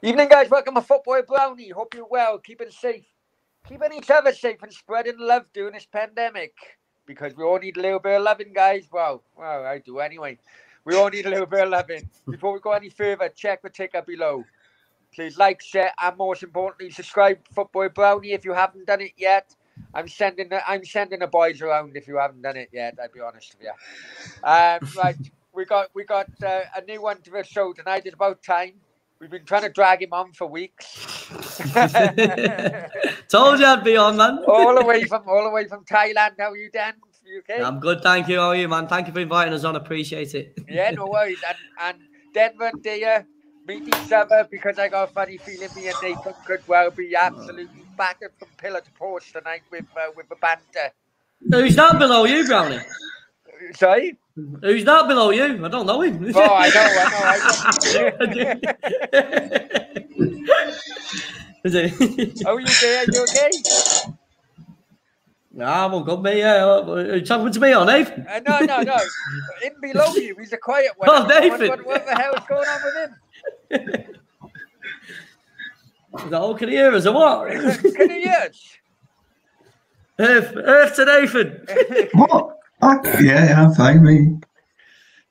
Evening, guys. Welcome to Footboy Brownie. Hope you're well, keeping safe, keeping each other safe, and spreading love during this pandemic. Because we all need a little bit of loving, guys. Well, I do anyway. We all need a little bit of loving. Before we go any further, check the ticker below. Please like, share, and most importantly, subscribe to Footboy Brownie if you haven't done it yet. I'm sending the boys around if you haven't done it yet. I'll be honest with you. Right, we got a new one to the show tonight. It's about time. We've been trying to drag him on for weeks. Told you I'd be on, man. all the way from Thailand. How are you, Dan? You okay? I'm good, thank you. How are you, man? Thank you for inviting us on. Appreciate it. Yeah, no worries. And Denver and Dia meet each other because I got a funny feeling me and Nathan could well be absolutely battered from pillar to post tonight with the banter. Who's that below you, Brownie? Sorry? Who's that below you? I don't know him. Oh, I know. Is it? How are you there? You okay? Nah, I'm all good, mate. Yeah. Are you talking to me or Nathan? No. In below you, he's a quiet one. Oh, Nathan. What the hell is going on with him? Is that all? Can you hear us or what? Can you hear us? Earth to Nathan. What? Yeah, I'm fine, mate.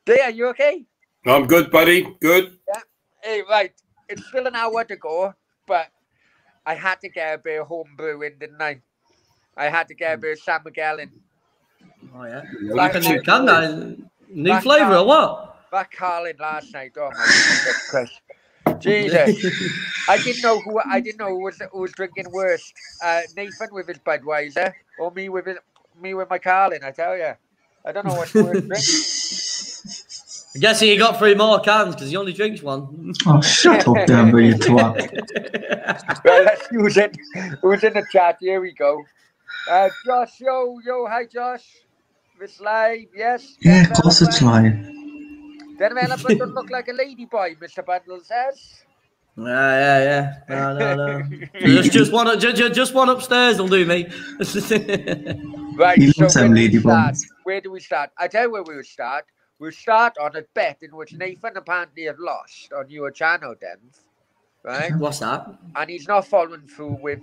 Dear, you okay? I'm good, buddy. Good. Yeah. Hey, right. It's still an hour to go, but I had to get a bit of home brewing, didn't I? I had to get a bit of San Miguel in. Oh, yeah. Like a new can, that. New flavour or what? That Carlin last night. Oh, my goodness. Jesus. I didn't know who was drinking worst. Nathan with his Budweiser or me with my Carlin, I tell you. I don't know what's worse drink. I'm guessing he got 3 more cans because he only drinks one. Oh, shut up, Denver, you twat. Well, let's use it. Who's in the chat? Here we go. Josh, yo, hi, Josh. This live, yes? Yeah, of course it's live. Development don't look like a ladyboy, Mr. Bundle says. Yeah. No. just one upstairs will do me. Right, so where do we start? I tell you where we would start. We'll start on a bet in which Nathan apparently had lost on your channel, Dev. Right? What's that? And he's not following through with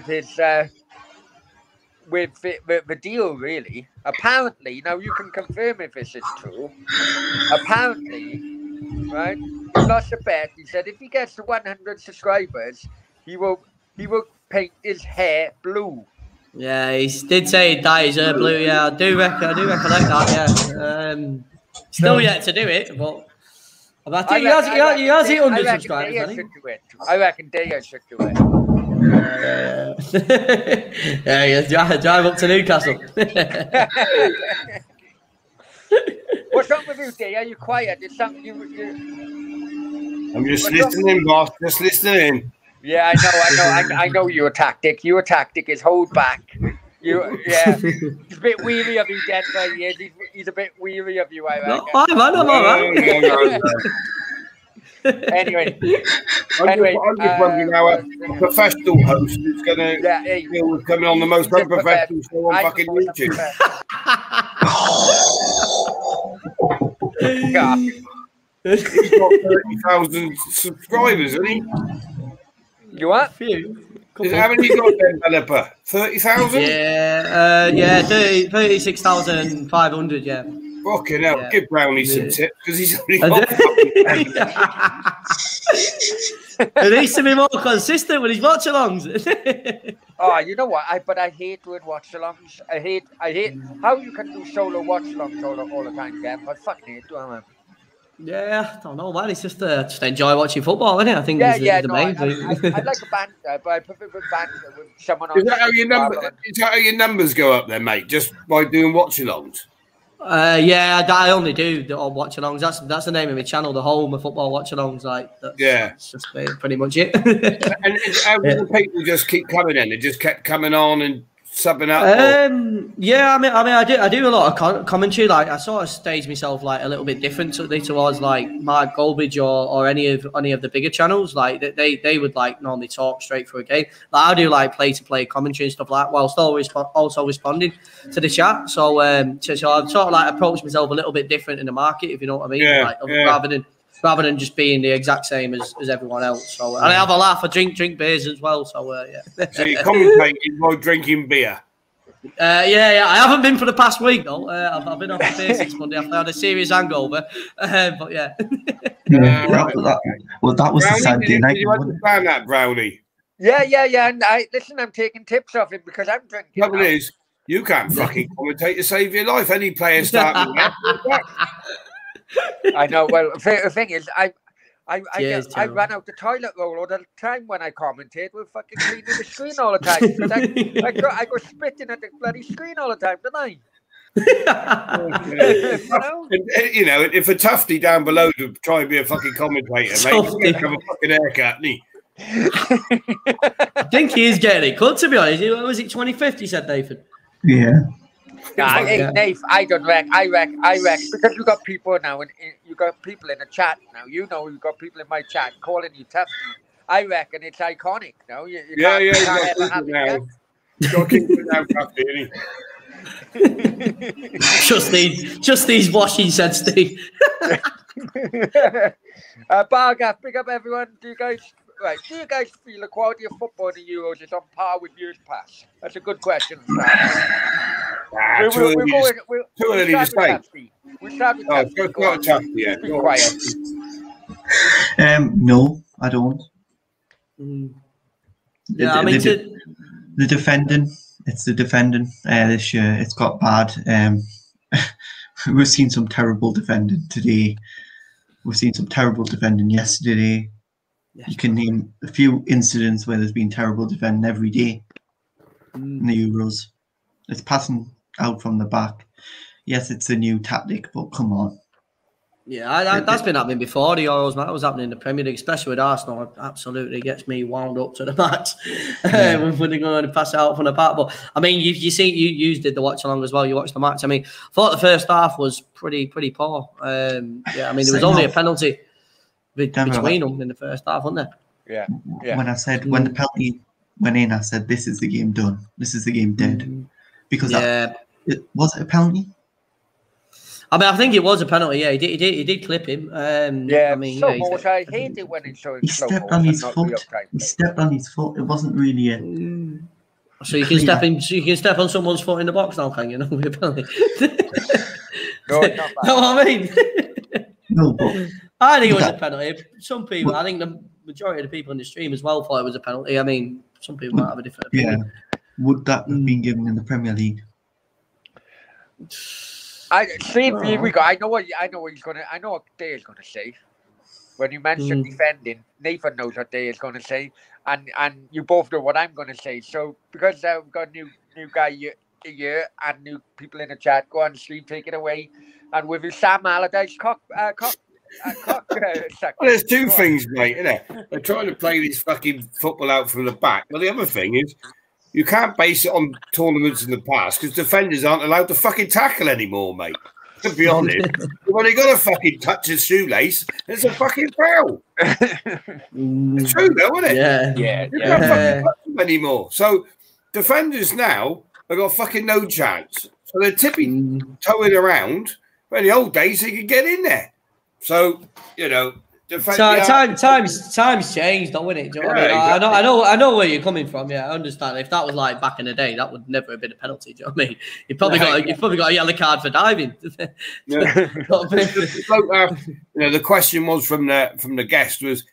his the deal, really. Apparently, now you can confirm if this is true. Apparently, right? He lost a bet. He said if he gets to 100 subscribers, he will paint his hair blue. Yeah, he did say he'd dye his hair blue. Yeah, I do recollect that. Yeah, still yet to do it, but I think he has 100 subscribers. I reckon Dia should do it. Yeah, drive up to Newcastle. What's wrong with you, Dia? Are you quiet? It's something you. I'm just listening, boss. Just listening. Yeah, I know your tactic. Your tactic is hold back. He's a bit weary of you, Denver. He's a bit weary of you, I reckon. No, I'm all right. Anyway, I'm just wondering how a professional host is going to deal with coming on the most unprofessional show on fucking YouTube. He's got 30,000 subscribers, hasn't he? You what? How many you got, developer? 30,000? Yeah, 36,500. Yeah. Fucking hell, give Brownie some tips because he's only got. He needs to be more consistent with his watch-alongs. Oh, you know what? I hate doing watch-alongs. I hate how you can do solo watch-alongs all the time, Gavin. I fucking hate doing them. Yeah, I don't know, man. It's just enjoy watching football, isn't it? I think the main thing. I like a banter, but I prefer banter with someone. Is that how your numbers go up then, mate? Just by doing watch-alongs? Yeah, I only do the watch-alongs. That's the name of my channel, the Home of Football Watch-alongs. That's just pretty much it. And how do people just keep coming in? They just kept coming on and subbing up. Yeah, I mean, I do a lot of commentary. Like, I sort of stage myself like a little bit different towards like Mark Goldbridge or any of the bigger channels. Like they would like normally talk straight through a game. Like, I do like play-to-play commentary and stuff like that, whilst also responding to the chat. So I've sort of like approached myself a little bit different in the market, if you know what I mean. Yeah, rather than rather than just being the exact same as everyone else. So, and I have a laugh. I drink beers as well. So, yeah. So you're commentating while drinking beer? Yeah. I haven't been for the past week though. I've been off the beer since Monday after I had a serious hangover. But yeah. That was the Saturday night. Did you understand that, Brownie? Yeah. And I'm taking tips off him because I'm drinking. The trouble is, you can't fucking commentate to save your life. Any player starting I know. Well, the thing is, I run out the toilet roll all the time when I commentate. We're fucking cleaning the screen all the time. I go spitting at the bloody screen all the time, don't I? You know, if a tufty down below to try and be a fucking commentator, mate, he's going to have a fucking haircut, isn't he? I think he is getting it cut, to be honest. Was it 25th, he said, Nathan? Yeah. Hey, Nate, I don't reckon. I reckon because you got people now, and you got people in the chat now. You know, you got people in my chat calling you Tufty. I reckon it's iconic. No, you can't ever have it again. Got to keep it now, Tufty, Just these washing, said Steve. Bargaff, pick up everyone. Do you guys feel the quality of football in the Euros is on par with years past? That's a good question. Too early to say. We'll start with Tufty. Be quiet. No, I don't. Yeah, I mean, the defending. It's the defending this year. It's got bad. We've seen some terrible defending today. We've seen some terrible defending yesterday. Yes. You can name a few incidents where there's been terrible defending every day in the Euros. It's passing out from the back. Yes, it's a new tactic, but come on. Yeah, that's been happening before the Euros, man. That was happening in the Premier League, especially with Arsenal. It absolutely gets me wound up to the max when they're going to pass it out from the back. But I mean, you did the watch along as well. You watched the match. I mean, I thought the first half was pretty poor. Yeah, I mean, there was only a penalty between them in the first half, wasn't there? Yeah. When I said when the penalty went in, I said this is the game done. This is the game dead. Because was it a penalty? I mean, I think it was a penalty. Yeah, he did clip him. I mean, I hate it when it's so. He stepped on his foot. He stepped on his foot. It wasn't really a. So you can step in. So you can step on someone's foot in the box now, can you? No, with a penalty. No, not bad. Know what I mean? No, but I think it was a penalty. Some people, I think the majority of the people in the stream as well thought it was a penalty. I mean, some people might have a different opinion. Yeah. Would that have been given in the Premier League? I know what he's gonna. I know what Dave's gonna say. When you mention defending, Nathan knows what Dave is gonna say, and you both know what I'm gonna say. So because we've got a new guy here and new people in the chat, go on, Steve, take it away. And with his Sam Allardyce well, there's two things, mate. Isn't there? They're trying to play this fucking football out from the back. Well, the other thing is, you can't base it on tournaments in the past because defenders aren't allowed to fucking tackle anymore, mate. To be honest, when they got to fucking touch his shoelace, it's a fucking foul. It's true, though, isn't it? Yeah. You can't fucking touch them anymore. So defenders now have got fucking no chance. So they're tippy-toeing around. But in the old days, they could get in there. So, you know. Times changed, though, wouldn't it? Do you know what I mean? I know where you're coming from. Yeah, I understand. If that was like back in the day, that would never have been a penalty. Do you know what I mean? You've probably got a yellow card for diving. Yeah. The question was from the guest was,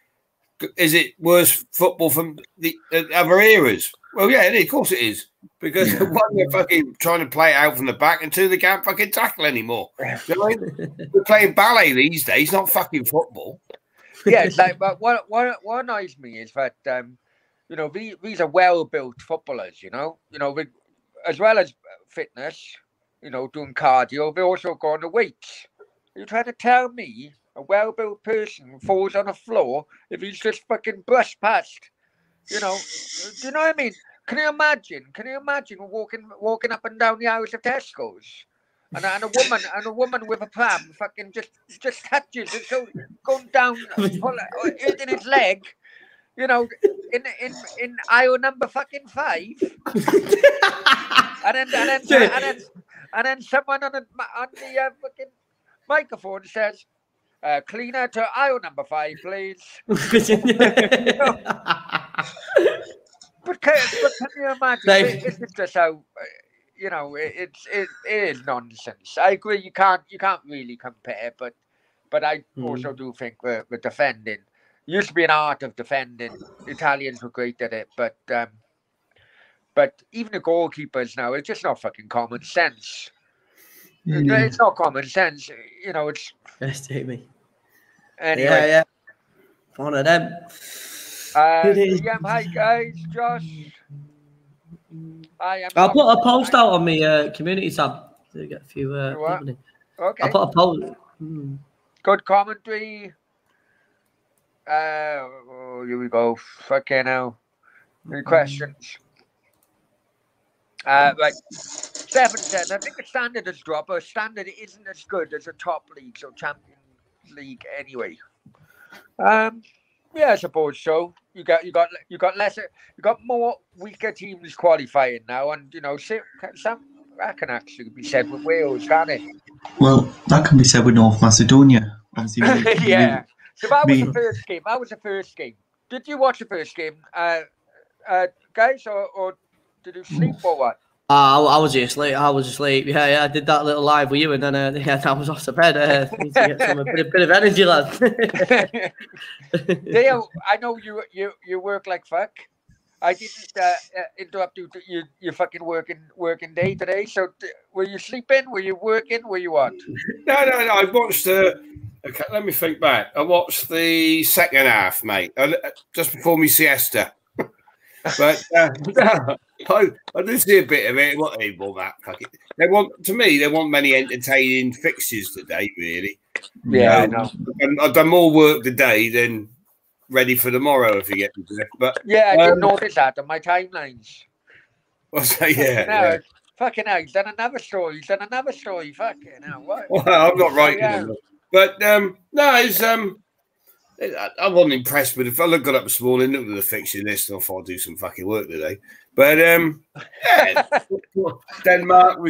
is it worse football from the other eras? Well, yeah, of course it is. Because one, they're fucking trying to play it out from the back, and two, they can't fucking tackle anymore. You know what I mean? We're playing ballet these days, not fucking football. Yeah, it's like, but what annoys me is that these are well-built footballers. As well as fitness, doing cardio, they also go on the weights. Are you trying to tell me a well-built person falls on the floor if he's just fucking brushed past? Do you know what I mean? Can you imagine walking up and down the aisles of Tesco's? And a woman with a pram fucking just touches it, so going down, hitting his leg, in aisle number fucking 5, and then someone on the fucking microphone says, Cleaner to aisle number 5, please. But can you imagine? This is just how it is nonsense. I agree. You can't really compare, but I also do think the defending used to be an art of defending. Italians were great at it, but even the goalkeepers now, it's just not fucking common sense. Yeah. It's not common sense. It's. Yes, Jamie. Anyway. Yeah. One of them. Hi guys, Josh. I'll put a post out on my community tab to get a few people in. Okay. I'll put a post. Good commentary. Here we go. Fucking hell. Any questions? Right. 7 says, I think the standard has dropped. But standard isn't as good as a top league, so Champions League anyway. Yeah, I suppose so. You got more weaker teams qualifying now, and some that can actually be said with Wales, can't it? Well, that can be said with North Macedonia. Obviously, yeah. So that was the first game. That was the first game. Did you watch the first game, guys, or did you sleep or what? I was asleep. Yeah, I did that little live with you, and then I was off to bed. Need to get a bit of energy, lad. Dale, I know you work like fuck. I didn't interrupt you. You fucking working day today. So were you sleeping? Were you working? Were you what? No. I watched okay, let me think back. I watched the second half, mate, just before my siesta. But I did see a bit of it. What they want that fucking. They want many entertaining fixtures today. Really. Yeah, I know. I've done more work today than ready for tomorrow. If you get me drift. But yeah, I didn't notice that on my timelines. Yeah. Fucking hell, he's done another story. Fucking hell, what? Well, I'm not writing them. But no, it's I wasn't impressed with it. I got up this morning, looked at the fixture list, and I thought I'd do some fucking work today. But yeah, Denmark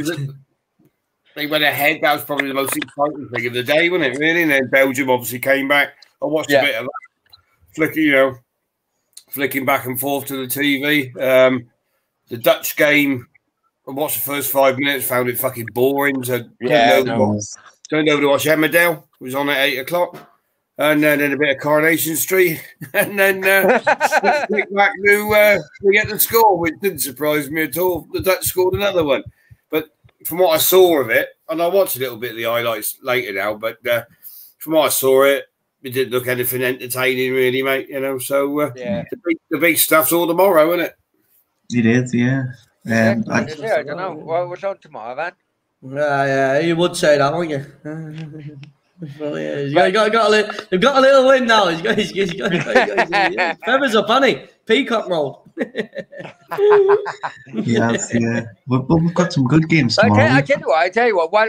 they went ahead. That was probably the most exciting thing of the day, wasn't it? Really, and then Belgium obviously came back. I watched a bit of that, flicking back and forth to the TV. The Dutch game, I watched the first 5 minutes, found it fucking boring. So turned over to watch Emmerdale. It was on at 8 o'clock. And then a bit of Coronation Street, and then click back to get the score, which didn't surprise me at all. The Dutch scored another one, but from what I saw of it, and I watched a little bit of the highlights later now, but from what I saw, it didn't look anything entertaining, really, mate. So the big stuff's all tomorrow, isn't it? It is, yeah. I don't know. Well, what's on tomorrow, man? Yeah, you would say that, wouldn't you? Well, yeah, he's got a little win now. He's got feathers up, honey. Peacock roll. Yes, yeah. But we've got some good games tomorrow. I tell you what. Well,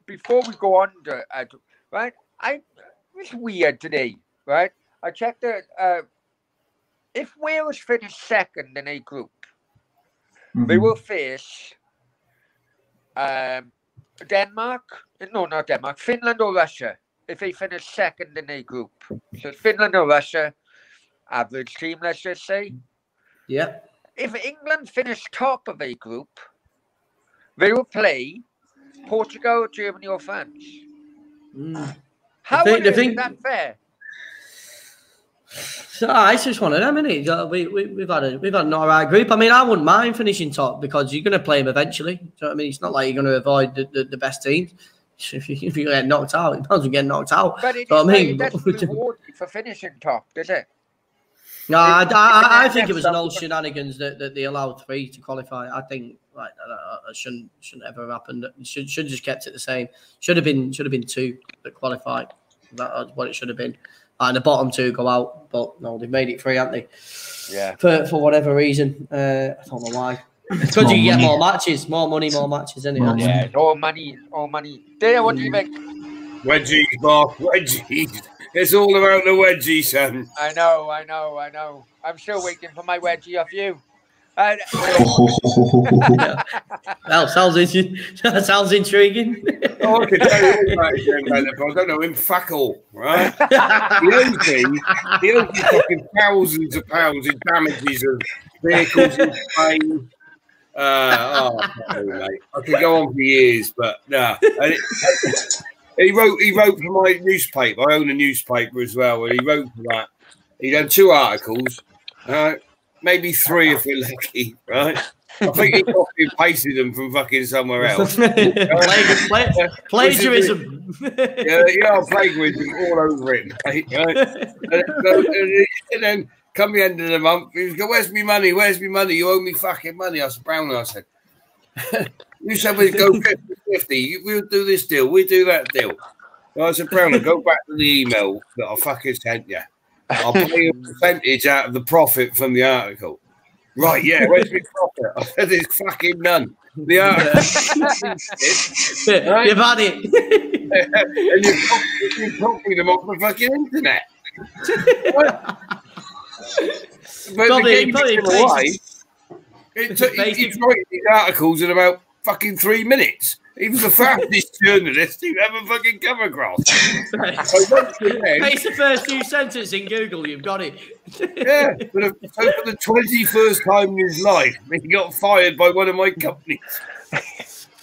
before we go on, right? It's weird today, right? I checked it. If Wales finish second in a group, they will face Denmark. No, not Denmark. Finland or Russia. If they finish second in a group, so Finland or Russia, average team, let's just say. Yeah. If England finish top of a group, they will play Portugal, Germany, or France. How is that fair? So, it's just one of them, isn't it? We've had an alright group. I mean, I wouldn't mind finishing top because you're going to play them eventually. Do you know what I mean? It's not like you're going to avoid the best teams. If you get knocked out, you might as well get knocked out. But it doesn't reward you for finishing top, does it? No, I think it was an old shenanigans that they allowed 3 to qualify. I think that shouldn't ever have happened. Should have just kept it the same. Should have been 2 that qualified. That's what it should have been. And the bottom 2 go out, but no, they've made it 3, haven't they? Yeah. For whatever reason, I don't know why. It's because you get more matches, more money, more matches, isn't it? Yeah, all money. Dale, what do you think? Wedgies, Bob, wedgies. It's all about the wedgie, son. I know. I'm still waiting for my wedgie off you. Well, sounds intriguing. Oh, I can tell you all about it, I don't know him fuck all, right? He owes me fucking thousands of pounds in damages of vehicles in Spain. Mate. I could go on for years, but nah. He wrote for my newspaper. I own a newspaper as well, and he wrote for that. He done 2 articles, maybe 3 if we're lucky, right? I think he copied and pasted them from fucking somewhere else. Plagiarism. Yeah, plagiarism all over it, mate, right? And then come the end of the month, he was go, "Where's me money? Where's me money? You owe me fucking money." I said, "Brownie," I said, "You said we'd go 50-50. We'll do this deal. We do that deal." So I said, "Brownie, go back to the email that I fucking sent you. I'll pay you a percentage out of the profit from the article." "Right, yeah, where's my profit?" I said, "There's fucking none. The article." Right? You've had it. And you've copied them off the fucking internet. But Probably he's writing these articles in about fucking 3 minutes. He was the fastest journalist you've ever fucking come across. Paste the first few sentences in Google, you've got it. Yeah, but for the 21st time in his life, he got fired by one of my companies.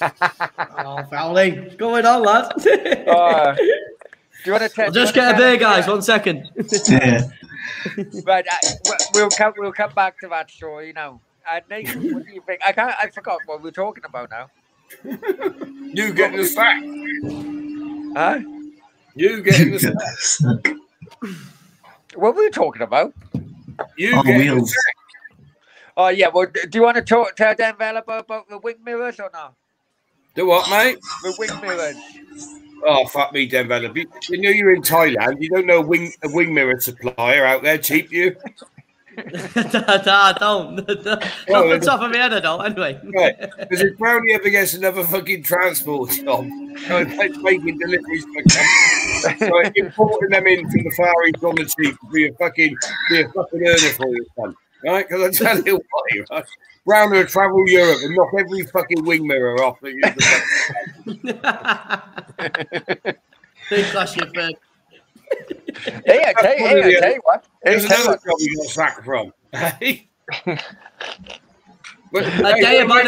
Oh, Brownie, what's going on, lad? Do you want to? I'll just get a beer, guys. 1 second. Yeah. Right, we'll come back to that story now. Nathan, what do you think? I forgot what we're talking about now. You getting the sack? Huh? You getting the sack? What were we talking about? You getting the sack? Oh yeah. Well, do you want to talk to Dan Valley about the wing mirrors or not? Do what, mate? The wing mirrors. Oh, fuck me, Den Valley. You know you're in Thailand. You don't know a wing mirror supplier out there cheap, you? I don't. Not the top of my head, I don't. Anyway. Right. Because if Brownie ever gets another fucking transport job, making deliveries for companies, so importing them in from the Far East on the cheap to be a fucking earner for you, son. Right? Because I tell you what, right? Brownie will travel Europe and knock every fucking wing mirror off that you Big clash your first. Hey, I tell you what. There's another job you got sacked from. Hey? Daya, by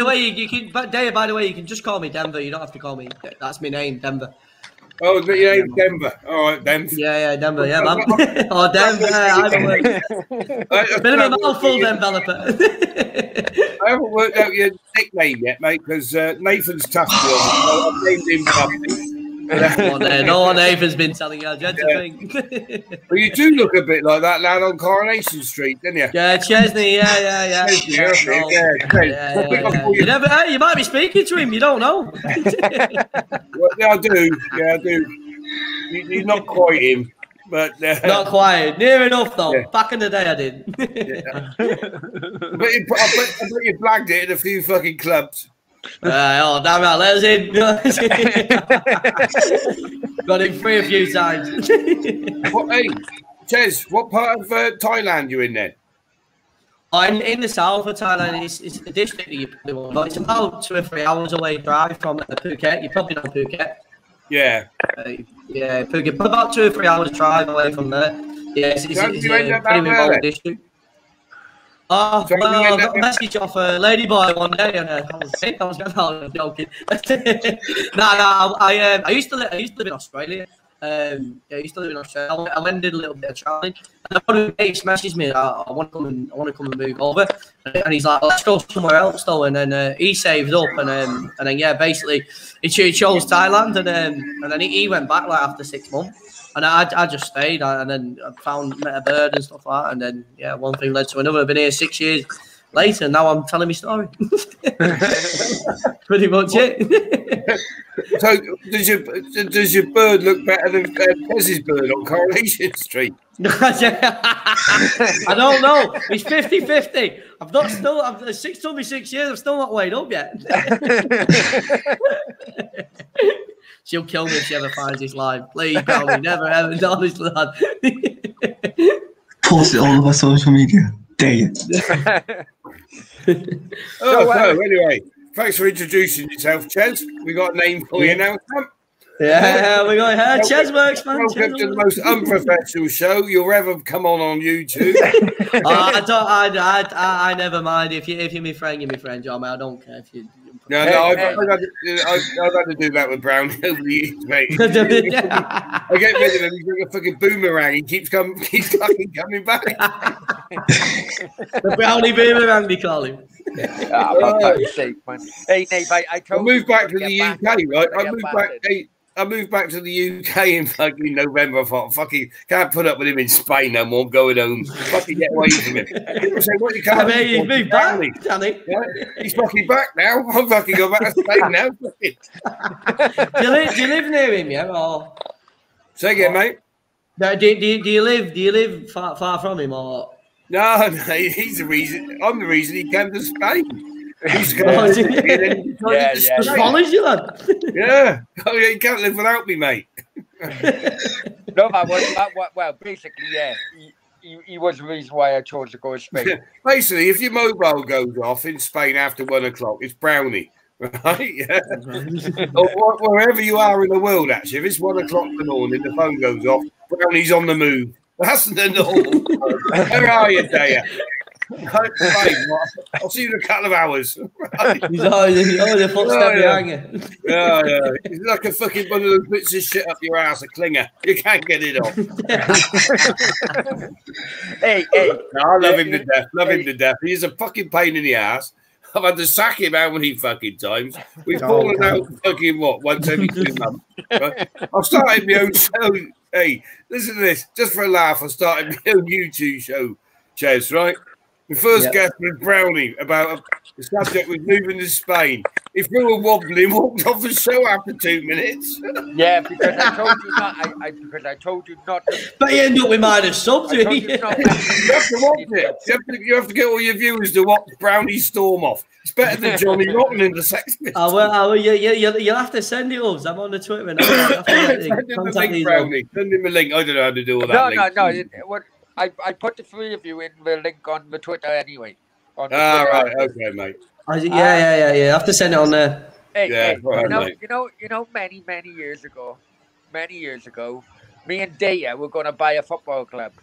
the way, you can just call me Denver. You don't have to call me. That's my name, Denver. Oh, but your name's Denver. All right, Denver. Yeah, Denver. Yeah, man. Oh, Denver. Bit of a mouthful, developer. I haven't worked out your nickname yet, mate, because Nathan's tough. I've named him Tuffy. No one Nathan's been telling you. Thing. But you do look a bit like that lad on Coronation Street, didn't you? Yeah, Chesney. Yeah. You never. Hey, you might be speaking to him. You don't know. Well, yeah, I do. Yeah, I do. You're not quite him, but not quite. Near enough though. Yeah. Back in the day, I did. I bet you blagged it in a few fucking clubs. Oh, damn it, let us in. Got him free a few times. Hey, Ches, what part of Thailand you in then? I'm in the south of Thailand. It's the district that you probably won't know. It's about 2 or 3 hours away drive from Phuket. You probably know Phuket. Yeah. Yeah, Phuket. About 2 or 3 hours drive away from there. Yeah, it's a pretty remote district. Oh, well, I got a message off a ladyboy one day, and I was joking. I used to live in Australia. I went and did a little bit of traveling, and one of my mates messaged me, I want to come and move over, and he's like, let's go somewhere else though. And then he saved up, and then yeah, basically he chose Thailand, and then he went back like after 6 months. And I just stayed, and then met a bird and stuff like that. And then, yeah, one thing led to another. I've been here 6 years later, and now I'm telling my story. Pretty much it. So, does your bird look better than Pez's bird on Coronation Street? I don't know. It's 50-50. I've 6 years. I'm still not weighed up yet. She'll kill me if she ever finds this live. Please, Brownie, never ever do this, lad. Post it all over social media. Dare you? So anyway, thanks for introducing yourself, Ches. We got a name for you now. Yeah, we got Ches works, man. Welcome to the most unprofessional show you'll ever come on YouTube. I never mind if you're my friend, you're my friend, John. I don't care if you. No, I've had to do that with Brownie over the years, mate. I get rid of him. He's like a fucking boomerang. He keeps fucking coming back. The Brownie boomerang, they call him. Sake, man. Hey, Nate, I told you. I moved back to the UK, right? I moved back to the UK in fucking November. I thought, fucking can't put up with him in Spain no more. I'm going home. Fucking get away from him. People say, what you can't do? He's moved back, Danny. Yeah? He's fucking back now. I'm fucking going back to Spain now. do you live near him, yeah? Or... Say again, mate. No, do you live far from him, or? No, he's the reason. I'm the reason he came to Spain. He's follows you, lad. Yeah, he can't live without me, mate. No, well, basically, yeah, he was the reason why I chose to go to Spain. Basically, if your mobile goes off in Spain after 1 o'clock, it's Brownie, right? Yeah. Or wherever you are in the world, actually, if it's 1 o'clock in the morning, the phone goes off, Brownie's on the move. That's the normal. Where are you, Daya? I'll see you in a couple of hours. He's always a footstep behind you. Yeah. He's like a fucking one of those bits of shit up your ass, a clinger. You can't get it off. Hey. No, I love him to death. Love him to death. He's a fucking pain in the ass. I've had to sack him how many fucking times. We've fallen out fucking once every 2 months. Right? I've started my own show. Hey, listen to this. Just for a laugh, I started my own YouTube show, Ches, right? The first guest was Brownie about the subject was moving to Spain. He threw a wobble and walked off the show after 2 minutes. Yeah, because I told you not. Because I told you not to. But you end up with minus subs. You have to watch it. You have to get all your viewers to watch Brownie storm off. It's better than Johnny Rotten in the Sex Pistols. You'll have to send it us. I'm on the Twitter. And send him the link, Brownie. Send him a link. I don't know how to do all that. No. I put the 3 of you in the link on the Twitter anyway. Right, okay, mate. Yeah. You have to send it on there. Hey, you know, many years ago, me and Daya were going to buy a football club.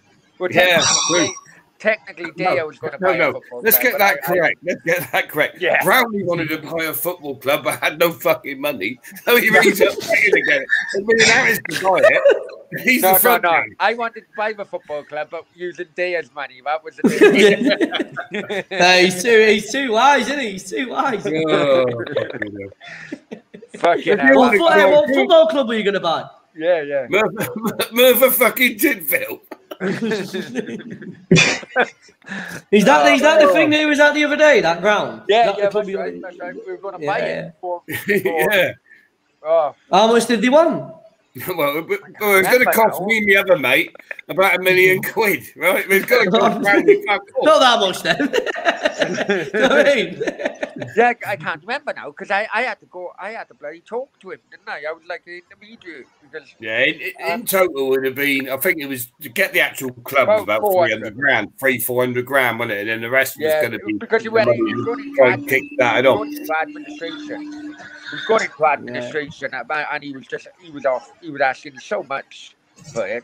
Technically, Daya was going to buy a football club. Let's get that correct. Yeah. Brownie wanted to buy a football club, but had no fucking money. So he rings up paying to get it. $1 million to buy it. He's the front guy. I wanted to buy the football club, but using Daya's money. That was the he's too wise, isn't he? He's too wise. Fucking what football club are you going to buy? Yeah. Merthyr fucking Tinfield. Is that the thing that was at the other day? That ground? Yeah, that's right. We were going to buy it for How much did they want? Well, it's going to cost me and the other mate about £1 million, right? It's going to cost not that much then. You know what I mean? Yeah, I can't remember now because I had to bloody talk to him, didn't I? I was like the intermediary because in total would have been, I think it was to get the actual club was about 300 grand, 400 grand, wasn't it? And then the rest was going to be because he went trying to kick that off. Administration. We got into administration, and he was asking so much for it,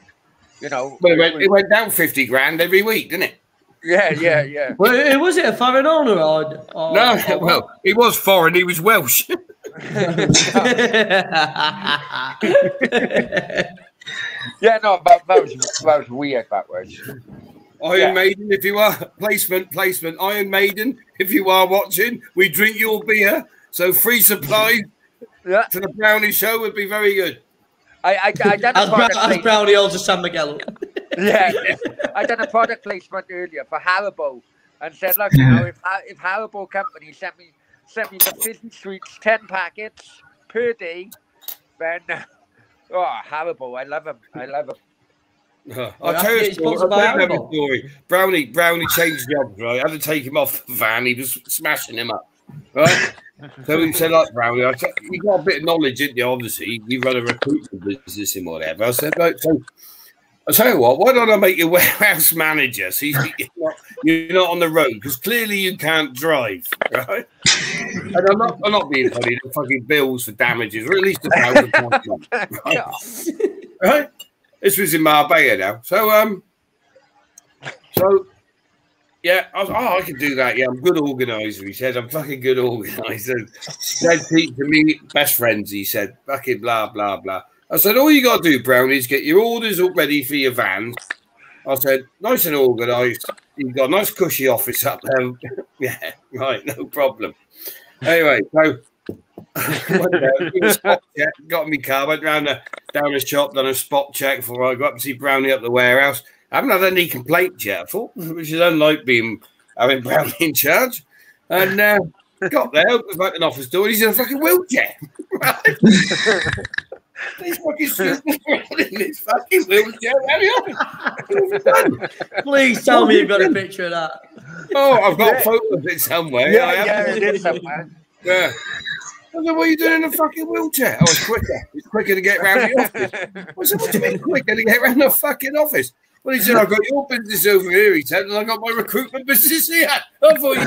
you know. Well, it went down 50 grand every week, didn't it? Yeah. Well, was it a foreign owner or no? Well, he was foreign. He was Welsh. Yeah, no, that was weird. That was. Iron Maiden, if you are placement. Iron Maiden, if you are watching, we drink your beer. So free supply to the Brownie show would be very good. I done as Brownie owns a San Miguel. Yeah, I done a product placement earlier for Haribo and said, look, you know, if Haribo Company sent me the Fizzy Sweets 10 packets per day, then Haribo, I love them. I'll tell you a story. Brownie changed jobs, right? I had to take him off the van. He was smashing him up, right? So he said, like, Brownie, you got a bit of knowledge, didn't you? Obviously, you run a recruitment business and whatever. I said, like, so I tell you what, why don't I make you warehouse manager so you're not on the road, because clearly you can't drive, right? And I'm not being funny. The fucking bills for damages, or at least £1,000, right? Right? This was in Marbella now, so yeah, I can do that. Yeah, I'm a good organizer. He said, I'm fucking good organizer. Said Pete to me, best friends. He said, fucking blah blah blah. I said, all you got to do, Brownie, is get your orders all ready for your vans. I said, nice and organised. You've got a nice cushy office up there. Yeah, right, no problem. Anyway, so spot check, got in my car, went down the shop, done a spot check before I got up to see Brownie up the warehouse. I haven't had any complaints yet, I thought, which is unlike having Brownie in charge. And got there, was back an office door, and he's in a fucking wheelchair. He's fucking stupid in this fucking wheelchair. Please tell me you've got a picture of that. Oh, I've got photos of it somewhere. Yeah, it is somewhere. Yeah. I said, what are you doing in a fucking wheelchair? Oh, it's quicker. It's quicker to get around the office. I said, what do you mean quicker to get around the fucking office? Well, he said, I've got your business over here, he said, and I've got my recruitment business here. I thought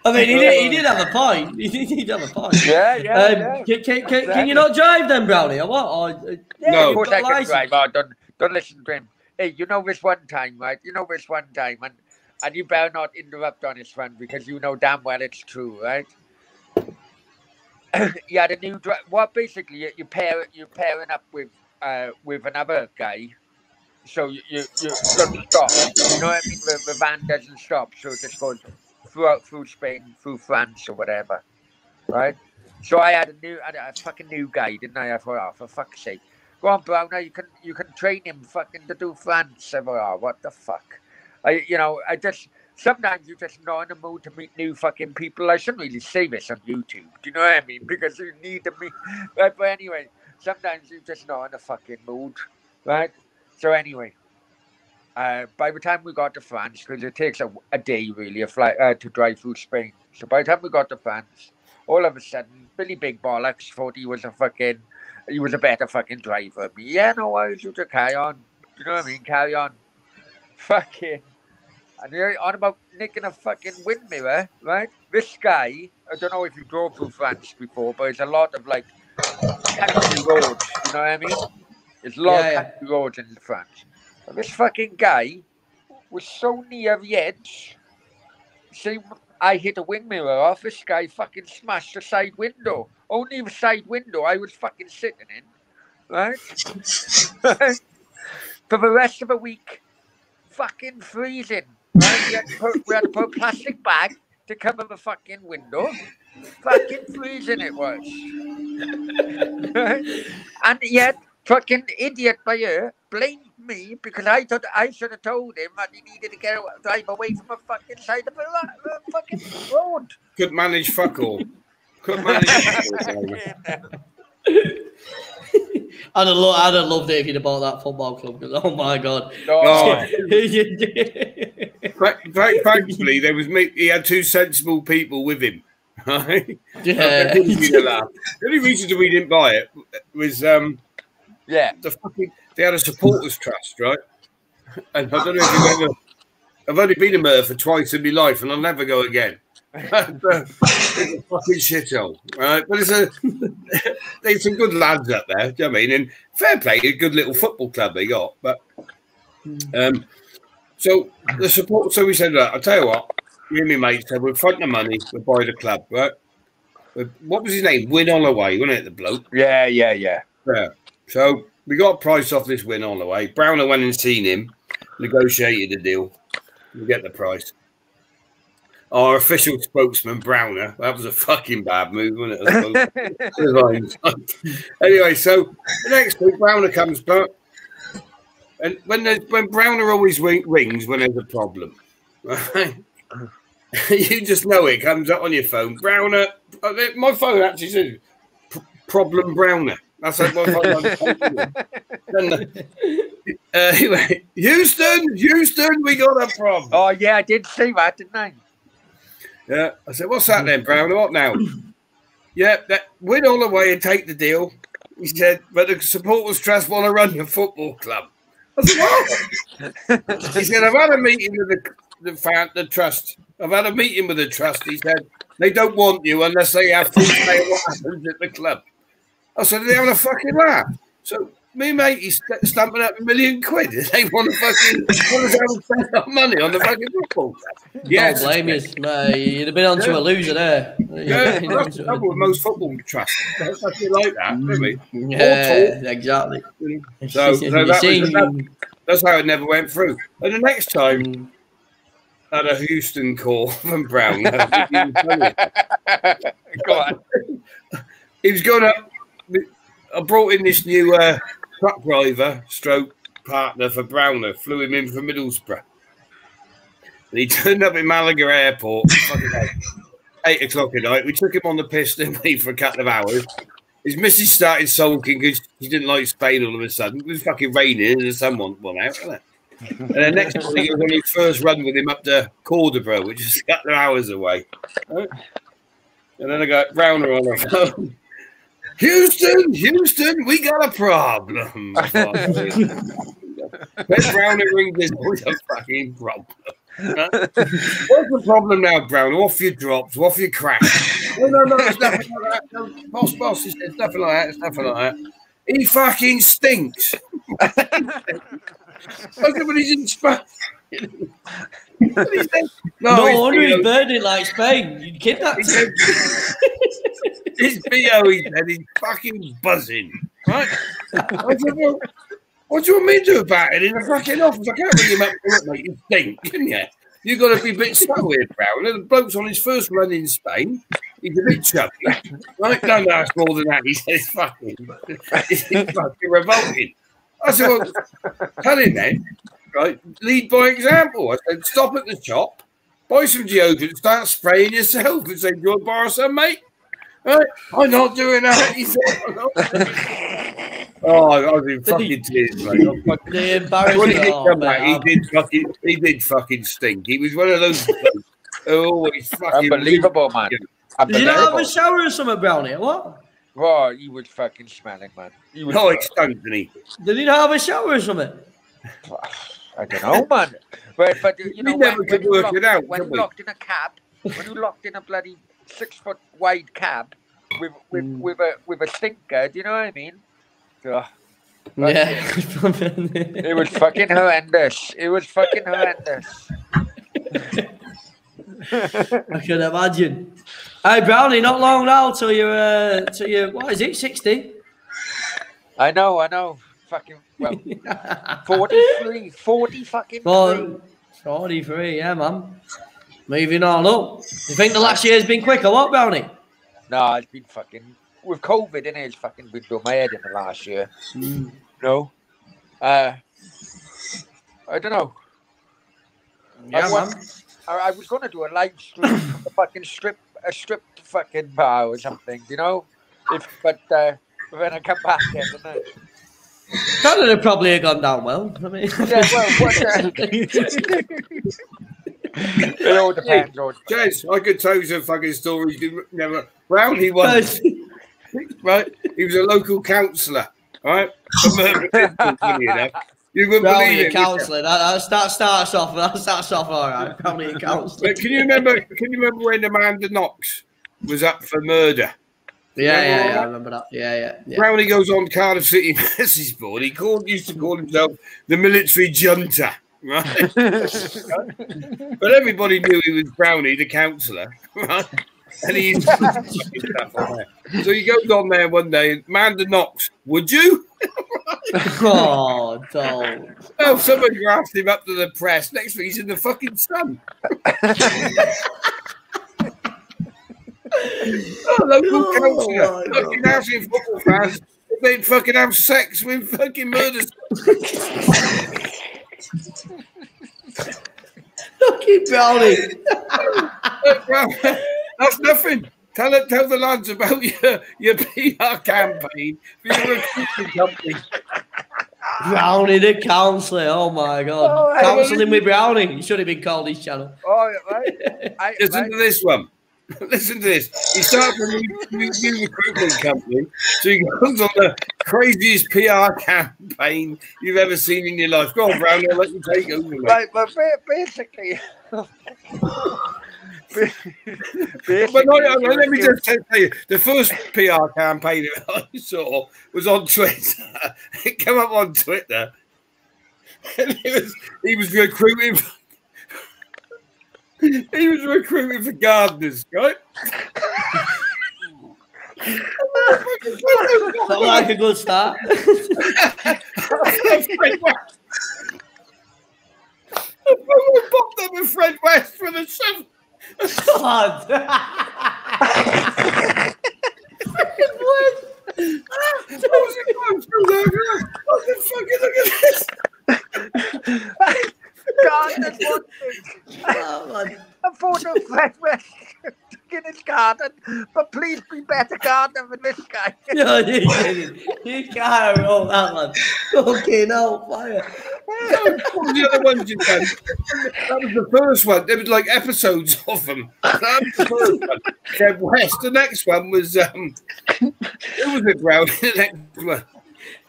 I mean, he did have a point. He did have a point. Yeah. Can you not drive then, Brownie, or what? No, of course I can drive. Oh, don't listen to him. Hey, you know this one time, right? And you better not interrupt on this one, because you know damn well it's true, right? You had a new drive. Well, basically, you're pairing up with another guy, so you don't stop. You know what I mean? The van doesn't stop, so it just goes through Spain, through France, or whatever, right? So I had a fucking new guy, didn't I? I thought, oh, for fuck's sake, go on, Brownie, you can train him fucking to do France. I thought, oh, what the fuck? Sometimes you're just not in the mood to meet new fucking people. I shouldn't really say this on YouTube. Do you know what I mean? Because you need to meet. But anyway, sometimes you're just not in a fucking mood, right? So anyway, by the time we got to France, because it takes a day really, a flight to drive through Spain. So by the time we got to France, all of a sudden, Billy Big Bollocks thought he was a better fucking driver than me. Yeah, no worries, you just carry on. You know what I mean? Carry on. Fucking. And you're on about nicking a fucking wind mirror, right? This guy, I don't know if you drove through France before, but it's a lot of like country roads, you know what I mean? There's a lot of country roads in France. And this fucking guy was so near the edge. See, I hit a wind mirror off, this guy fucking smashed the side window. Only the side window I was fucking sitting in, right? For the rest of the week, fucking freezing. Right? We had to put a plastic bag to cover the fucking window. Fucking freezing it was. Right? And yet, fucking idiot by here blamed me because I thought I should have told him that he needed to drive away from the fucking side of the fucking road. Could manage fuck all. Could manage fuck all. I'd have loved it if you'd have bought that football club, because oh my god. Thankfully, there was me. He had two sensible people with him. Right? Yeah. The only reason we didn't buy it was they had a supporters trust, right? And I don't know if you've ever. I've only been to Merthyr twice in my life, and I'll never go again. It's a fucking shithole, right? But there's some good lads up there. Do you know what I mean? And fair play, a good little football club they got. But so the support. So we said, look, I'll tell you what. Me and my mate said we'll front the money, we'll buy the club, right? What was his name? Win Holloway, wasn't it? The bloke. Yeah. So we got a price off this Win Holloway. Browner went and seen him, negotiated a deal. We get the price. Our official spokesman, Browner, that was a fucking bad move, wasn't it? Anyway, so the next week, Browner comes back. And when Browner always rings when there's a problem, right? You just know it comes up on your phone. Browner, my phone actually says problem Browner. That's like my phone. Anyway, Houston, we got a problem. Oh, yeah, I did see that, didn't I? Yeah, I said, what's that then, Browner? What now? Yeah, Win all the way and take the deal. He said, but the supporters trust want to run the football club. I said, what? He said, I've had a meeting with the trust. I've had a meeting with the trust. He said, they don't want you unless they have full say of what happens at the club. I said, they're having a fucking laugh. So me mate, he's stamping up £1 million. They want to fucking spend up money on the fucking football club. Yes, don't blame you, mate. You'd have been onto a loser there. Yeah, that's the trouble with most football trusts. That's like that, really. Yeah, exactly. So that's how it never went through. And the next time, I had a Houston call from Brown. Go on. He was going up. I brought in this new truck driver, stroke partner for Browner, flew him in from Middlesbrough. And he turned up in Malaga Airport, 8 o'clock at night. We took him on the piss, didn't we, for a couple of hours. His missus started sulking because she didn't like Spain all of a sudden. It was fucking raining and the sun went out, wasn't it? And then next morning, he was on his first run with him up to Cordoba, which is a couple of hours away. Right? And then I got Browner on the phone. Houston, we got a problem. When Browner rings, there's always a fucking problem. Huh? What's the problem now, Brown? Off your drops, off your crash. No, it's nothing like that. No, boss, he said, nothing like that. He fucking stinks. Everybody's in Spain. No wonder he's burning like Spain. You kidnapped him. His BO, he said, he's fucking buzzing. Right? I said, well, what do you want me to do about it in the fucking office? I can't ring him up and look, mate, you stink, can you? You've got to be a bit subtle here, Brown. The bloke's on his first run in Spain. He's a bit chubby. Right? No, it's more than that. He says, it's fucking revolting. I said, well, tell him then, right? Lead by example. I said, stop at the shop, buy some deodorant, start spraying yourself and say, do you want to borrow some, mate? Right? I'm not doing that. He said, oh, I was in fucking tears, mate. The embarrassment. When he did come back, he did fucking stink. He was one of those who always fucking unbelievable, man. Did you not have a shower or something, Brownie, or what? Oh, he was fucking smelling, man. He stunk, didn't he? Did he not have a shower or something? I don't know, man. But you know, never could work it out. When you locked in a cab, when you locked in a bloody 6-foot wide cab with a stinker, do you know what I mean? So, yeah. It was fucking horrendous. I can imagine. Hey, Brownie, not long now till you're what is it, 60? I know. Fucking, well, 43 fucking 43, yeah, man. Moving on up. You think the last year's been quick or what, Brownie? No, it's been fucking, with COVID, innit? It's fucking been through my head in the last year. No. I don't know. Yeah, man. I was going to do a live stream from the fucking strip fucking bar or something, you know? But when I come back, isn't it? That would have probably gone down well. I mean, yeah, well, it all depends. Jez, I could tell you some fucking stories. Never. Brownie once, right? He was a local councillor, right? You wouldn't believe it. Councillor. That starts off. All right. Brownie councillor. But can you remember when Amanda Knox was up for murder? Yeah, I remember that. Yeah. Brownie goes on Cardiff City message board. He used to call himself the military junta, right? But everybody knew he was Brownie, the councillor, right? And he used to put stuff on there. So he goes on there one day, Amanda Knox, would you? Oh, don't. Oh, somebody grasped him up to the press. Next week he's in the fucking sun. Local councillor, fucking housing football fans, they fucking have sex with fucking murders. Fucking Brownie. That's nothing. Tell the lads about your PR campaign for your recruitment company. Brownie the councillor. Oh my God. Counselling with Brownie. You should have been called his channel. Oh, right. Listen to this one. Listen to this. He starts a new recruitment company, so he goes on the craziest PR campaign you've ever seen in your life. Go on, Brownie, I'll let you take over, mate. Right, but basically... But let me just tell you, the first PR campaign I saw was on Twitter. It came up on Twitter, and he was recruiting. He was recruiting for gardeners, right? Sounds like a good start. I popped up with Fred West for the 7th. God. Look at this. God, that's one thing. A photo of Fred West in his garden, but please be better gardener than this guy. No, you can't roll that one. Okay, no, fire. What were the other ones you done? That was the first one. There was like episodes of them. That was the first one. Fred West. The next one was who was it, Brown? The next one.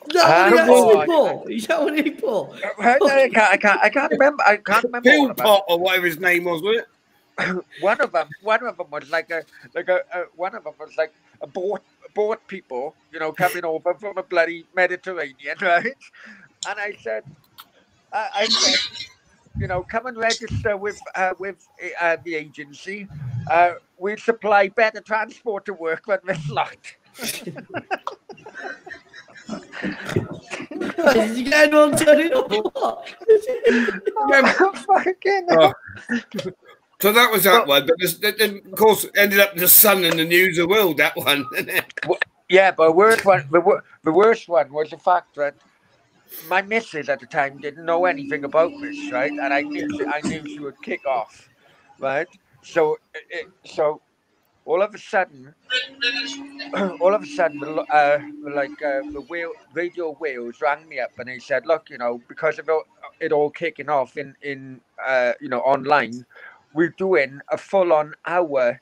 Is that what he put? I can't remember. I can't remember. Bill Pot or whatever his name was it? One of them was like a boat people, you know, coming over from a bloody Mediterranean, right? And I said, you know, come and register with the agency. We'll supply better transport to work than this lot. Is he getting on turning up or what? So that was that one, but of course ended up in the Sun and the News of the World. That one, yeah. But the worst one was the fact that my missus at the time didn't know anything about this, right? And I knew she would kick off, right? So all of a sudden, Radio Wales rang me up and they said, look, you know, because of it all kicking off in you know, online, we're doing a full-on hour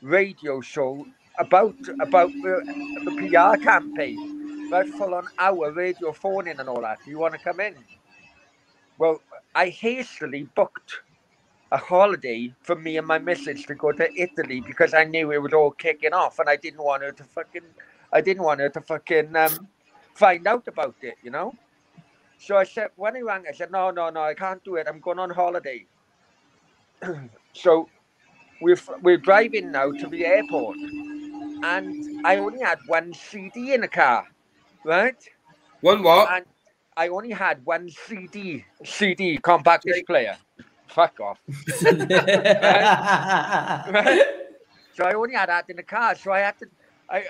radio show about the PR campaign, right? Full-on hour radio phoning and all that. Do you want to come in? Well, I hastily booked a holiday for me and my missus to go to Italy because I knew it was all kicking off and I didn't want her to fucking find out about it, you know. So I said, when he rang, I said, no, I can't do it. I'm going on holiday. So we're driving now to the airport, and I only had one CD in the car, right? One what? And I only had one CD compact disc player. Fuck off. Right? So I only had that in the car, so I had to, I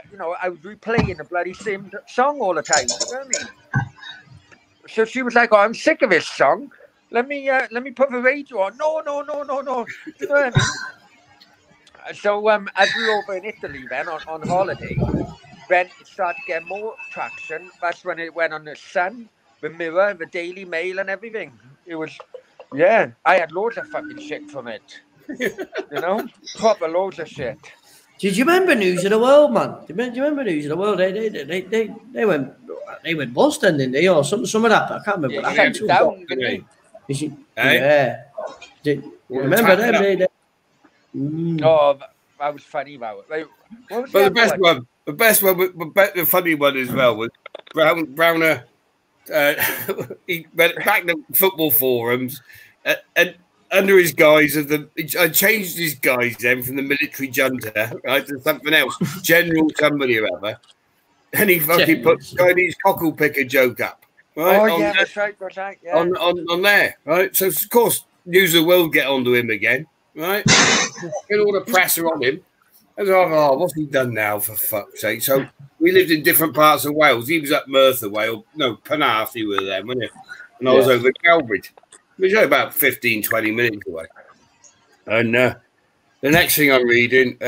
was replaying the bloody same song all the time. You know what I mean? So she was like, "Oh, I'm sick of this song. Let me put the radio on." No. You know what I mean? So as we were over in Italy then on holiday, then it started to get more traction. That's when it went on the Sun, the Mirror, the Daily Mail, and everything. It was, yeah. I had loads of fucking shit from it. You know, proper loads of shit. Did you remember News of the World, man? Do you remember News of the World? They went bust, didn't they? Or some of that. I can't remember. Yeah, I think down, Hey? Yeah. Remember them? Oh, that was funny about it. Like, what was But the best one, the funny one as well was Browner. He went back to football forums and under his guise of I changed his guise then from the military junta, right, to something else, General somebody or other, and he fucking put Chinese cockle picker joke up. Right? Oh, yeah, that's right, yeah. On there, right? So, of course, News of the World get onto him again, right? Get all the press on him. And I was like, oh, what's he done now, for fuck's sake? So, we lived in different parts of Wales. He was up Merthyr Vale. No, Penarth, he was there, wasn't he? And I was over at Calbridge. It was about 15, 20 minutes away. And the next thing I'm reading,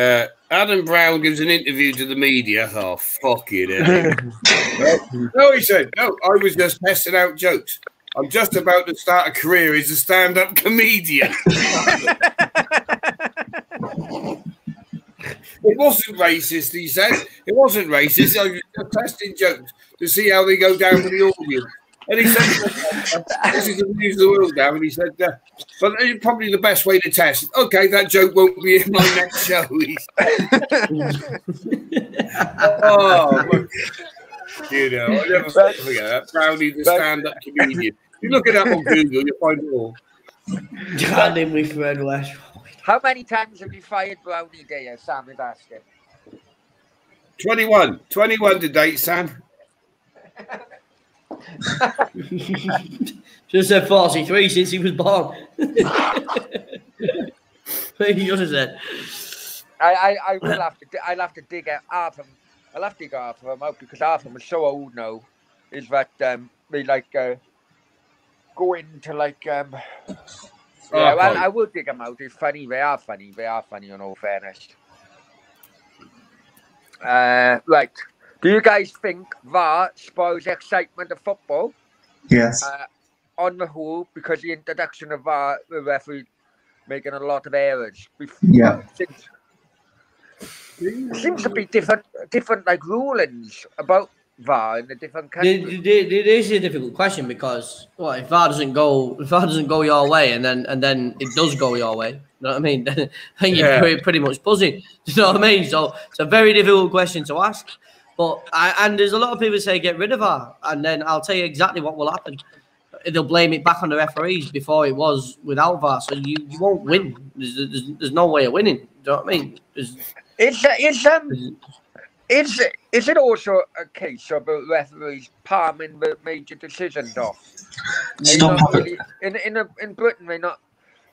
Adam Brown gives an interview to the media. Oh, fuck it. No, he said, no, I was just testing out jokes. I'm just about to start a career as a stand-up comedian. It wasn't racist, he said. It wasn't racist. I was just testing jokes to see how they go down with the audience. And he said, this is the news of the world now. And he said, but it's probably the best way to test. Okay, that joke won't be in my next show. Oh, you know, I never forget that. Brownie, the stand-up comedian. You look it up on Google, you'll find it all. God, in with Fred West. How many times have you fired Brownie Day, Sam is asking? 21. 21 to date, Sam. Just said 43 since he was born. He just said. I will have to. I'll have to dig out half of them. I'll have to dig half of them out because half of them are so old now. Is that they like go into like yeah, well, I will dig them out. It's funny. They are funny. They are funny. In all fairness. Right. Do you guys think VAR spoils the excitement of football? Yes. On the whole, because the introduction of VAR, the referee making a lot of errors. Yeah. Seems to be different like rulings about VAR in the different countries. It is a difficult question because if VAR doesn't go your way and then it does go your way, you know what I mean? Then you're pretty much buzzing. You know what I mean? So it's a very difficult question to ask. But and there's a lot of people say get rid of VAR, and then I'll tell you exactly what will happen. They'll blame it back on the referees before it was without VAR, so you won't win. There's no way of winning. Do you know what I mean? Is it also a case of the referees palming the major decisions off? Stop. Really, in Britain, they're not.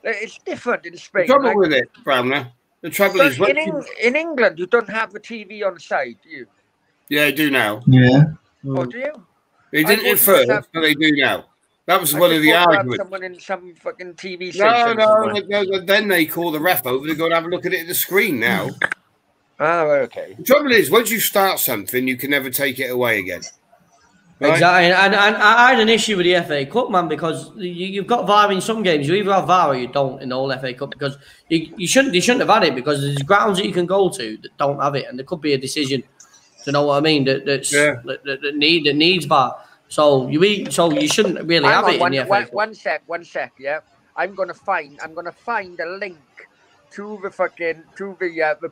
It's different in Spain. The trouble with it, Brownie, the trouble is in England, you don't have the TV on side, do you? Yeah, I do now. Yeah. Oh, do you? They didn't at first, but they do now. That was one of the arguments. Someone in some fucking TV station. No. Then they call the ref over to go and have a look at it at the screen now. Oh, okay. The trouble is, once you start something, you can never take it away again. Right? Exactly, and I had an issue with the FA Cup, man, because you've got VAR in some games. You either have VAR or you don't in the whole FA Cup because you shouldn't have had it because there's grounds that you can go to that don't have it, and there could be a decision. You know what I mean? That needs VAR. So you shouldn't really have it in the FA Cup. One sec. Yeah, I'm gonna find a link to the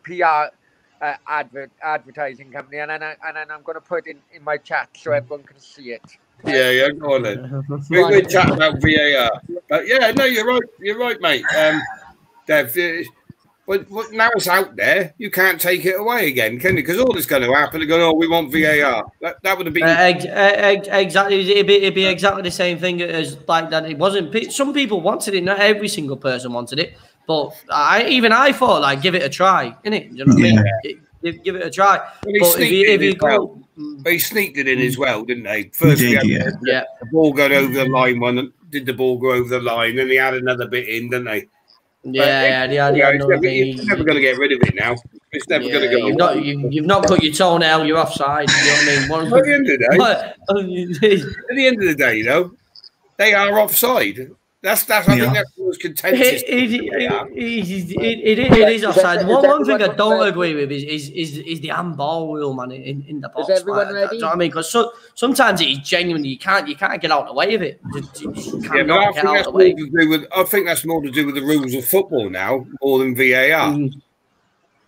PR advertising company, and then I'm gonna put it in my chat so everyone can see it. Yeah, go on then. We're chatting about VAR. No, you're right, mate. Dev, but now it's out there, you can't take it away again, can you? Because all that's going to happen, they're going, oh, we want VAR. That would have been exactly. It'd be exactly the same thing as like that. It wasn't. Some people wanted it. Not every single person wanted it. But I thought like give it a try, innit? You know what I mean? Give it a try. Well, they sneaked it in as well, didn't they? First, the ball got over the line. Did the ball go over the line? Then they had another bit in, didn't they? Yeah, you're never going to get rid of it now. It's never going to go. You've not cut your toenail. You're offside. You know what I mean? At the end of the day, though, they are offside. I think that's the most contentious. It is offside. One thing I don't agree with is the handball rule, man, in the box. Is everyone ready? Do you know what I mean? Because sometimes it is genuinely you can't get out of the way of it. I think that's more to do with the rules of football now, more than VAR.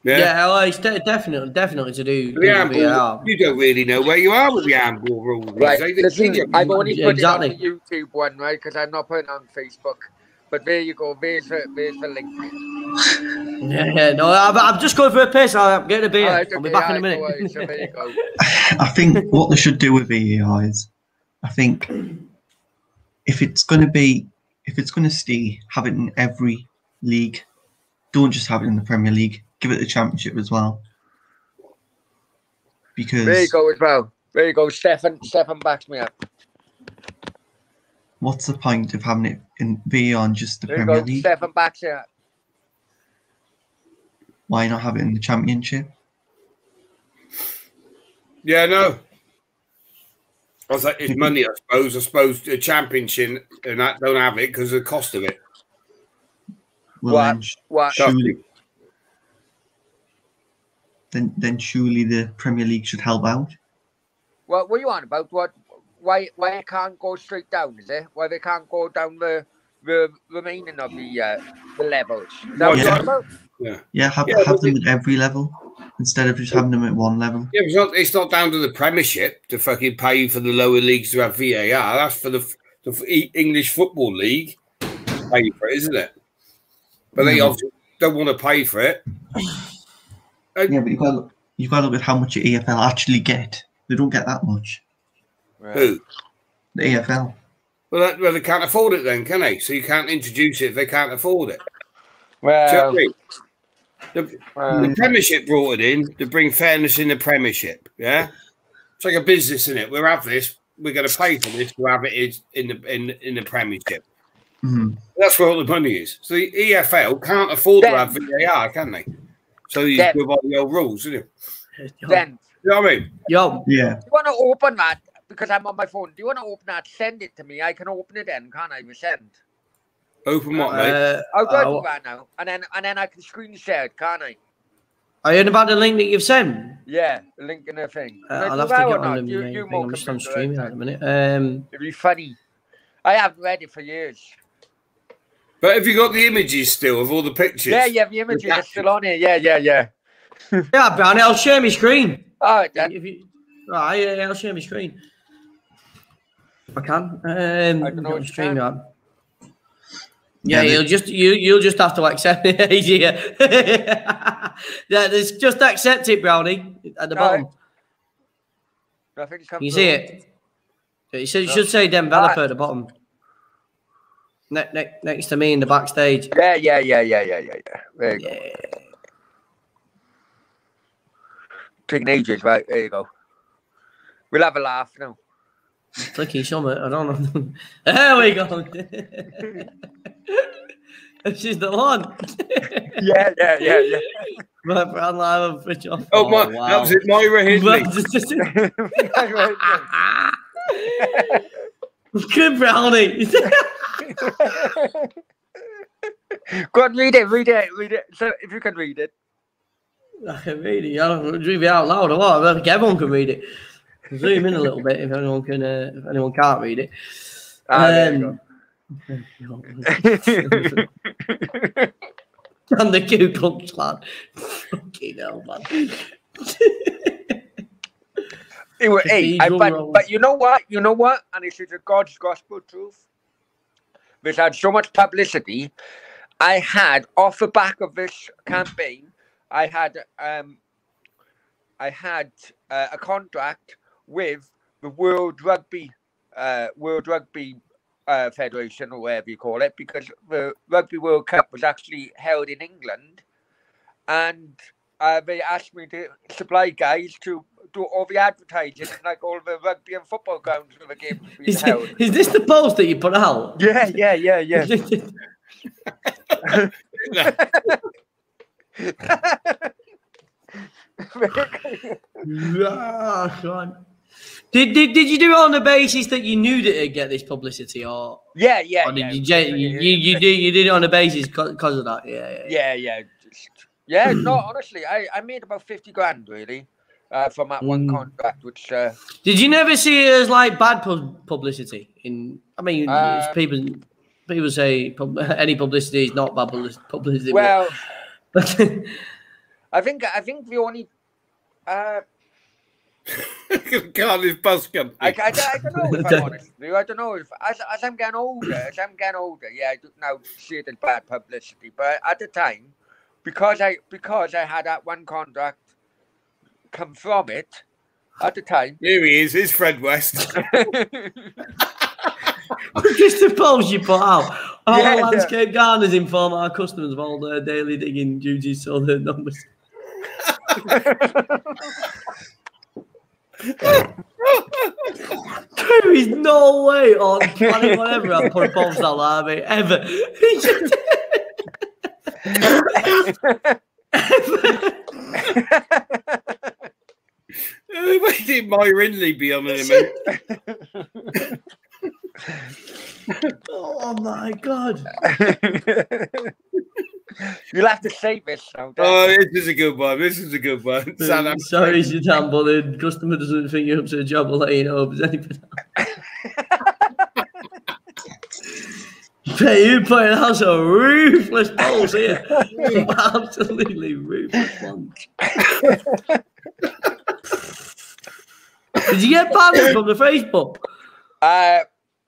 Well, it's definitely to do with VAR. You don't really know where you are with the handball rules. Right. I've only put it on the YouTube one, right? Because I'm not putting it on Facebook. But there you go. There's the link. No, I'm just going for a piss. I'm getting a beer. I'll be back in a minute. So there you go. I think what they should do with VAR is, I think if it's going to stay, have it in every league. Don't just have it in the Premier League. Give it the Championship as well. Because there you go as well. There you go. Stefan backs me up. What's the point of having it in VAR on just the Premier League? Stefan backs me up. Why not have it in the Championship? Yeah, no. I was like, it's money, I suppose the Championship and that don't have it because of the cost of it. Well, what? Surely, then surely the Premier League should help out. What are you on about? Why it can't go straight down? Is it? Why they can't go down the remaining of the levels? Is that what you're on about? Yeah, have them at every level instead of just having them at one level. Yeah, it's not down to the Premiership to fucking pay for the lower leagues to have VAR. That's for the English Football League to pay for it, isn't it? But they obviously don't want to pay for it. Yeah, but you've got to look at how much the EFL actually get. They don't get that much. Right. Who? The EFL. Well, they can't afford it then, can they? So you can't introduce it if they can't afford it. Well, the Premiership brought it in to bring fairness in the Premiership. Yeah, it's like a business, isn't it? We'll have this. We're going to pay for this to have it in the Premiership. That's where all the money is. So the EFL can't afford to have VAR, can they? So you go by the old rules, isn't it? Then, you know what I mean? Yo, yeah. Do you want to open that? Because I'm on my phone. Do you want to open that? Send it to me. I can open it then, can't I? Send. Open what, mate? I'll go do that now, and then I can screen share it, can't I? Are you about the link that you've sent? Yeah, the link in the thing. I'll have to get on the I'm just on streaming at the minute. It'd be funny. I haven't read it for years. But have you got the images still of all the pictures? Yeah, the images are still on here. Yeah. Yeah, Brownie, I'll share my screen. All right, then. I'll share my screen. If I can. I don't know what you stream can. Yeah, you'll just have to accept it. Yeah, just accept it, Brownie, at the bottom. Nothing's come you see it? It should say developer at the bottom. Next to me in the backstage. Yeah. There you go. Taking ages, right? There you go. We'll have a laugh now. Clicky summit, I don't know. There we go. She's the one. Yeah. My Brown live on Fridge off. Oh, wow. That was it, Moira Hindley. Good Brownie. Go on, read it. So if you can read it. I can read it. I don't read it out loud or what. I think everyone can read it. Zoom in a little bit if anyone can. If anyone can't read it. There you go. And the Ku Klux Klan. Fucking hell, man. But you know what? And this is a God's gospel truth. This had so much publicity. I had, off the back of this campaign, I had a contract with the World Rugby Federation, or whatever you call it, because the Rugby World Cup was actually held in England, and they asked me to supply guys to do all the advertising, like all the rugby and football grounds where the games being held. Is this the post that you put out? Yeah. God. Did you do it on the basis that you knew that it'd get this publicity, or yeah? Or did you did it on the basis because of that? Yeah. No, honestly, I made about 50 grand really from that one contract. Which did you never see it as like bad publicity? People say any publicity is not bad publicity. Well, I think the only. God, this bus company. I don't know if I'm honest with you. I don't know if as I'm getting older, yeah, I do now see it as bad publicity. But at the time, because I had that one contract come from it, at the time. Here he is, it's Fred West. Just the post you put out. All landscape gardeners inform our customers of all their daily digging duties, so their numbers. There is no way on planet whatever I put a post out like that, ever. Why did Moira Hindley be on in a minute? Oh my God. You'll have to save this now. Oh, this is a good one. This is a good one. Sorry, Zidane, but the customer doesn't think you're up to the job. I'll let you know if there's anything. You putting out some ruthless balls here. Absolutely ruthless ones. Did you get banned from the Facebook?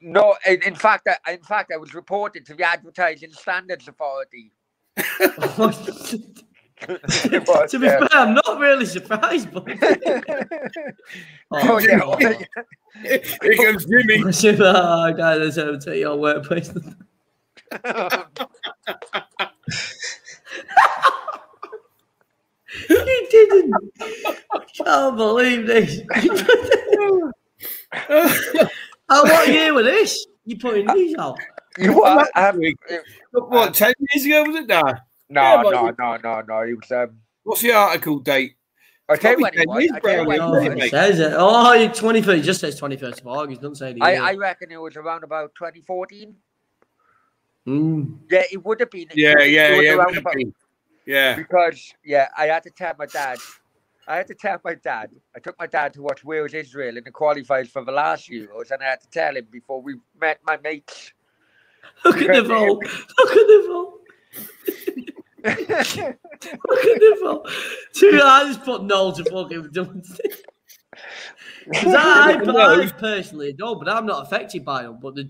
No. In fact, I was reported to the Advertising Standards Authority. To be fair, I'm not really surprised, but Here comes Jimmy. Oh, guys, let's have to your workplace. You didn't. I can't believe this. What year was this? You putting these out? You what? What, 10 years ago was it now? No. It was. What's the article date? I'll tell you when it was. It says it. Oh, 21st. It just says 21st of August. Doesn't say the year. I reckon it was around about 2014. Mm. Yeah, it would have been. Yeah. Because I had to tell my dad. I took my dad to watch Wales Israel in the qualifiers for the last Euros, and I had to tell him before we met my mates. Look at the vote. Look at the vote. Look at the vote. I just put no to fucking done. I personally don't, but I'm not affected by them. But the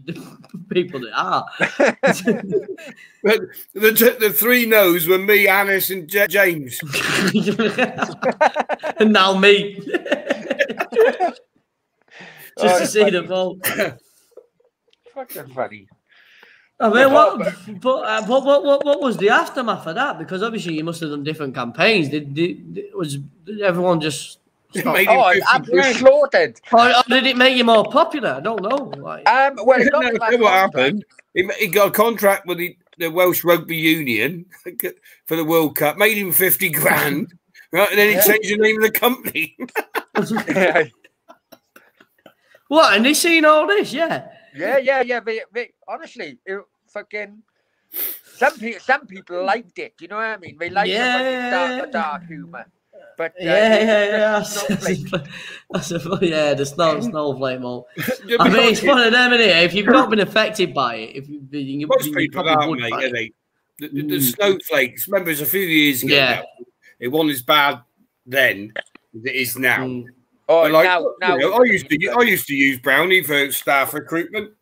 people that are. But the three no's were me, Anis, and James. And now me. Just to see the vote. Fucking funny. I mean, what was the aftermath of that? Because obviously you must have done different campaigns. Was everyone just absolutely slaughtered? Or did it make you more popular? I don't know. Well, what happened? He got a contract with the Welsh Rugby Union for the World Cup, made him 50 grand, right? And then he changed the name of the company. What? And they seen all this? Yeah. They honestly, fucking some people liked it. You know what I mean? They liked the dark humor. But the snowflake mode. I mean, it's one of them, isn't it? If you've not been affected by it, most people aren't, mate, are they? The snowflakes. Remember, it's a few years ago. Yeah. It wasn't as bad then as it is now. Oh, now, I used to use Brownie for staff recruitment.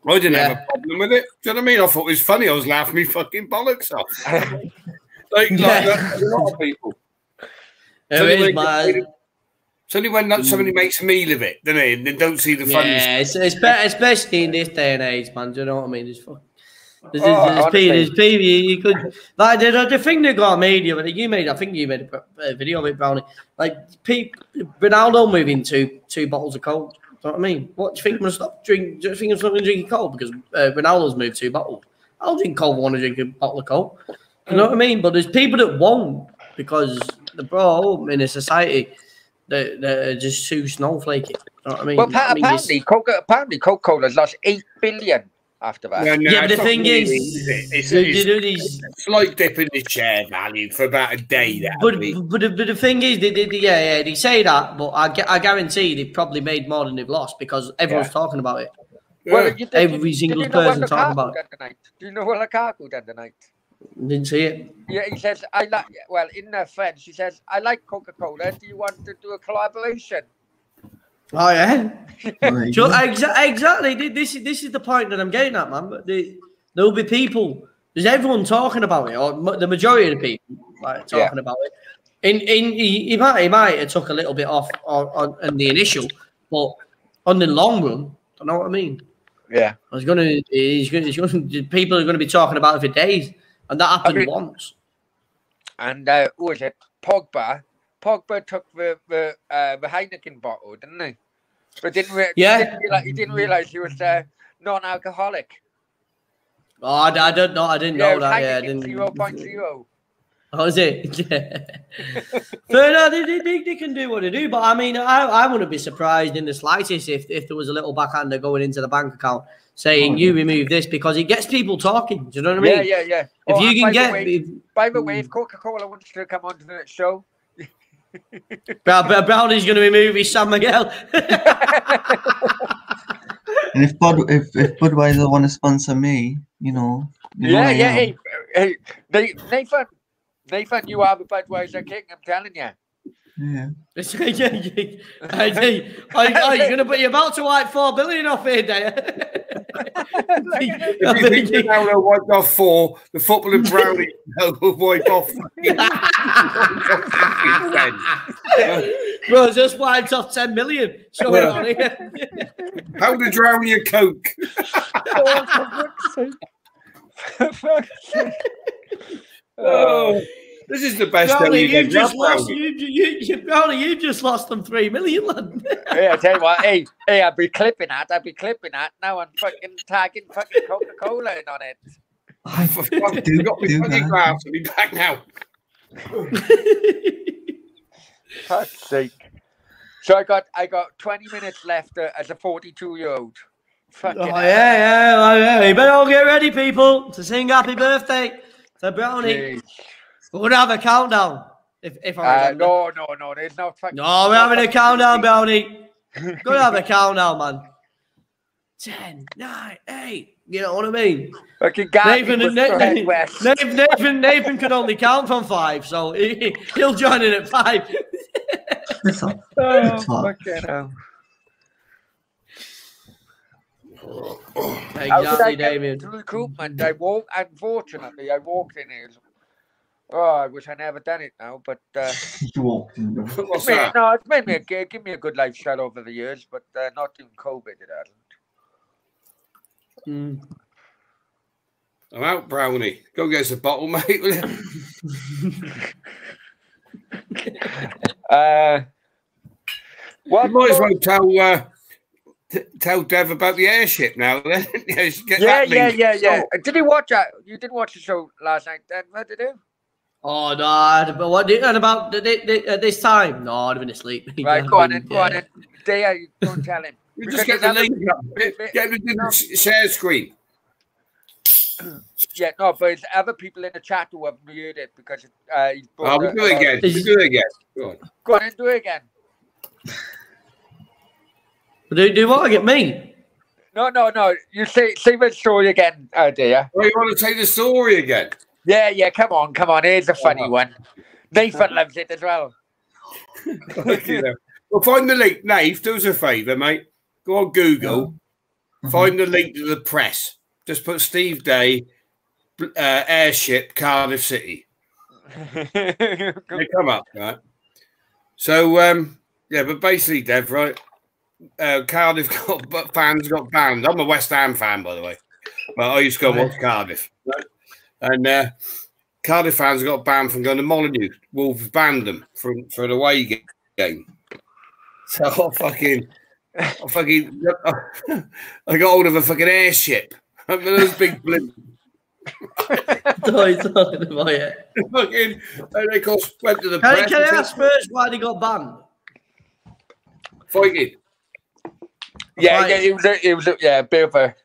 I didn't have a problem with it. Do you know what I mean? I thought it was funny. I was laughing me fucking bollocks off. like that, a lot of people. It's only when somebody makes a meal of it, don't they? And they don't see the fun. Yeah, especially in this day and age, man. Do you know what I mean? There's people you could like the thing that got me the other day. I think you made a video of it, Brownie. Like Ronaldo moving two bottles of Coke. You know what I mean? What do you think I'm gonna stop drinking? Do you think I'm not gonna drink Coke because Ronaldo's moved 2 bottles? I don't think Coke want to drink a bottle of Coke. You know what I mean? But there's people that won't because they're brought up in a society that are just too snowflakely. You know what I mean? Well, apparently Coca-Cola's lost 8 billion after that. No, but the thing is, it's a slight dip in the share value for about a day. But the thing is, they say that, but I guarantee they've probably made more than they've lost because everyone's talking about it. Well, every single person talking about it. Do you know what Lukaku did tonight? Didn't see it. Yeah, he says, in French, he says, I like Coca-Cola. Do you want to do a collaboration? Oh, yeah. Exactly. This is the point that I'm getting at, man. But there'll be people, there's everyone talking about it, or the majority of the people talking about it. He might have took a little bit off on the initial, but on the long run, you know what I mean? Yeah. People are going to be talking about it for days. And that happened once. And who was it? Pogba. Pogba took the Heineken bottle, didn't he? But he didn't realize he was non-alcoholic. Oh, I don't know. I didn't know that. Heineken 0.0. Oh, is it? Yeah. But no, they can do what they do. But I mean, I wouldn't be surprised in the slightest if there was a little backhander going into the bank account saying you remove this, because it gets people talking. Do you know what I mean? Yeah. If you can get, by the way, if Coca-Cola wants to come onto the show, Brownie's going to remove his San Miguel. And if Budweiser want to sponsor me, you know Hey, Nathan, you are the Budweiser king. I'm telling you. Yeah. You're about to wipe 4 billion off here, Dave. If you think Ronaldo wiped off 4, the football and Brownie will wipe off. Bro, just wiped off 10 million. So How to drown your Coke? Oh, this is the best. Brownie, you've just lost them 3 million, lad. Hey, I tell you what, hey, I'll be clipping that. Now I'm fucking tagging fucking Coca-Cola in on it. You got me fucking glass. I'll be back now. Fuck's sake. So I got 20 minutes left as a 42-year-old. Yeah. You better all get ready, people, to sing happy birthday to Brownie. Jeez. We're gonna have a countdown. If I no, there's no fucking. No, we're having a countdown, Brownie. Gonna have a countdown, man. 10, 9, 8. You know what I mean? Fucking Nathan can only count from 5, so he'll join in at 5. Fucking hell. Exactly, Damien. Recruitment. Unfortunately, I walked in here. Oh, I wish I never done it now, but What's it's made me give me a good lifestyle over the years, but not during COVID, it hasn't. I'm out, Brownie. Go get us a bottle, mate. Will you? What? You might as well tell Dev about the airship now. Then. Yeah. Did you watch that? You didn't watch the show last night, then? What did you do? Oh no! But what? And about this time? No, I'd have been asleep. Right, go on in. There, you don't tell him. You just get the link up. Get the share screen. Yeah, no, but it's other people in the chat who have heard it because he's we'll do it again. Go on. Go on and do it again. Do what? Get me? No. You say the story again, dear. Oh, you want to take the story again? Yeah. Come on. Here's a funny one. Nathan loves it as well. Well, find the link. Nate, do us a favour, mate. Go on Google. Find the link to the press. Just put Steve Day, airship, Cardiff City. They come up, right? So, but basically, Dev, right? Cardiff fans got banned. I'm a West Ham fan, by the way. But I used to go and watch Cardiff. Right? And Cardiff fans got banned from going to Molineux. Wolves banned them for an away game. So I got hold of a fucking airship. I mean, those big blimps. He's talking about it. Fucking, and of course went to the press. Can I ask first why they got banned? Fighting. Yeah, it was a bit of a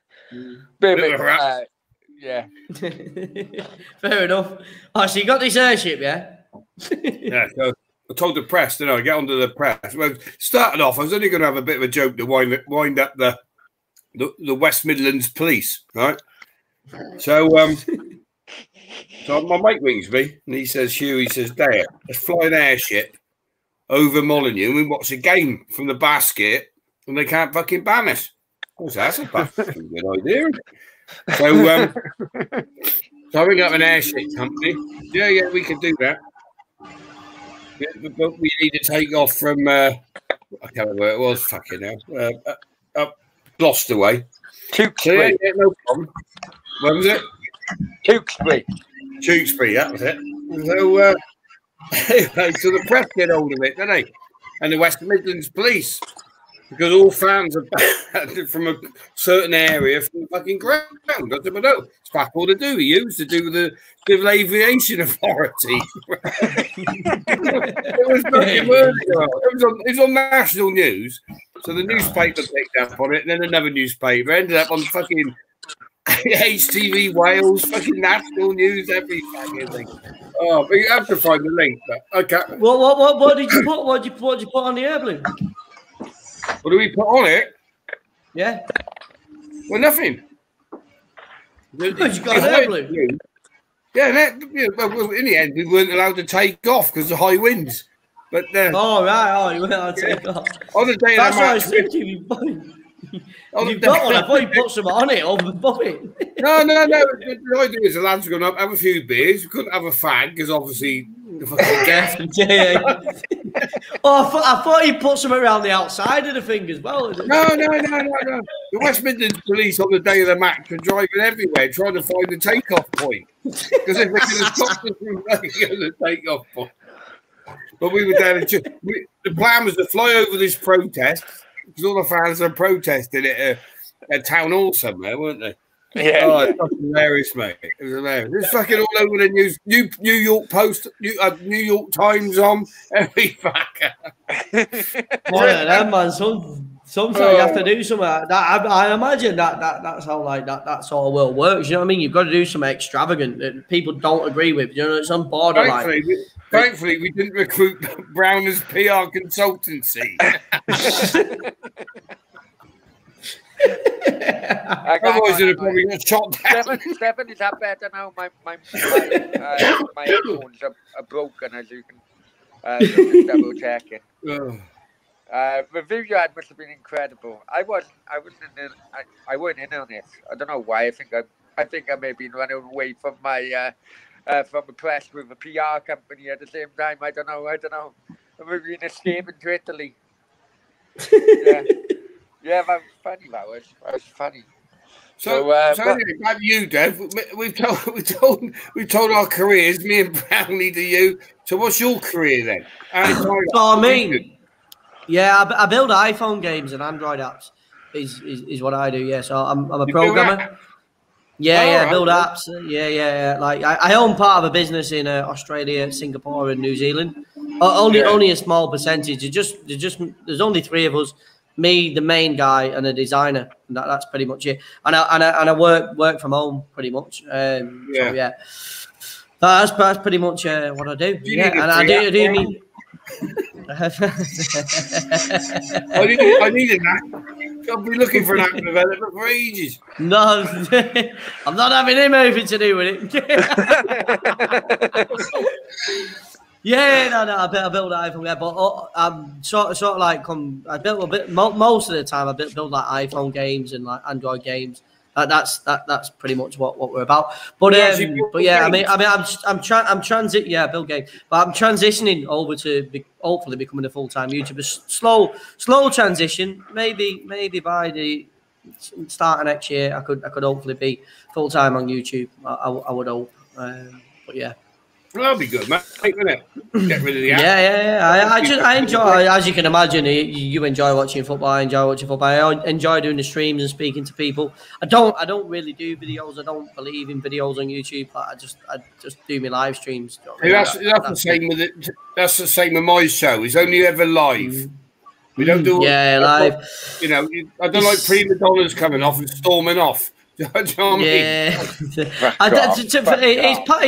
yeah. Fair enough. Oh, so you got this airship, yeah? Yeah, so I told the press, didn't I? Get onto the press. Well, starting off, I was only going to have a bit of a joke to wind up the West Midlands police, right? So, so my mate rings me and he says, Hugh, he says, Dare, let's fly an airship over Molineux and we watch a game from the basket and they can't fucking ban us. Oh, that's a fucking good idea. So, so I ring up an airship company. Yeah, we can do that. Yeah, but we need to take off from, I can't remember where it was, fucking hell, up Gloucester way. Tewkesbury. Yeah, no problem. Where was it? Tewkesbury, that was it. So, so the press get hold of it, don't they? And the West Midlands police. because all fans are banned from a certain area from the fucking ground. I don't know. It's fuck all to do. He used to do with the Civil Aviation Authority. It was fucking it was on national news. So the newspaper picked up on it, and then another newspaper ended up on fucking HTV Wales, fucking national news, every fucking thing. Oh, but you have to find the link. But okay. What did you put? What did you put on the air balloon? What do we put on it? Yeah. Well, nothing. You got an air balloon. Yeah, well, in the end, we weren't allowed to take off because of high winds. But oh right, you weren't allowed to take off. On the day that's what I was thinking. You've got one. I thought you put some on it over above it. No. The idea is the lads were going to have a few beers. We couldn't have a fag because obviously. Yeah. Oh, I thought you put some around the outside of the thing as well. No. The West Midlands police on the day of the match were driving everywhere trying to find the takeoff point because if they could have stopped us from making the takeoff point. But we were down in the plan was to fly over this protest because all the fans are protesting at a town hall somewhere, weren't they? Yeah. Oh, it's fucking hilarious, mate. It was hilarious. It's fucking all over the news. New York Post, New York Times on every fucker. Yeah, man. Sometimes you have to do something. I imagine that's how that sort of world works. You know what I mean? You've got to do something extravagant that people don't agree with. You know, it's on borderline. Thankfully, we didn't recruit Brownies PR consultancy. Otherwise, it'd probably got shot down. Stefan, is that better now? My headphones are broken, as you can just double checking. The video you had must have been incredible. I wasn't in on it. I don't know why. I think I may have been running away from my from the press with a PR company at the same time. I don't know. I was been escaping to Italy. Yeah, that was funny. That was funny. So anyway, back to you, Dev. We've told our careers, me and Brownie, to you. So what's your career then? I mean, I build iPhone games and Android apps. Is what I do. Yeah, so I'm a programmer. Yeah, build apps. Yeah. Like I own part of a business in Australia, Singapore, and New Zealand. Only a small percentage. There's only 3 of us. Me, the main guy, and a designer. And that's pretty much it. And I work from home pretty much. So that's pretty much what I do. I do mean. I need an app. I've been looking for an app developer for ages. No, I'm not having him anything to do with it. I build an iPhone, but I'm sort of like I built a bit. Most of the time, I build like iPhone games and like Android games. That's pretty much what we're about. But yeah, I mean, I'm trying. Build game, but I'm transitioning over to hopefully becoming a full-time YouTuber. Slow transition. Maybe by the start of next year, I could hopefully be full-time on YouTube. I would hope. But yeah. Well, that'll be good, mate. Wouldn't it? Get rid of the app. Yeah. I enjoy, as you can imagine, you enjoy watching football. I enjoy watching football. I enjoy doing the streams and speaking to people. I don't really do videos. I don't believe in videos on YouTube. I just do my live streams. That's the same with it. That's the same with my show. It's only ever live. We don't do live. You know, I don't like prima donnas coming off and storming off. It's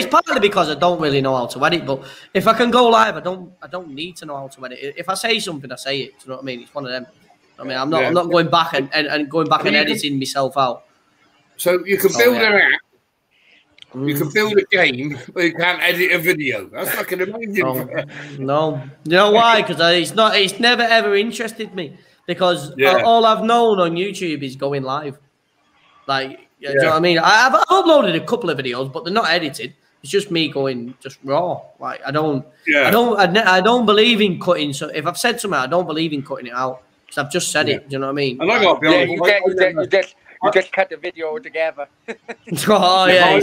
partly because I don't really know how to edit, but if I can go live, I don't need to know how to edit. If I say something, I say it. Do you know what I mean? It's one of them. I mean, I'm not going back and going back and editing myself out. So you can build an app. You can build a game, but you can't edit a video. That's like an amazing. No, you know why? Because it's never ever interested me. Because all I've known on YouTube is going live. Like, do you know what I mean? I've uploaded a couple of videos, but they're not edited. It's just me going just raw. Like I don't believe in cutting. So if I've said something, I don't believe in cutting it out because I've just said it. Do you know what I mean? And I got to be honest, you just cut the video together. Oh yeah.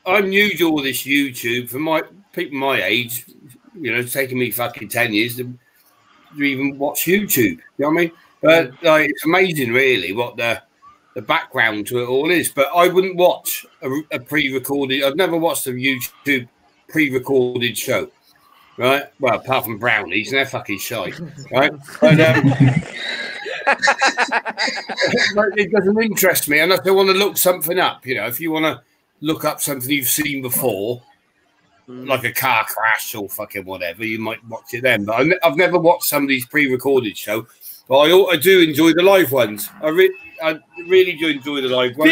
I'm new to all this YouTube. For my people my age, you know, it's taken me fucking 10 years. even watch YouTube. You know what I mean? But like, it's amazing, really, what the background to it all is. But I wouldn't watch a pre-recorded. I've never watched a YouTube pre-recorded show, right? Well, apart from Brownies, and they're fucking shite, right? But it doesn't interest me unless I want to look something up. You know, if you want to look up something you've seen before, like a car crash or fucking whatever, you might watch it then. But I've never watched somebody's pre-recorded show. But I do enjoy the live ones. I really do enjoy the live ones.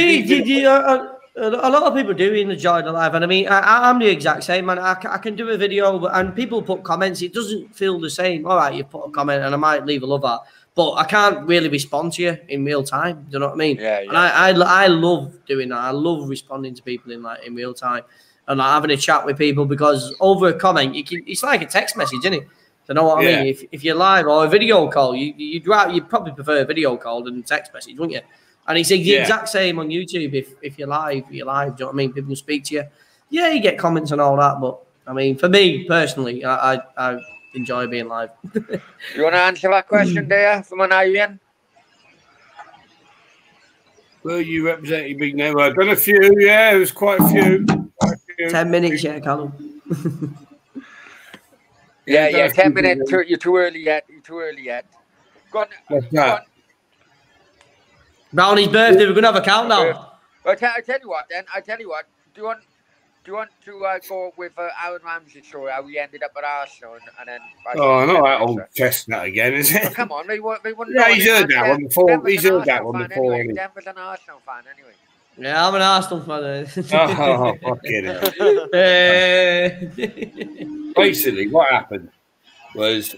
A lot of people do enjoy the live, and I mean, I'm the exact same, man. I can do a video, and people put comments. It doesn't feel the same. All right, you put a comment, and I might leave a love at, but I can't really respond to you in real time. Do you know what I mean? Yeah. And I love doing that. I love responding to people in real time, and like having a chat with people, because over a comment, it's like a text message, isn't it? You know what I mean? If you're live or a video call, you'd probably prefer a video call than a text message, wouldn't you? And it's the exact same on YouTube. If you're live, you're live. Do you know what I mean? People can speak to you. Yeah, you get comments and all that, but I mean, for me personally, I enjoy being live. You want to answer that question there from an Ian? Well, you representing me now. I've done a few. Yeah, there's quite a few. 10 minutes, yeah, Callum. Yeah, 10 minutes. You're too early yet. Go on. Brownie's birthday. We're gonna have a countdown. I tell you what. Do you want to go with Aaron Ramsey's story, how we ended up at Arsenal, and then? Oh, not that old chestnut again, is it? Oh, come on, they wouldn't. Yeah, he's heard that one before. He's heard that one before. Anyway. Denver's an Arsenal fan, anyway. Yeah, I'm an Arsenal fan. Oh, fucking hell. Basically, what happened was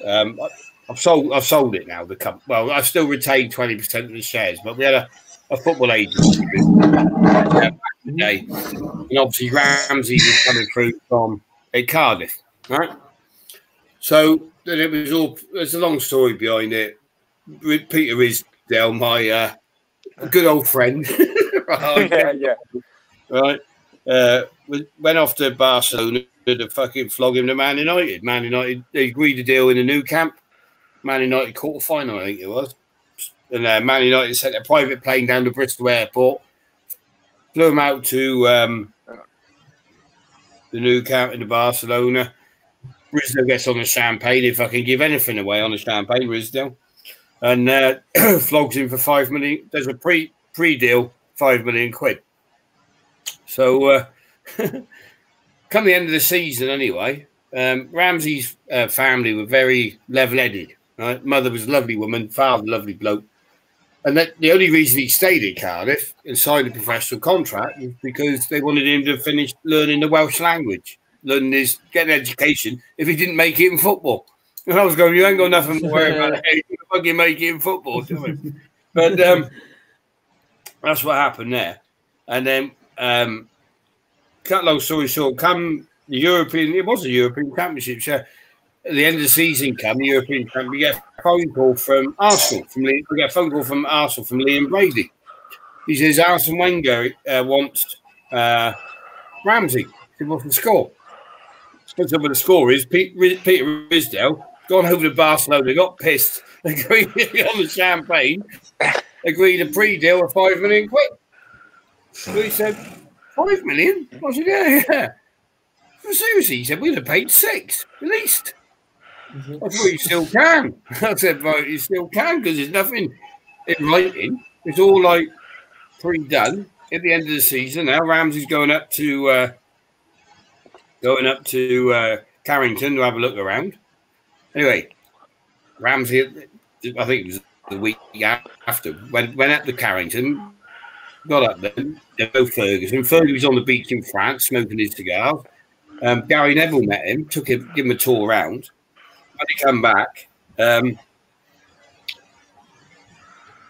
I've sold it now. Well, I still retain 20% of the shares, but we had a football agency back in the day, and obviously Ramsey was coming through from Cardiff, right? So then it was all. There's a long story behind it. With Peter Isdale, my good old friend, right? Went off to Barcelona to fucking flog him to Man United. Man United, they agreed to deal in a new camp. Man United quarter final, I think it was. And Man United sent a private plane down to Bristol Airport, flew him out to the new camp in Barcelona. Risdale gets on the champagne. If I can give anything away on the champagne, Risdale. And flogs him for 5 million. There's a pre-deal, 5 million quid. So come the end of the season anyway, Ramsey's family were very level-headed. Right? Mother was a lovely woman, father lovely bloke. And the only reason he stayed in Cardiff and signed a professional contract was because they wanted him to finish learning the Welsh language, getting an education if he didn't make it in football. And I was going, you ain't got nothing to worry about. You can fucking make it in football, do you? But that's what happened there. And then, cut long story short, come the European, it was a European Championship, yeah. At the end of the season, the European Championship, we get a phone call from Arsenal. We get a phone call from Arsenal from Liam Brady. He says Arsene Wenger wants Ramsey. He said, what's the score? What's up with the score is Peter Risdale gone over to Barcelona, got pissed, agreed on the champagne, agreed a pre-deal of 5 million quid. So he said, 5 million? I said, yeah. Well, seriously, he said, we'd have paid 6 at least. I thought you still can. I said, well, you still can because there's nothing in writing. It's all like pre-done at the end of the season. Now Ramsey's going up to Carrington to have a look around. Anyway, Ramsey, I think it was the week after, went up to Carrington, got up there, no Ferguson. Ferguson was on the beach in France smoking his cigars. Gary Neville met him, gave him a tour around. When he come back, the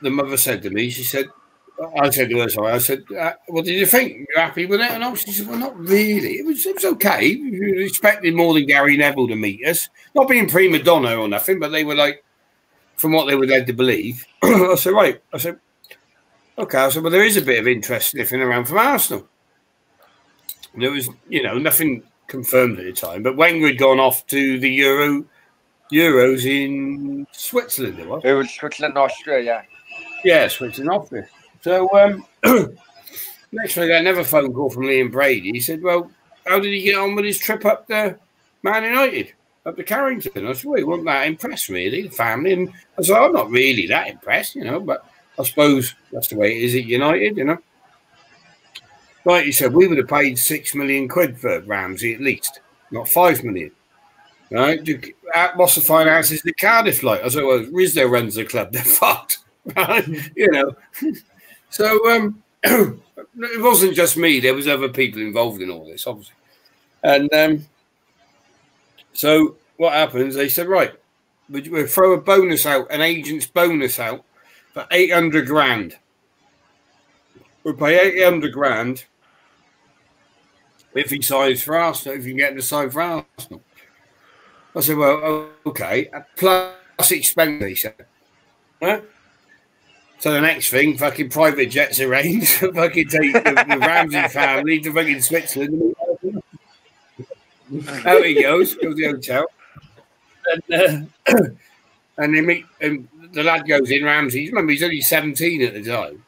mother said to me, I said to her, what did you think? You happy with it? And she said, well, not really. It was okay. We were expecting more than Gary Neville to meet us. Not being prima donna or nothing, but they were like, from what they were led to believe. I said, right. I said, okay. I said, well, there is a bit of interest sniffing around from Arsenal. And there was, nothing confirmed at the time. But Wenger had gone off to the Euros in Switzerland, it was. It was Switzerland, Austria, yeah. Yeah, Switzerland, Austria. So next week, I had another phone call from Liam Brady. He said, well, how did he get on with his trip up to Man United, up to Carrington? I said, well, he wasn't that impressed, really, the family. And I said, I'm not really that impressed, you know, but I suppose that's the way it is at United, you know. Right, he said, we would have paid £6 million for Ramsey at least, not £5 million. Right? What's the finances at Cardiff like? I said, well, Risdale runs the club, they're fucked. Right? You know. So it wasn't just me, there was other people involved in all this, obviously. And so what happens, they said, right, we'll throw a bonus out, an agent's bonus out for 800 grand. We'll pay 800 grand if he signs for Arsenal, if you can get him to sign for Arsenal. I said, well, okay, plus expense, he said. Right? So the next thing, fucking private jets arranged, fucking take the Ramsey family to fucking Switzerland. Out he goes to the hotel. And they meet, and the lad goes in, Ramsey. Remember, he's only 17 at the time.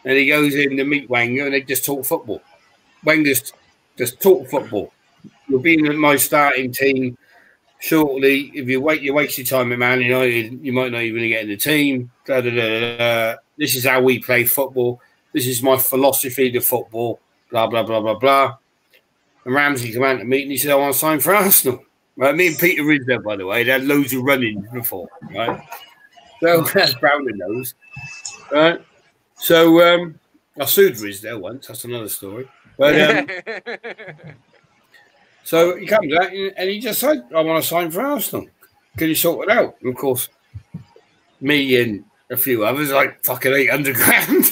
And he goes in to meet Wenger, and they just talk football. Wenger's just talk football. You'll be in my starting team shortly. If you wait, you waste your time at Man United, you might not even get in the team. Da, da, da, da, da. This is how we play football. This is my philosophy to football. Blah, blah, blah, blah, blah. And Ramsey came out to meet, and he said, I want to sign for Arsenal. Right? Me and Peter Risdale, by the way, they had loads of running before. Right? So that's Brownie knows. Right? So I sued Risdale once. That's another story. But so he comes out and he just said, I want to sign for Arsenal. Can you sort it out? And of course, me and a few others like fucking 800 grand.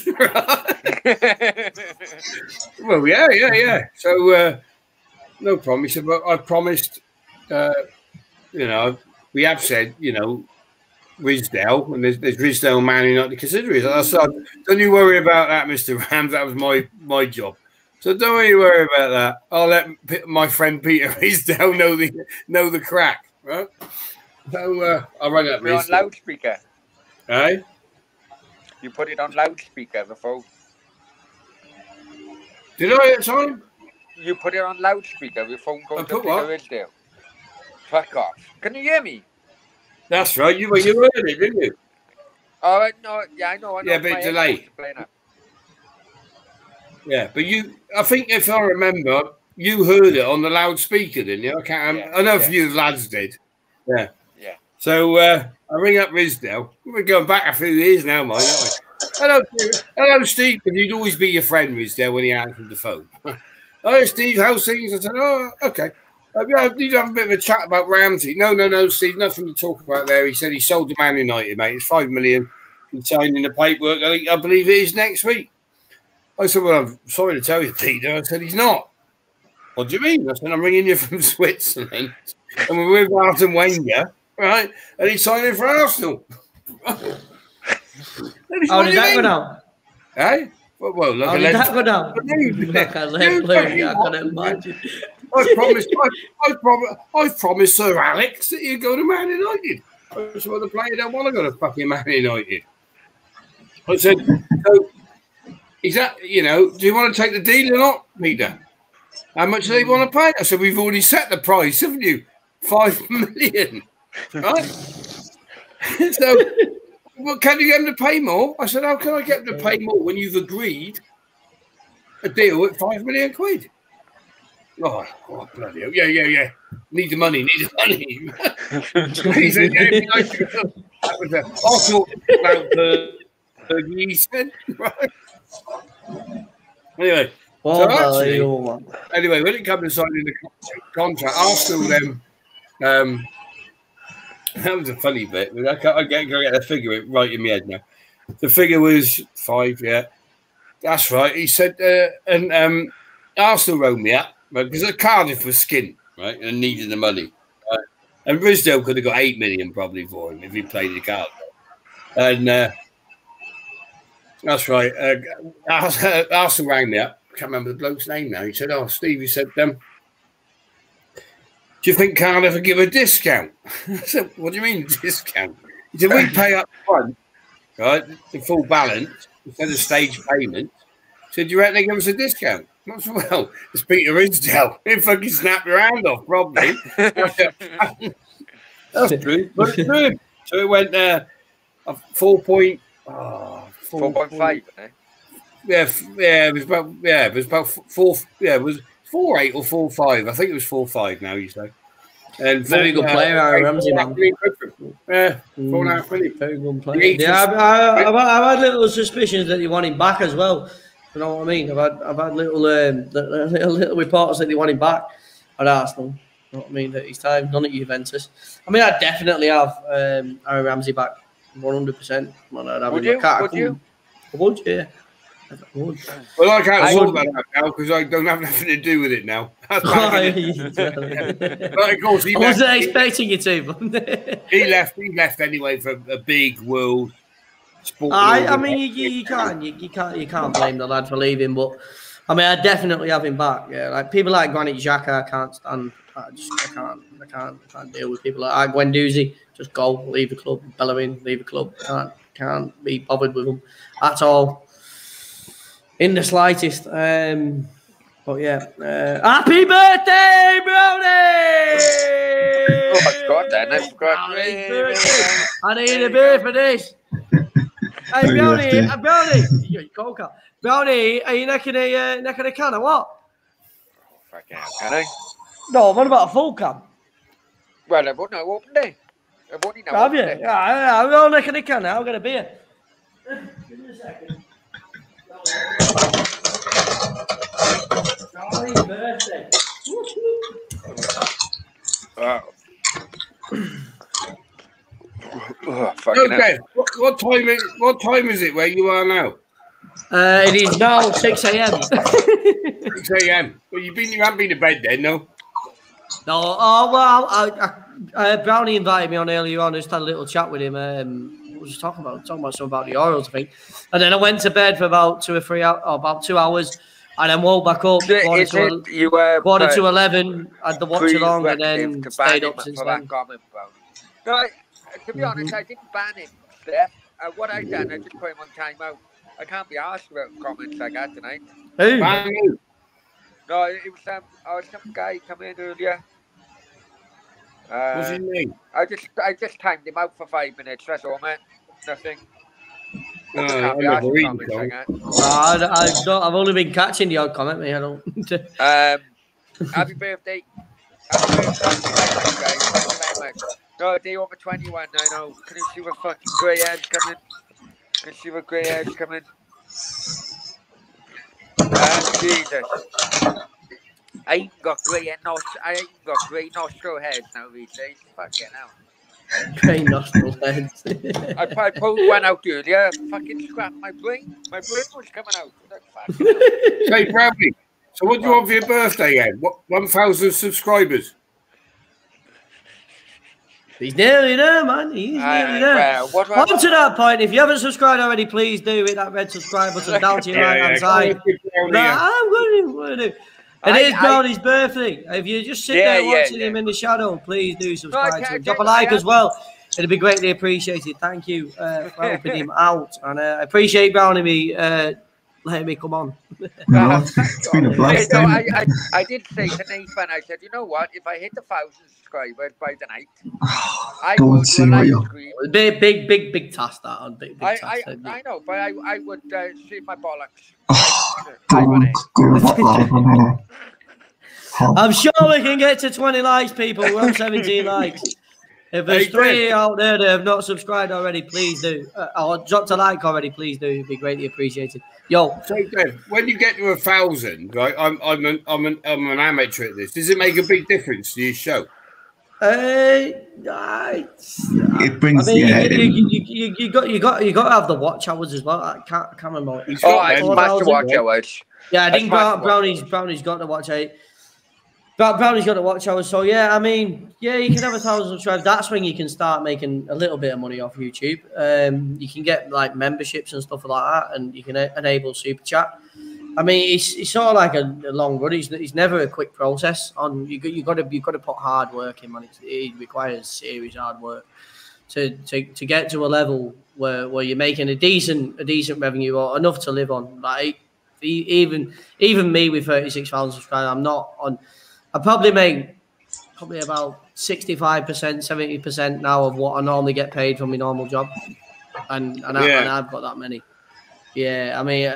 Well, yeah. So no problem. He said, but I promised, you know, we have said, you know, Risdale, and there's Risdale Man United to consider it. I said, don't you worry about that, Mr. Rams. That was my job. So don't you worry about that. I'll let my friend Peter Risdale know the crack, right? So I rang up Risdale. On loudspeaker. Hey? You put it on loudspeaker before. Did I at time? You put it on loudspeaker. Your phone goes to Peter Risdale. Fuck off. Can you hear me? That's right. You heard it, didn't you? Oh no, yeah, I know. Yeah, but delay. Yeah, but I think if I remember, you heard it on the loudspeaker, didn't you? I know a few lads did. Yeah. Yeah. So I ring up Risdale. We're going back a few years now, mate, aren't we? Hello, Steve. But he'd always be your friend, Risdale, when he answered the phone. Oh, Steve, how's things? I said, oh, okay. Yeah, I need to have a bit of a chat about Ramsey. No, Steve, nothing to talk about there. He said he sold to Man United, mate. It's $5 million. He's signing the paperwork. I believe it is next week. I said, well, I'm sorry to tell you, Peter. I said, he's not. What do you mean? I said, I'm ringing you from Switzerland. And we're with Arsene Wenger, right? And he's signing for Arsenal. How did that go down? Eh? Well, look, how did that go down? Like a lead balloon, I can imagine. I promised Sir Alex that he'd go to Man United. I said, well, the player don't want to go to fucking Man United. I said, so, is that, you know, do you want to take the deal or not, Peter? How much do they want to pay? I said, we've already set the price, haven't you? $5 million. Right? So, well, can you get them to pay more? I said, how can I get them to pay more when you've agreed a deal at £5 million? Oh, bloody hell. Yeah. Need the money. He said, I'll talk about the said, right? Anyway, anyway, when it comes to signing the contract, Arsenal then, that was a funny bit. I get the figure right in my head now. The figure was 5, yeah. That's right. He said, and Arsenal rode me up, because Cardiff was skint, right, and needed the money. And Risdale could have got 8 million probably for him if he played the card. And that's right. Arsenal rang me up. I can't remember the bloke's name now. He said, oh, Steve, he said, do you think Cardiff will give a discount? I said, what do you mean discount? He said, we pay up front, right, the full balance instead of stage payment. I said, do you reckon they give us a discount? I said, well, it's Peter Ridsdale. He'll fucking snap your hand off, probably. That's true. But it's true. So it went 4.5. Yeah, it was about 4. Yeah, it was 4.8 or 4.5. I think it was 4.5 now. You say. And very good player, Aaron Ramsey, man. Yeah, 4.5 million. Very good player. Yeah, I've had little suspicions that you want him back as well. You know what I mean? I've had little reports that they want him back at Arsenal. You know what I mean? That he's time done at Juventus. I mean, I'd definitely have Aaron Ramsey back 100%. Would you? I would, yeah. Well, I can't talk about that now because I don't have nothing to do with it now. But of course, I wasn't expecting you to. But he left anyway for a big world sport. I mean, you can't blame the lad for leaving, but I mean, I definitely have him back. Yeah, like people like Granit Xhaka, I can't stand. I can't deal with people like Guendouzi. Just go, leave the club. Bellerin, leave the club. Can't be bothered with them at all. In the slightest. But yeah. Happy birthday, Brownie! Oh, I forgot that. I forgot. I need a beer for this. Hey, Brownie, you're coca. Brownie, are you necking a can or what? Fucking hell, can I? No, what about a full can? Well, I've not opened it. I've only now Have you? opened it. Yeah, I'm all necking a can now. I'll get a beer. Give me a second. Charlie's birthday. Oh, fucking Okay, what time is it where you are now? It is now 6 a.m. 6 a.m. Well, you haven't been to bed then, no? No, well, Brownie invited me on earlier on. I just had a little chat with him. We were just talking about something about the Orioles, I think. And then I went to bed for about 2 or 3 hours, about 2 hours, and then woke back up quarter to 11. Had the watch along, and then stayed up since then. No, to be honest, I didn't ban him, Steph. What I done, I just put him on timeout. I can't be asked about comments like that tonight. Who? No, it was some guy come in earlier. What's his name? I just timed him out for 5 minutes. That's all, man. Nothing. I've only been catching the odd comment, mate. I don't. Happy birthday. Happy birthday, guys. Thank you very much. No, day over 21. I know. Can you see what fucking grey hairs coming? Can you see what grey hairs coming? Jesus. I ain't got grey nostril hairs now these days. Fucking hell. Grey nostril heads. I pulled one out earlier. Fucking scrapped my brain. My brain was coming out. Say, Brownie, so what do you want for your birthday, Ed? What, 1,000 subscribers? He's nearly there, man. He's nearly there. On to that point, if you haven't subscribed already, please do hit that red subscribe button down to your right-hand side. I'm going to do. It is Brownie's birthday. If you just sit there watching him in the shadow, please do subscribe to him. Drop a like as well. It'd be greatly appreciated. Thank you for helping him out. And I appreciate Brownie letting me come on. No, it's been a blast. I did say to Nathan, I said, you know what? If I hit 1,000 subscribers by the night, I don't see what you're. Big task that on. Big task. I know, but I would shave my bollocks. Don't go that loud. I'm sure we can get to 20 likes, people. We're on 17 likes. If there's 3 out there that have not subscribed already, please do. Or dropped a like already, please do. It'd be greatly appreciated. Yo. So, Dave, when you get to 1,000, right? I'm an amateur at this. Does it make a big difference to your show? It brings. I mean, you got to have the watch hours as well. I can't remember. It's master watch hours. Yeah, I think Brownie's got the watch hours. Brownie's got the watch hours. So yeah, I mean, yeah, you can have 1,000 subscribers. That's when you can start making a little bit of money off YouTube. You can get like memberships and stuff like that, and you can enable super chat. I mean, it's sort of like a long run. It's never a quick process. You got to put hard work in, man. It requires serious hard work to get to a level where you're making a decent revenue or enough to live on. Like even me with 36,000 subscribers, I'm not on. I probably make about 65%, 70% now of what I normally get paid from my normal job, and I've got that many. Yeah, I mean,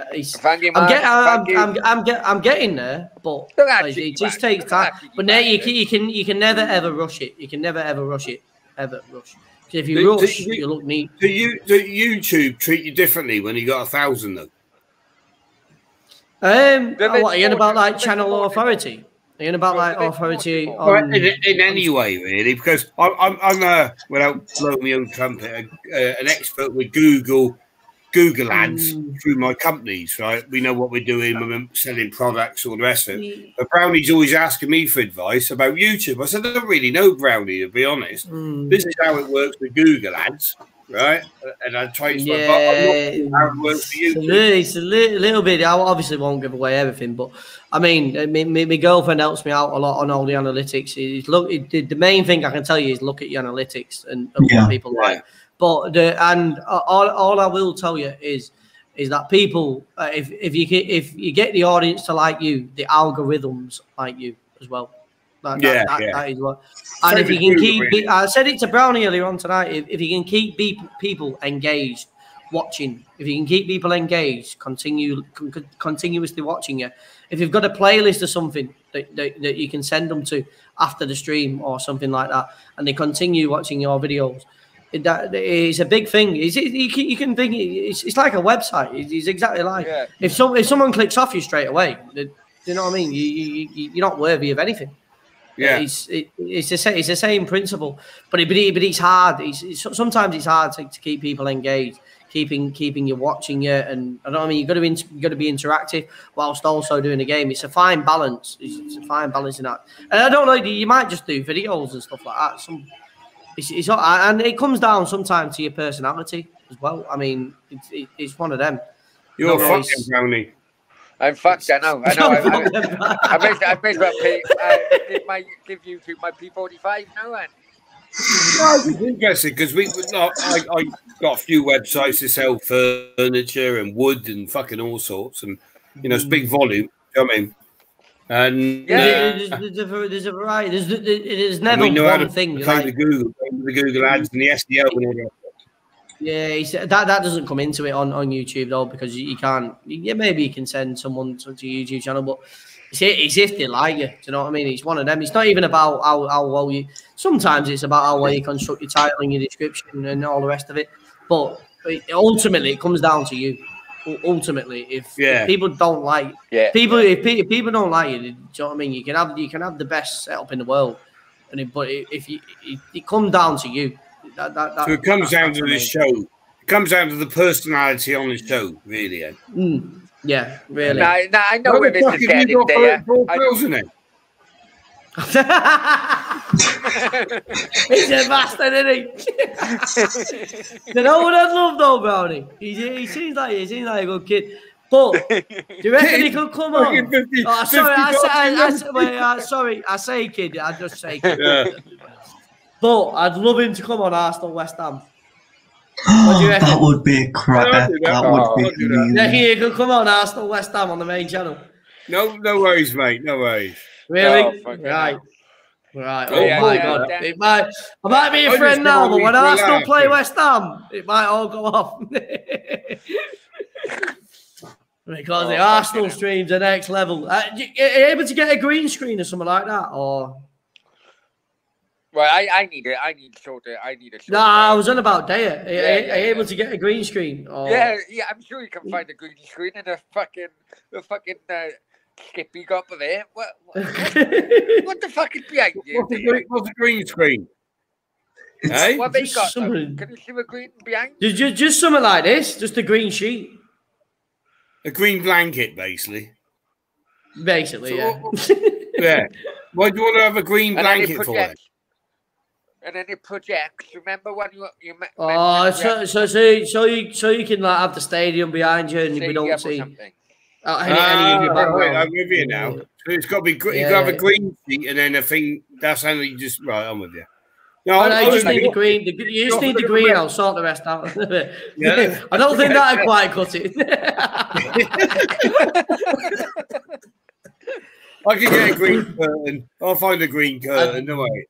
I'm getting there, but it just takes time. But now you can never ever rush it. You can never ever rush it. Ever rush. Because if you rush, you look neat. Do YouTube treat you differently when you got 1,000 though? What are you about like channel authority? Are you about like authority on in any way really? Because I'm without blowing my own trumpet, an expert with Google ads through my companies, right? We know what we're doing when we're selling products, all the rest of it. But Brownie's always asking me for advice about YouTube. I said, I don't really know, Brownie, to be honest. This is how it works with Google ads, right? And I try to explain, but I'm not how it works for YouTube. It's a little bit. I obviously won't give away everything, but I mean, my girlfriend helps me out a lot on all the analytics. The main thing I can tell you is look at your analytics and what people like. But all I will tell you is that people, if you get the audience to like you, the algorithms like you as well. That is what. And if you can keep, I said it to Brownie earlier on tonight. If you can keep people engaged, watching, if you can keep people engaged, continuously watching you. If you've got a playlist or something that you can send them to after the stream or something like that, and they continue watching your videos. That is a big thing. You can think it's like a website. It's exactly like if someone clicks off you straight away, you know what I mean? You're not worthy of anything. Yeah, it's the same principle, but it's hard. Sometimes it's hard to keep people engaged, keeping you watching you, and I know what I mean. You got to be interactive whilst also doing the game. It's a fine balance. It's a fine balance in that. And I don't know. You might just do videos and stuff like that. And it comes down sometimes to your personality as well. I mean, it's one of them. You're fucking Brownie. I'm fucked. I know. I may as well give YouTube my P45 now. Then. No, it's interesting because I got a few websites to sell furniture and wood and fucking all sorts, and it's big volume. You know what I mean? And there's a variety. There's never one thing. The Google ads and the SEO and all that. Yeah, that doesn't come into it on YouTube though, because you can't. Yeah, maybe you can send someone to your YouTube channel, but it's if they like you. Do you know what I mean? It's one of them. It's not even about how well you. Sometimes it's about how well you construct your title and your description and all the rest of it. But ultimately, it comes down to you. Ultimately, if people don't like if people don't like you, do you know what I mean? You can have the best setup in the world, but if it comes down to you. So it comes down to the show. It comes down to the personality on the show, really. Yeah, really. I know where this is getting there. He's a bastard, isn't he? You know what I'd love though, Brownie? He seems like a good kid. But do you reckon he could come on? Sorry, I say kid. I just say kid. Yeah. But I'd love him to come on Arsenal West Ham. What do you reckon? That would be a cracker. That would be amazing. Yeah, he could come on Arsenal West Ham on the main channel. No worries, mate. No worries. Really? Right. Oh my God! I might be a friend now, but when Arsenal play West Ham, it might all go off. Because the Arsenal streams are next level. Are you able to get a green screen or something like that, or? Well, I need it. I need a short. No, I was on about Daya. Are you able to get a green screen? Or? Yeah. I'm sure you can find a green screen in the fucking skip you got for there. What the fuck is behind you? What's a green screen? Hey? What they got? Can you see a green behind? Just something like this. Just a green sheet. A green blanket, basically. Basically, yeah. Yeah. Why do you want to have a green blanket for it? And then it projects. Remember when you so you can like have the stadium behind you, and we don't see. Any of your background. I'm with you now. So it's got to be. You can have a green sheet and then a thing. That's how you just right. I'm with you. No, you just need the green. You just need the green. I'll sort the rest out. Yeah. I don't think that'll quite cut it. I can get a green curtain. I'll find a green curtain. No way.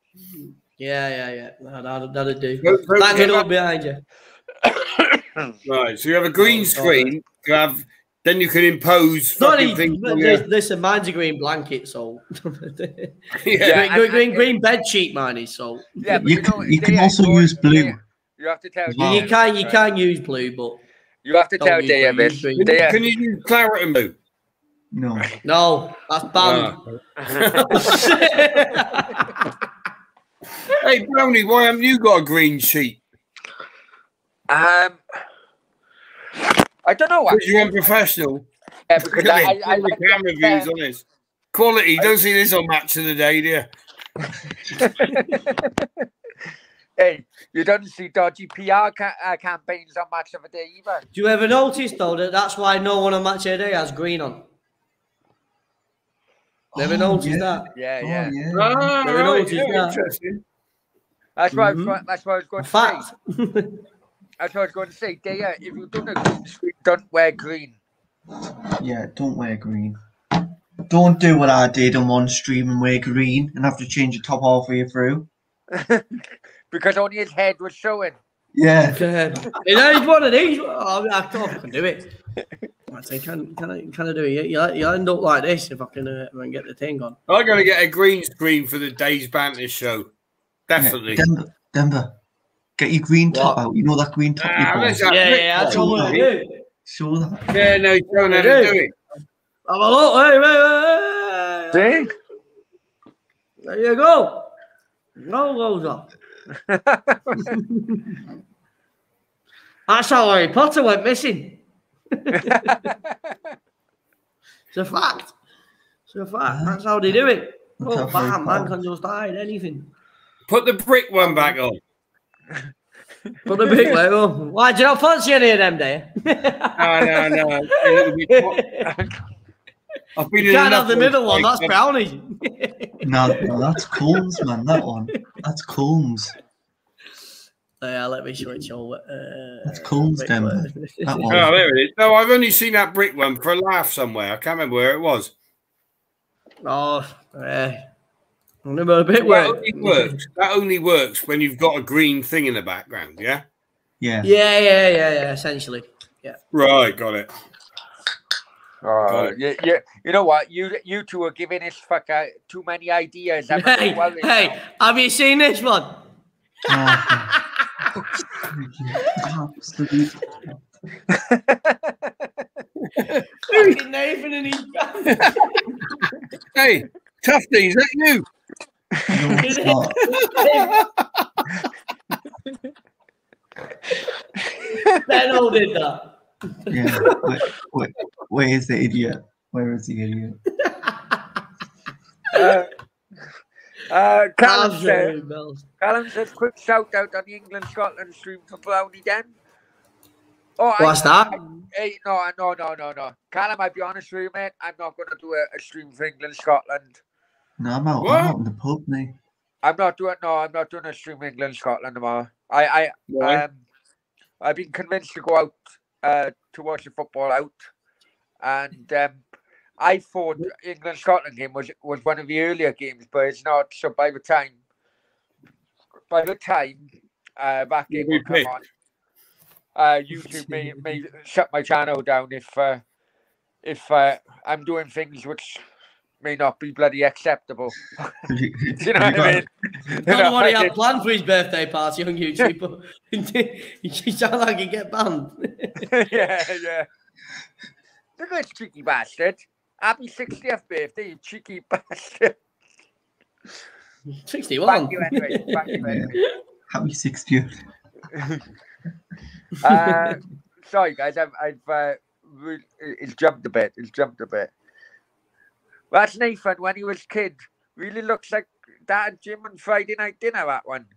Yeah. No, that'll do. Bang it up behind you. Right. So you have a green screen. Then you can impose fucking things. Listen, mine's a green blanket, so green bed sheet. Mine is so. Yeah, but you can also use blue. You have to tell. You can use blue, but you have to tell David. Can you use claret and blue? No, that's banned. Hey, Brownie, why haven't you got a green sheet? I don't know. Because you're unprofessional. Yeah, because I like the camera views on this. Quality. You don't see this on Match of the Day, do you? Hey, you don't see dodgy PR campaigns on Match of the Day either. Do you ever notice, though, that's why no one on Match of the Day has green on? Never noticed that? Yeah. Never noticed that. Interesting. That's what I was going to say. That's what I was going to say. Daya, if you don't have green screen, don't wear green. Yeah, don't wear green. Don't do what I did on one stream and wear green and have to change the top halfway through. Because only his head was showing. Yeah. It's one of these. I can do it. I say, can I do it? You'll end up like this if I can get the thing on. I'm going to get a green screen for the Day's Banter show. Definitely. Yeah, Denver. Get your green top out. You know that green top you bought? Yeah, that's what I do. Show that. Yeah, no, you don't know how to do it. Have a look. Hey. See? There you go. No goes up. That's how Harry Potter went missing. It's a fact. That's how they do it. Oh, bam, man can just hide anything. Put the brick one back on. Put the brick one on. Why, do you not fancy any of them, do you? No. I've been you can't have the middle one, that's Brownie. No, that's Combs, man, that one. That's Combs. Yeah, let me switch over. That's Combs, Denver. That one. Oh, there it is. No, I've only seen that brick one for a laugh somewhere. I can't remember where it was. Oh, remember a bit where that only works when you've got a green thing in the background, yeah? Yeah, essentially. Yeah. Right, got it. Yeah. You know what? You two are giving this fucker too many ideas. Hey, have you seen this one? Fucking Nathan and his Hey, Tufty, is that you? No, it's not. Benno did that. Yeah. Where is the idiot? Where is the idiot? Callum says, quick shout out on the England-Scotland stream for Brownie Den. What's that? No. Callum, I'll be honest with you, mate. I'm not going to do a stream for England-Scotland. No, I'm out in the pub, mate. I'm not doing a stream for England-Scotland tomorrow. I've been convinced to go out to watch the football out, and I thought England-Scotland game was one of the earlier games, but it's not. So by the time that game will come on, YouTube may shut my channel down if I'm doing things which may not be bloody acceptable. Do you know what I mean? I don't know what he had planned for his birthday party on YouTube, but you sound like you get banned. Yeah. Look at this cheeky bastard. Happy 60th birthday, you cheeky bastard. 61. Thank you anyway. Happy 60th. Sorry, guys. It's jumped a bit. That's Nathan when he was a kid. Really looks like Dad, Jim, and Friday night dinner, that one.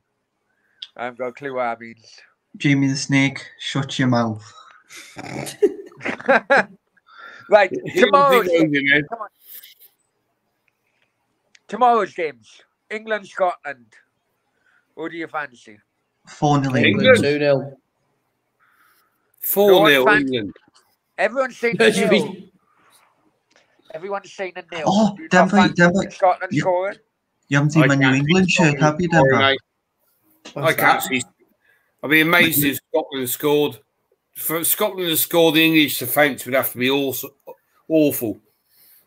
I haven't got a clue what that means. Jamie the Snake, shut your mouth. Right, tomorrow's Come game. Come on. Tomorrow's games. England, Scotland. Who do you fancy? 4-0 England England. 2-0. 4-0 England. Everyone's saying a nil. Everyone's saying a nil. Oh, Do you Denver, not fancy Denver. Scotland scoring? You haven't seen my New England shirt, have you, Denver? I can't see. I'd be amazed if Scotland scored. For Scotland to score, the English defence would have to be awful.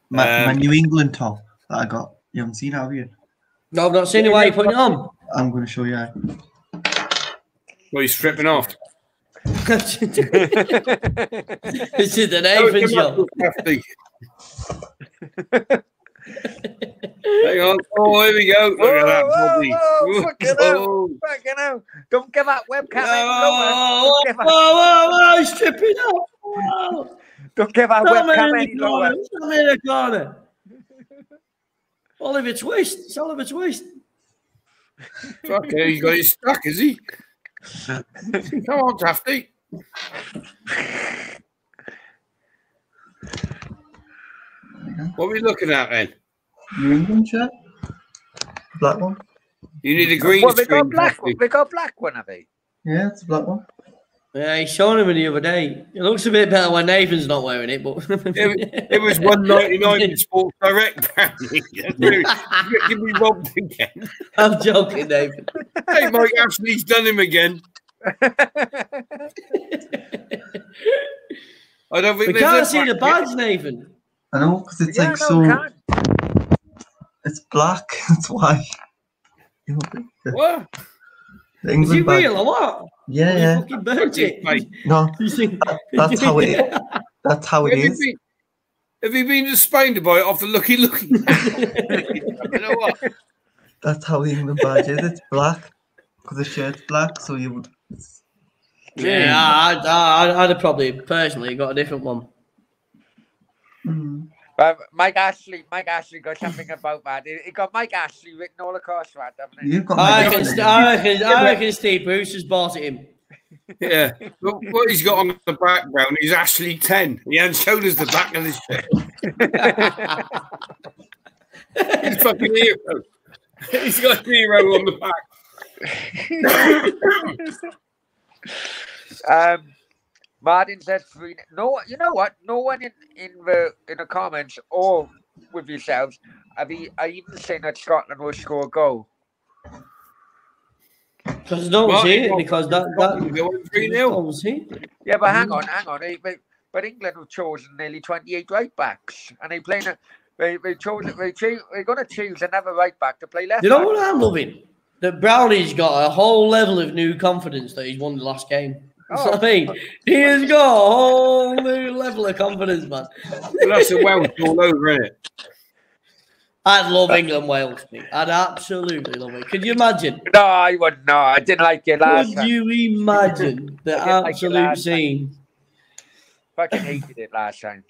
My New England top that I got. You haven't seen it, have you? No, I've not seen it. Why are you putting it on? I'm going to show you. Well, he's stripping off. This is the Nathan show. Hang on. Oh, here we go. Look at that body. Fucking hell. Don't give that webcam Oh, he's stripping off. Oh. Don't give that webcam any lower. I'm in the corner. Oliver Twist. It's Oliver Twist. Okay, he's got it stuck, is he? Come on, Tafty. What are we looking at then? New England shirt? Black one? You need a green What, they screen. got black one? They got black one, have they? Yeah, it's a black one. Yeah, he showed him the other day. It looks a bit better when Nathan's not wearing it, but it was $1.99 in Sports Direct. You're getting me robbed again. I'm joking, Nathan. Hey, Mike Ashley's done him again. I don't think we can't see the badge, Nathan. I know, because it's like so. It's black. That's why. What? The England is it badge. real or what? Yeah, yeah. Fucking burnt it. No, that's how it. That's how it is. Have you been to Spain to buy it off the Lucky? You know what? That's how the England badge is. It's black because the shirt's black. So you would. Yeah, I'd have probably personally got a different one. Mike Ashley got something about that. He got Mike Ashley written all across that, haven't he? You've got I reckon Steve Bruce has bought it him. Yeah. What he's got on the background is Ashley 10. He hasn't showed us the back of this shit. He's fucking hero. He's got hero on the back. Martin says 3. No, you know what? No one in the comments or with yourselves are even saying that Scotland will score a goal. Because no one's here. Because that 3-0. Yeah, but hang on. But England have chosen nearly 28 right backs, and they're going to choose another right back to play left. You know back. what I'm loving? That Brownie's got a whole level of new confidence that he's won the last game. I mean, he has got a whole new level of confidence, man. Well, that's a Welsh all over, isn't it? I'd love England-Wales, mate. I'd absolutely love it. Could you imagine? No, I wouldn't. No, I didn't like it last time. Could you imagine the absolute scene? Fucking hated it last time.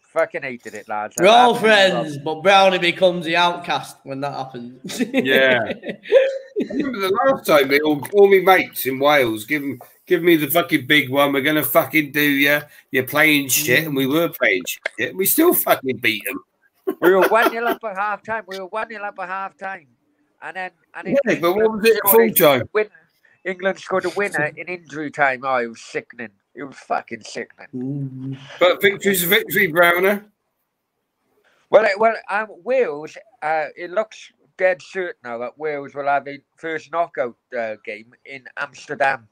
We're all friends, but Brownie becomes the outcast when that happens. Yeah. I remember the last time they all my mates in Wales give me the fucking big one. We're gonna fucking do you. You're playing shit, and we were playing shit. And we still fucking beat them. We were 1-0 up at half time. And then yeah, but what was it at full time? England scored a winner in injury time. Oh, it was sickening. It was fucking sickening. But victory's a victory, Browner. Well, Wales. It looks dead certain now that Wales will have a first knockout game in Amsterdam.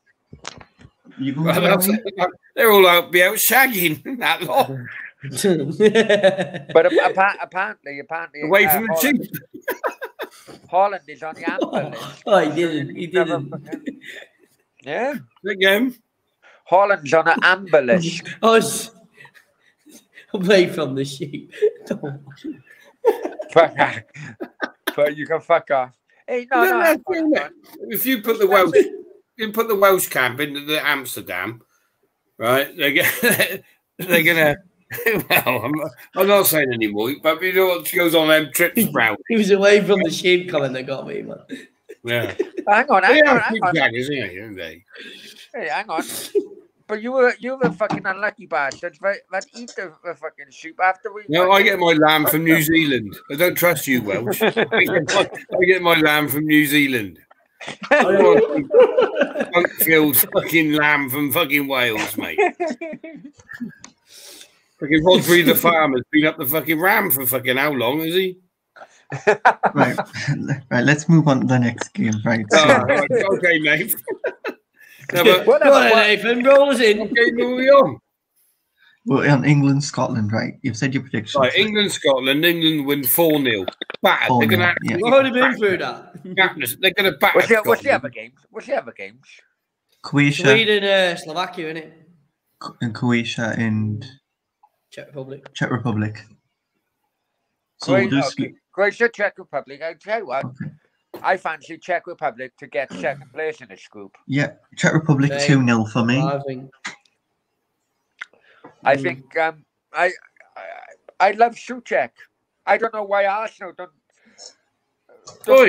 They're all out shagging that lot. But apparently, away from the team. Holland is on the amber list. Oh, he didn't. Yeah. Again. Holland's on an amber list. Away from the sheep. But you can fuck off. Hey, no. If you put the Welsh camp into the Amsterdam, right? They're gonna. Well, I'm not saying anymore, but you know what goes on them trips, Brown. He was away from the sheep comment that got me, man. Yeah. Hang on. Jaggers, isn't he? Hey, hang on. But you were fucking unlucky bastard that eat the fucking soup after we. No, I get my lamb from New Zealand. I don't trust you, Welsh. I get my lamb from New Zealand. Filled fucking lamb from fucking Wales, mate. Fucking Rodri the farmer's been up the fucking ram for fucking how long, has he? Right. Let's move on to the next game. Right. Right, okay, mate. No, but, Go on, Nathan, roll us in. Okay, moving on. Well, on England, Scotland, right? You've said your predictions. Right, England, Scotland. England win 4-0. Battered. They're going to. We've already been through that. They're going to batter. What's the other games? Croatia. Sweden, Slovakia, innit? And Croatia and Czech Republic. So Croatia, Czech Republic. I'll tell you what. Okay. I fancy Czech Republic to get second place in this group. Yeah, Czech Republic 2-0 for me. I think I love Souček. I don't know why Arsenal don't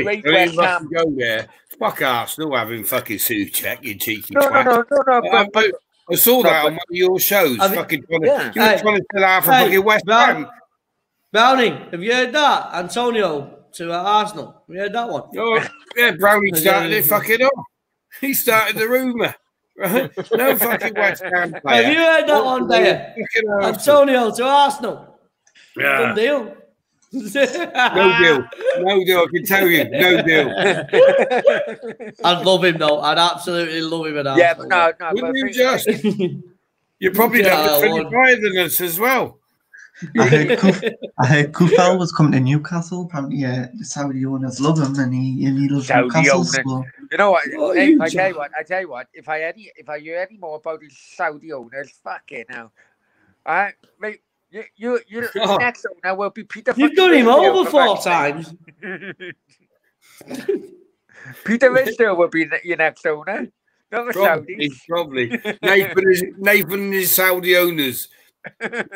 rate West Ham. Go there. Fuck Arsenal having fucking Souček, you cheeky twat. No. But I saw that on one of your shows. You were trying to tell out for fucking West Ham. Brownie, have you heard that? Antonio to Arsenal. Have you heard that one? Oh, yeah, Brownie started it fucking up. He started the rumour. Right? No fucking West Ham player. Have you heard that one there? Antonio to Arsenal. Yeah. Good deal. No deal. I can tell you. No deal. I'd love him though. I'd absolutely love him at Arsenal. Yeah, but no. Wouldn't you just? You're probably not higher than us as well. I heard Kufel was coming to Newcastle. Apparently, the Saudi owners love him, and he loves Saudi Newcastle. So. You know what? I tell you what. If I hear any more about these Saudi owners, fucking hell. Mate, you next owner will be Peter. You've done him over 4 times. Peter Ridsdale will be your next owner. Not the Saudis. Probably. Nathan and his Saudi owners.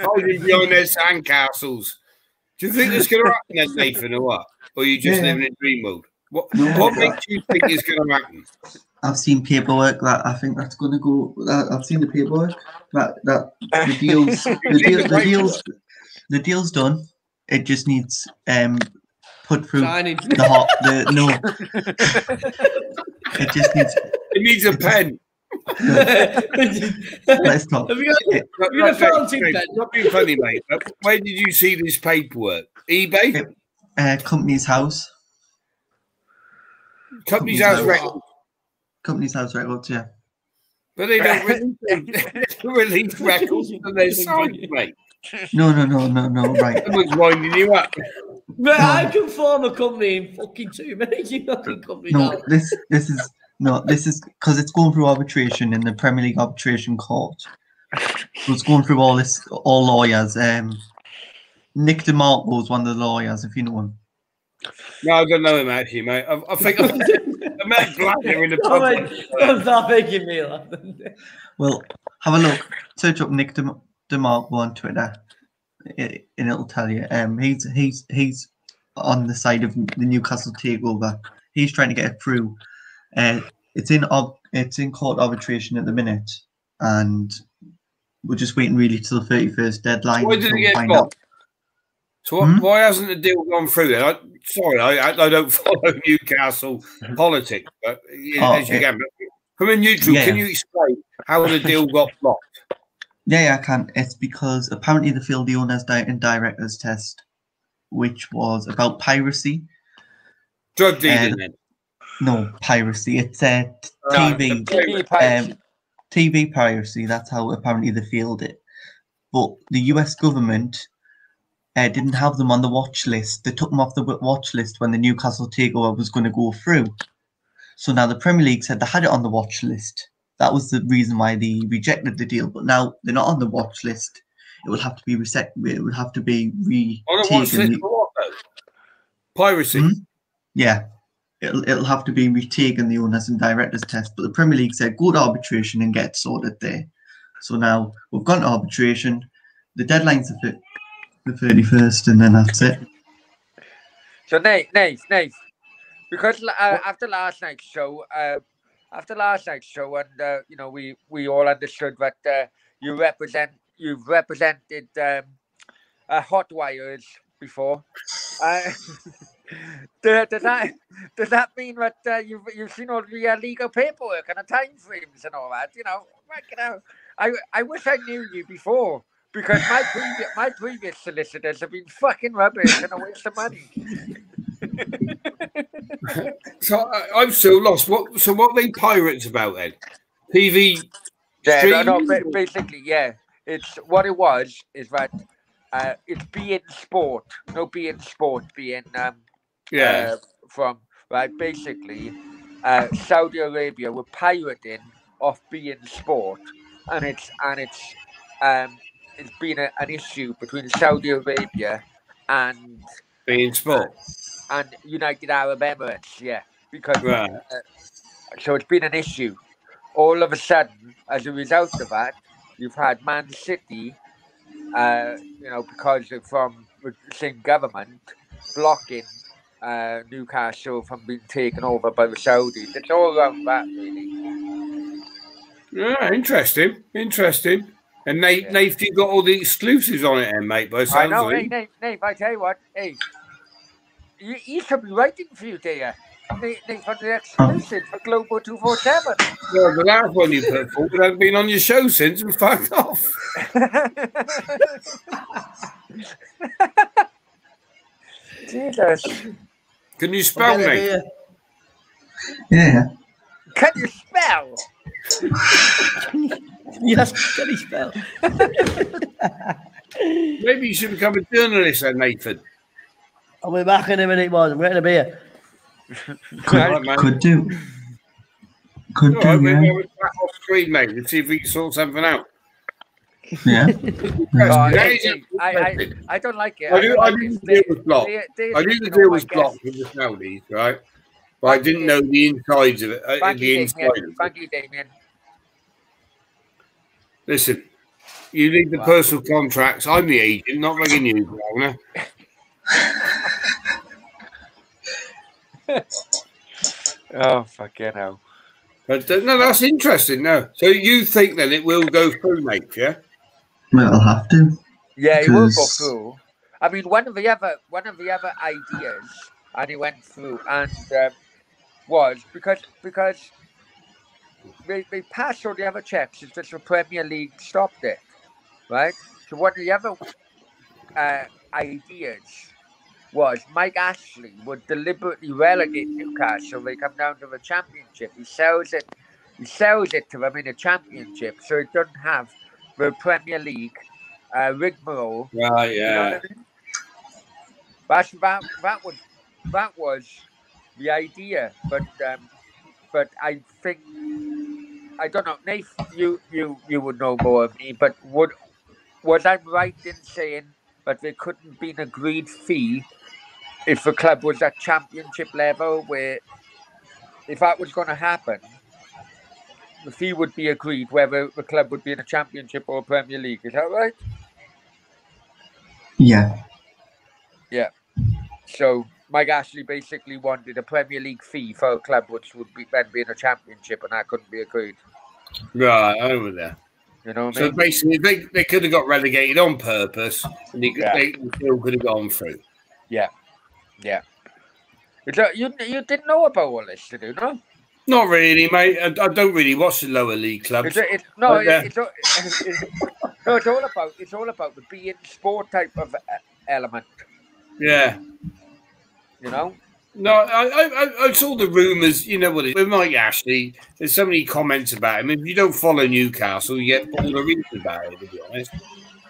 Holding behind their sandcastles. Do you think that's going to happen then, Nathan, or what? Or are you just living in dream mode? What makes you think is going to happen? I've seen paperwork that I think that's going to go. I've seen the paperwork that the deal's done. It just needs put through signing. It just needs. It needs a pen. Let's talk. Have you got a fountain pen? Not being funny, mate. Where did you see this paperwork? eBay? Company's house. Company's house records. Company's house records, yeah. But they don't release records on their site, mate. No, right. Someone's winding you up. But I can form a company in fucking 2 minutes. You fucking company. No, this is because it's going through arbitration in the Premier League Arbitration Court. So it's going through all lawyers. Nick DeMarco is one of the lawyers, if you know him. No, I don't know him actually, mate. I think I met Blatter in the pub. Stop making me laugh. Well, have a look. Search up Nick DeMarco on Twitter, and it'll tell you. He's on the side of the Newcastle takeover. He's trying to get it through. It's in court arbitration at the minute, and we're just waiting really till the 31st deadline. Why did it get blocked? So why hasn't the deal gone through then? I don't follow Newcastle politics, but as you can. But from a neutral, can you explain how the deal got blocked? Yeah, I can. It's because apparently they failed the owners and directors test, which was about piracy. Drug dealing then? No, piracy. It's TV piracy. That's how apparently they failed it. But the US government didn't have them on the watch list. They took them off the watch list when the Newcastle takeover was going to go through. So now the Premier League said they had it on the watch list. That was the reason why they rejected the deal. But now they're not on the watch list. It will have to be reset. It will have to be retaken. On the watch list for what though? Piracy. Yeah. It'll have to be retaken, the owners and directors test. But the Premier League said go to arbitration and get sorted there. So now we've gone to arbitration. The deadline's the 31st, and then that's it. So Nate, because after last night's show, after last night's show, and you know, we all understood that you've represented hot wires before. Does that mean that you've seen all the legal paperwork and the time frames and all that? You know, I wish I knew you before, because my previous solicitors have been fucking rubbish and a waste of money. So I'm still lost. What are they pirates about then? TV stream? No, basically, yeah. It's what it was is that it's being sport, no being sport, being from right. Basically, Saudi Arabia were pirating off being sport, and it's been an issue between Saudi Arabia and being sport and United Arab Emirates, yeah, because so it's been an issue. All of a sudden, as a result of that, you've had Man City, you know, because from the same government blocking Newcastle from being taken over by the Saudis. It's all around that, really. Yeah, interesting. And Nate, you got all the exclusives on it, then, mate. By I know, hey, Nate, I tell you what, hey, you should be writing for you, dear. Nate for the exclusive for Global 247. Well, the last one you put forward hasn't been on your show since and fucked off. Jesus. Can you spell, mate? Yeah. Can you spell? Yes, can you spell? Maybe you should become a journalist then, Nathan. I'll be back in a minute, boys. I'm getting a beer. Could do. Could do, maybe yeah. I was back off screen, mate, and see if we can sort something out. Yeah. I don't like it. I knew the deal was blocked. I knew the deal was blocked with the Saudis, right? But I didn't know the insides of it. Thank you, Damien. Listen, you need the personal contracts. I'm the agent, not ringing you, Brownie. Oh, fucking hell. But no, that's interesting. No, so you think then it will go through, mate? Yeah. Well, it'll have to. Yeah, it will go through. I mean, one of the other ideas, and it went through, and was because they passed all the other checks. It's just the Premier League stopped it, right? So one of the other ideas was Mike Ashley would deliberately relegate Newcastle. They come down to the Championship. He sells it to them in a Championship, so it doesn't have the Premier League rigmarole. Right, yeah. You know what I mean? That was the idea, but I think I don't know, Nate. You would know more of me, but was I right in saying that there couldn't be an agreed fee if the club was at Championship level, where if that was going to happen, the fee would be agreed whether the club would be in a Championship or a Premier League? Is that right? Yeah. Yeah. So Mike Ashley basically wanted a Premier League fee for a club which would then be in a Championship, and that couldn't be agreed. Right, over there. You know what I so mean? basically, they could have got relegated on purpose, and they still could have gone through. Yeah. Yeah. You didn't know about all this, did you? No? Not really, mate. I don't really watch the lower league clubs. It's all about the being sport type of element. Yeah. You know? No, I saw the rumours, you know what it is, with Mike Ashley, there's so many comments about him. If you don't follow Newcastle, you get all the reasons about it, to be honest.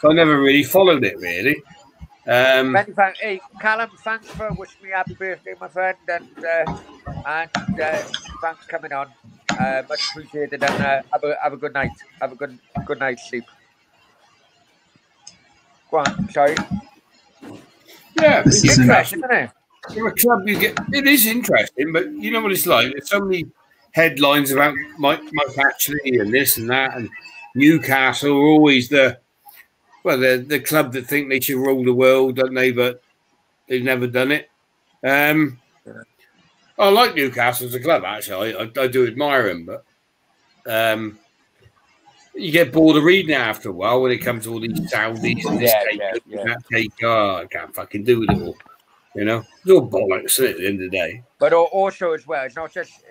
So I never really followed it, really. Many thanks. Hey, Callum, thanks for wishing me happy birthday, my friend, and thanks for coming on. Much appreciated, and have a good night. Have a good night's sleep. Go on, sorry. Yeah, This it's is interesting, isn't it? You're a club, you get it is interesting, but you know what it's like. There's so many headlines about Mike Ashley and this and that, and Newcastle are always the club that think they should rule the world, don't they? But they've never done it. I like Newcastle as a club, actually. I do admire him, but you get bored of reading it after a while when it comes to all these Saudis and this that take. Oh, I can't fucking do it all. You know, it's all bollocks at the end of the day. But also as well, it's not just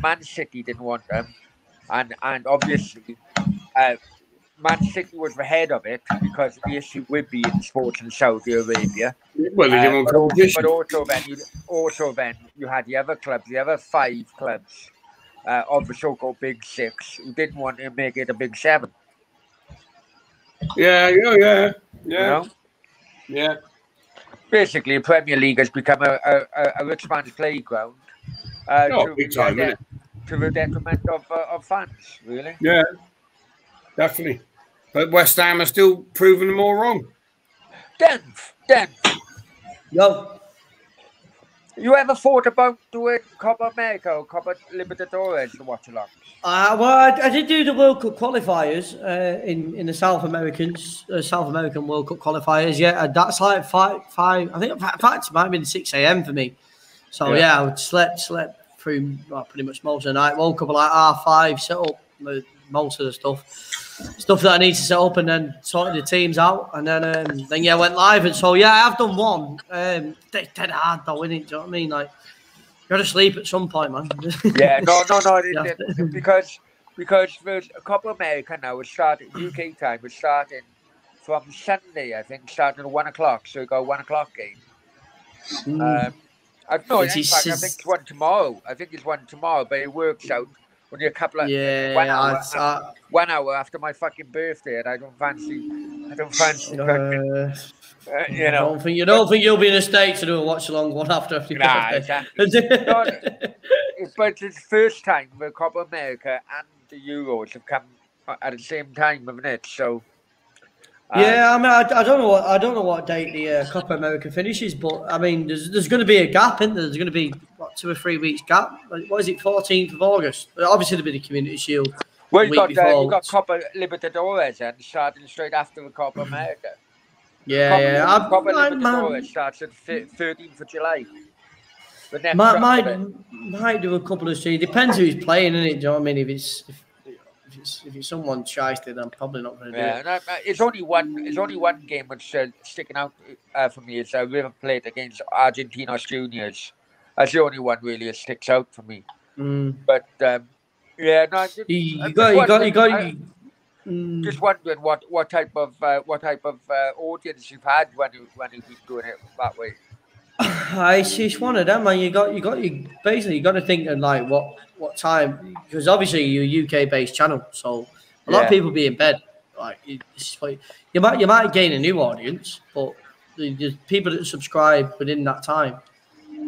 Man City didn't want them, and obviously, Man City was ahead of it because of the issue with being sports in Saudi Arabia. Well, they didn't want competition. But also then you had the other clubs, the other 5 clubs of the so-called Big 6 who didn't want to make it a Big 7. Yeah. You know? Yeah. Basically, the Premier League has become a rich man's playground. Big time, isn't it? To the detriment of fans, really. Yeah, definitely. But West Ham are still proving them all wrong. Dan. Yo. You ever thought about doing Copa America or Copa Libertadores to watch along? Well, I did do the World Cup qualifiers in the South American World Cup qualifiers. Yeah, that's like 5. I think in fact it might have been 6 a.m. for me. So yeah, I would slept through pretty much most of the night. Woke up at like 5:30, set up most of the stuff that I need to set up, and then sorted the teams out, and then went live. And so yeah, I have done one. Dead hard though, isn't it? Do you know what I mean? Like, you got to sleep at some point, man. Yeah, no. because there's a Copa America now. It's starting UK time. It's starting from Sunday, I think, starting at 1 o'clock. So you got a 1 o'clock game. I don't know. In fact, I think it's one tomorrow. But it works out only a couple of 1 hour after my fucking birthday, and I don't fancy. You know, you don't think you'll be in a state to do a watch along one after your birthday? Exactly. But it's the first time the Copa America and the Euros have come at the same time, haven't it? So. Yeah, I mean, I don't know what date the Copa America finishes, but I mean, there's going to be a gap, isn't there? There's going to be 2 or 3 weeks gap. What is it, 14th of August? Obviously, there'll be the Community Shield. Well, you got Copa Libertadores and starting straight after the Copa America. Copa Libertadores starts at 13th of July. Might do a couple of streams. Depends who's playing, innit? Do you know what I mean? If it's someone shysty, then I'm probably not going to do it. No, it's only one game which sticking out for me. It's River Plate against Argentinos Juniors. That's the only one really that sticks out for me. But just wondering what type of audience you've had when you've been doing it that way. It's one of them, man. You got to think of like what time, because obviously you're a UK based channel, so a lot of people be in bed. Like you might gain a new audience, but the people that subscribe within that time,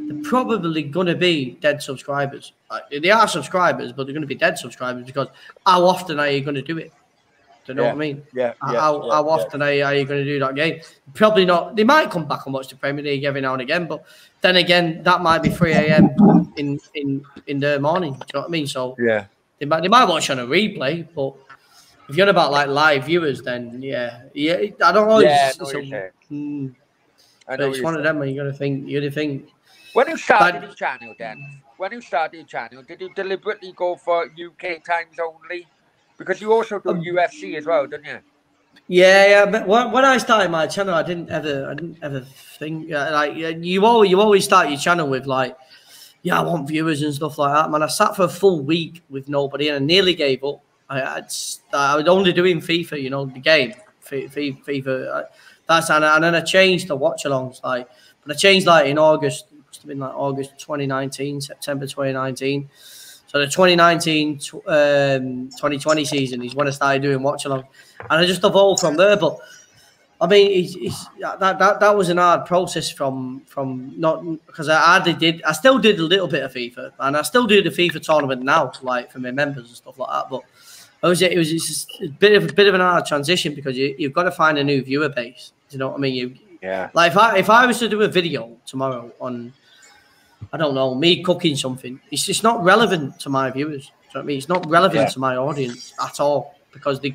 they're probably going to be dead subscribers. Like, they are subscribers, but they're going to be dead subscribers because how often are you going to do it? Do you know what I mean? How often are you going to do that game? Probably not. They might come back and watch the Premier League every now and again, but then again, that might be 3 a.m. in the morning. Do you know what I mean? So they might watch on a replay, but if you're about like live viewers, then I don't know. It's one of them where you got to think. When you started your channel, did you deliberately go for UK times only? Because you also do UFC as well, don't you? Yeah. But when I started my channel, I didn't ever think you always start your channel with like, I want viewers and stuff like that. Man, I sat for a full week with nobody and I nearly gave up. I was only doing FIFA, the game, FIFA. And then I changed to watch-alongs, but I changed in August. It must have been August 2019, September 2019. So the 2019-2020 season is when I started doing watch-along, and I just evolved from there. But I mean, that was an hard process from not, because I still did a little bit of FIFA, and I still do the FIFA tournament now, like for my members and stuff like that. But it was just a bit of an hard transition because you've got to find a new viewer base. You know what I mean? Like if I was to do a video tomorrow on, I don't know, me cooking something, it's just not relevant to my viewers. Do you know what I mean? It's not relevant to my audience at all because the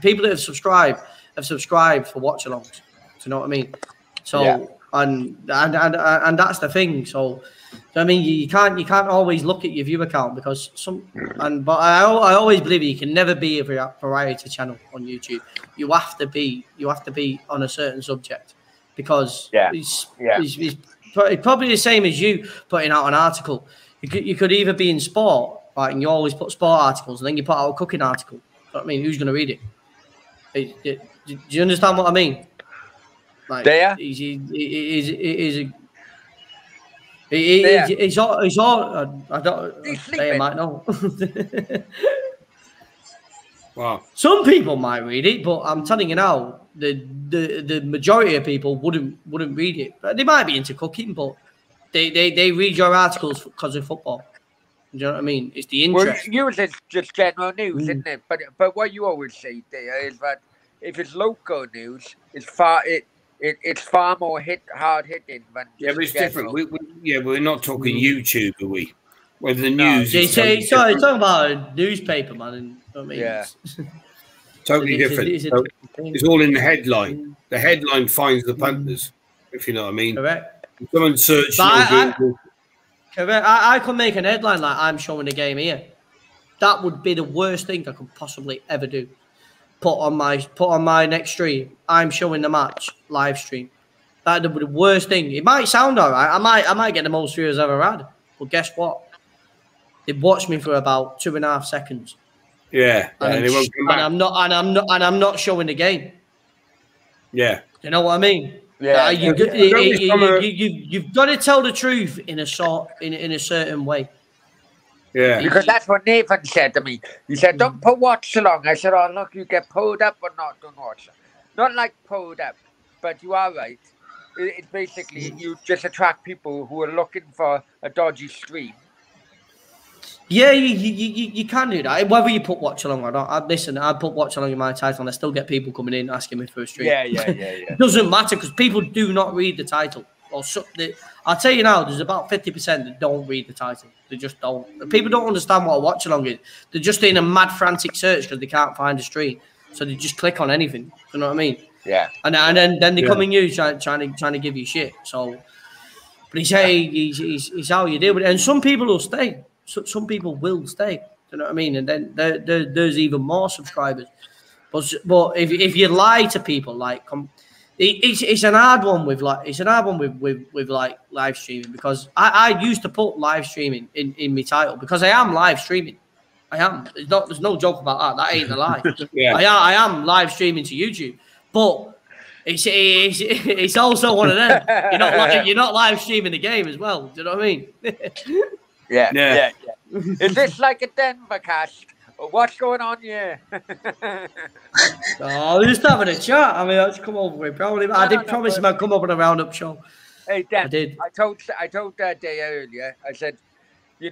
people that have subscribed for watch-alongs. Do you know what I mean? So and that's the thing. So I mean, you can't always look at your view account because but I always believe you can never be a variety channel on YouTube. You have to be on a certain subject because it's probably the same as you putting out an article. You could either be in sport, right, and you always put sport articles, and then you put out a cooking article. I mean, who's going to read it? Do you understand what I mean? Like, It's all. I don't. They might know. Wow. Some people might read it, but I'm telling you now, the majority of people wouldn't read it. But they might be into cooking, but they read your articles because of football. Do you know what I mean? It's the interest. Well, news is just general news, isn't it? But what you always say there is that if it's local news, it's far more hard hitting than but it's different. We're not talking YouTube, are we? Whether the news. Sorry, talking about a newspaper, man. And, I mean, totally different. It's all in the headline. The headline finds the punters, if you know what I mean. Correct. If someone searches on Google. Correct. I could make an headline like "I'm showing the game here." That would be the worst thing I could possibly ever do. Put on my next stream. I'm showing the match live stream. That'd be the worst thing. It might sound alright. I might get the most viewers I've ever had. But guess what? They watched me for about 2.5 seconds. Yeah, and they won't come back. And I'm not showing the game. Yeah, you know what I mean. Yeah, you've got to tell the truth in a certain way. Yeah, because that's what Nathan said to me. He said, "Don't put watch along." I said, "Oh look, you get pulled up or not? Don't watch. Not like pulled up, but you are right. It's basically you just attract people who are looking for a dodgy stream." Yeah, you can do that. Whether you put watch along or not. I put watch along in my title, and I still get people coming in asking me for a stream. Yeah. It doesn't matter because people do not read the title. I'll tell you now, there's about 50% that don't read the title. They just don't. People don't understand what a watch along is. They're just in a mad frantic search because they can't find a stream, so they just click on anything. You know what I mean? Yeah. And then they come in you trying to give you shit. So, but he's how you deal with it. And some people will stay. Some people will stay. You know what I mean? And then there's even more subscribers. But if you lie to people, like it's an hard one with live streaming because I used to put live streaming in my title because I am live streaming. I am. There's no joke about that. That ain't a lie. Yeah. I am live streaming to YouTube, but it's also one of them. You're not live streaming the game as well. Do you know what I mean? Yeah. Is this like a Denver cast? What's going on here? We're just having a chat. I mean, I just come over with Brownie. I did promise him I'd come over on a Roundup show. Hey, Dan, I did. I told Day earlier. I said, you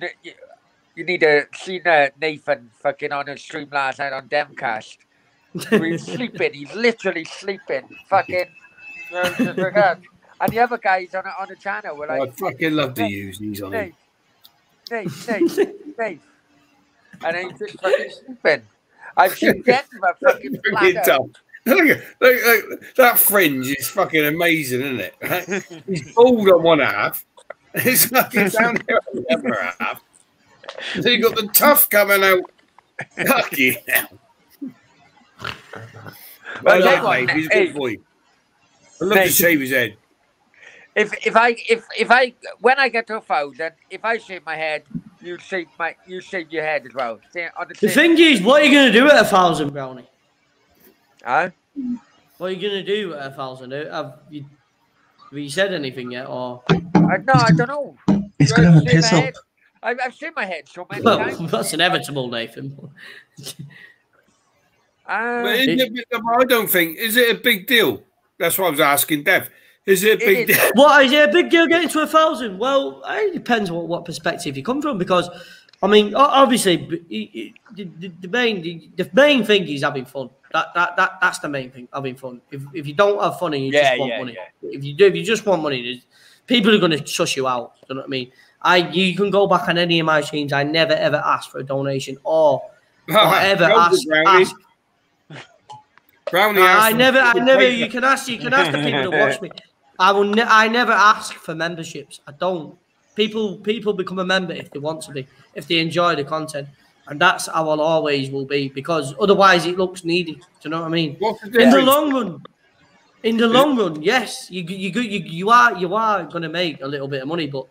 need to see Nathan fucking on a stream last night on Demcast. He's sleeping. He's literally sleeping. Fucking. And the other guys on the channel were like, I fucking love to use these on it. Nate. And he's just fucking sleeping. I've seen Denver fucking flat out. Look, that fringe is fucking amazing, isn't it? Right? He's bald on one half. He's fucking down there on the other half. So you got the tough coming out. Lucky now. I like Dave. He's a good boy. I love to shave his head. If I when I get to 1,000, if I shave my head, you shave your head as well. The thing is, what are you gonna do at 1,000, Brownie? Huh? What are you gonna do at 1,000? Have you said anything yet, or? I don't know. He's gonna have a piss up. I've shaved my head so many times. That's inevitable, Nathan. I don't think. Is it a big deal? That's what I was asking Dev. Is it a big deal? What is it a big deal getting to 1,000? Well, it depends what perspective you come from. Because, I mean, obviously, the main thing is having fun. That's the main thing, having fun. If you don't have fun and you just want money, if you just want money, people are going to shush you out. You know what I mean? You can go back on any of my streams. I never ever asked for a donation or ever ask. Brownie I never. You can ask the people to watch me. I never ask for memberships. I don't. People become a member if they want to be, if they enjoy the content, and that's how I'll always will be. Because otherwise, it looks needy. Do you know what I mean? What's the In the difference? long run, yes, you are going to make a little bit of money, but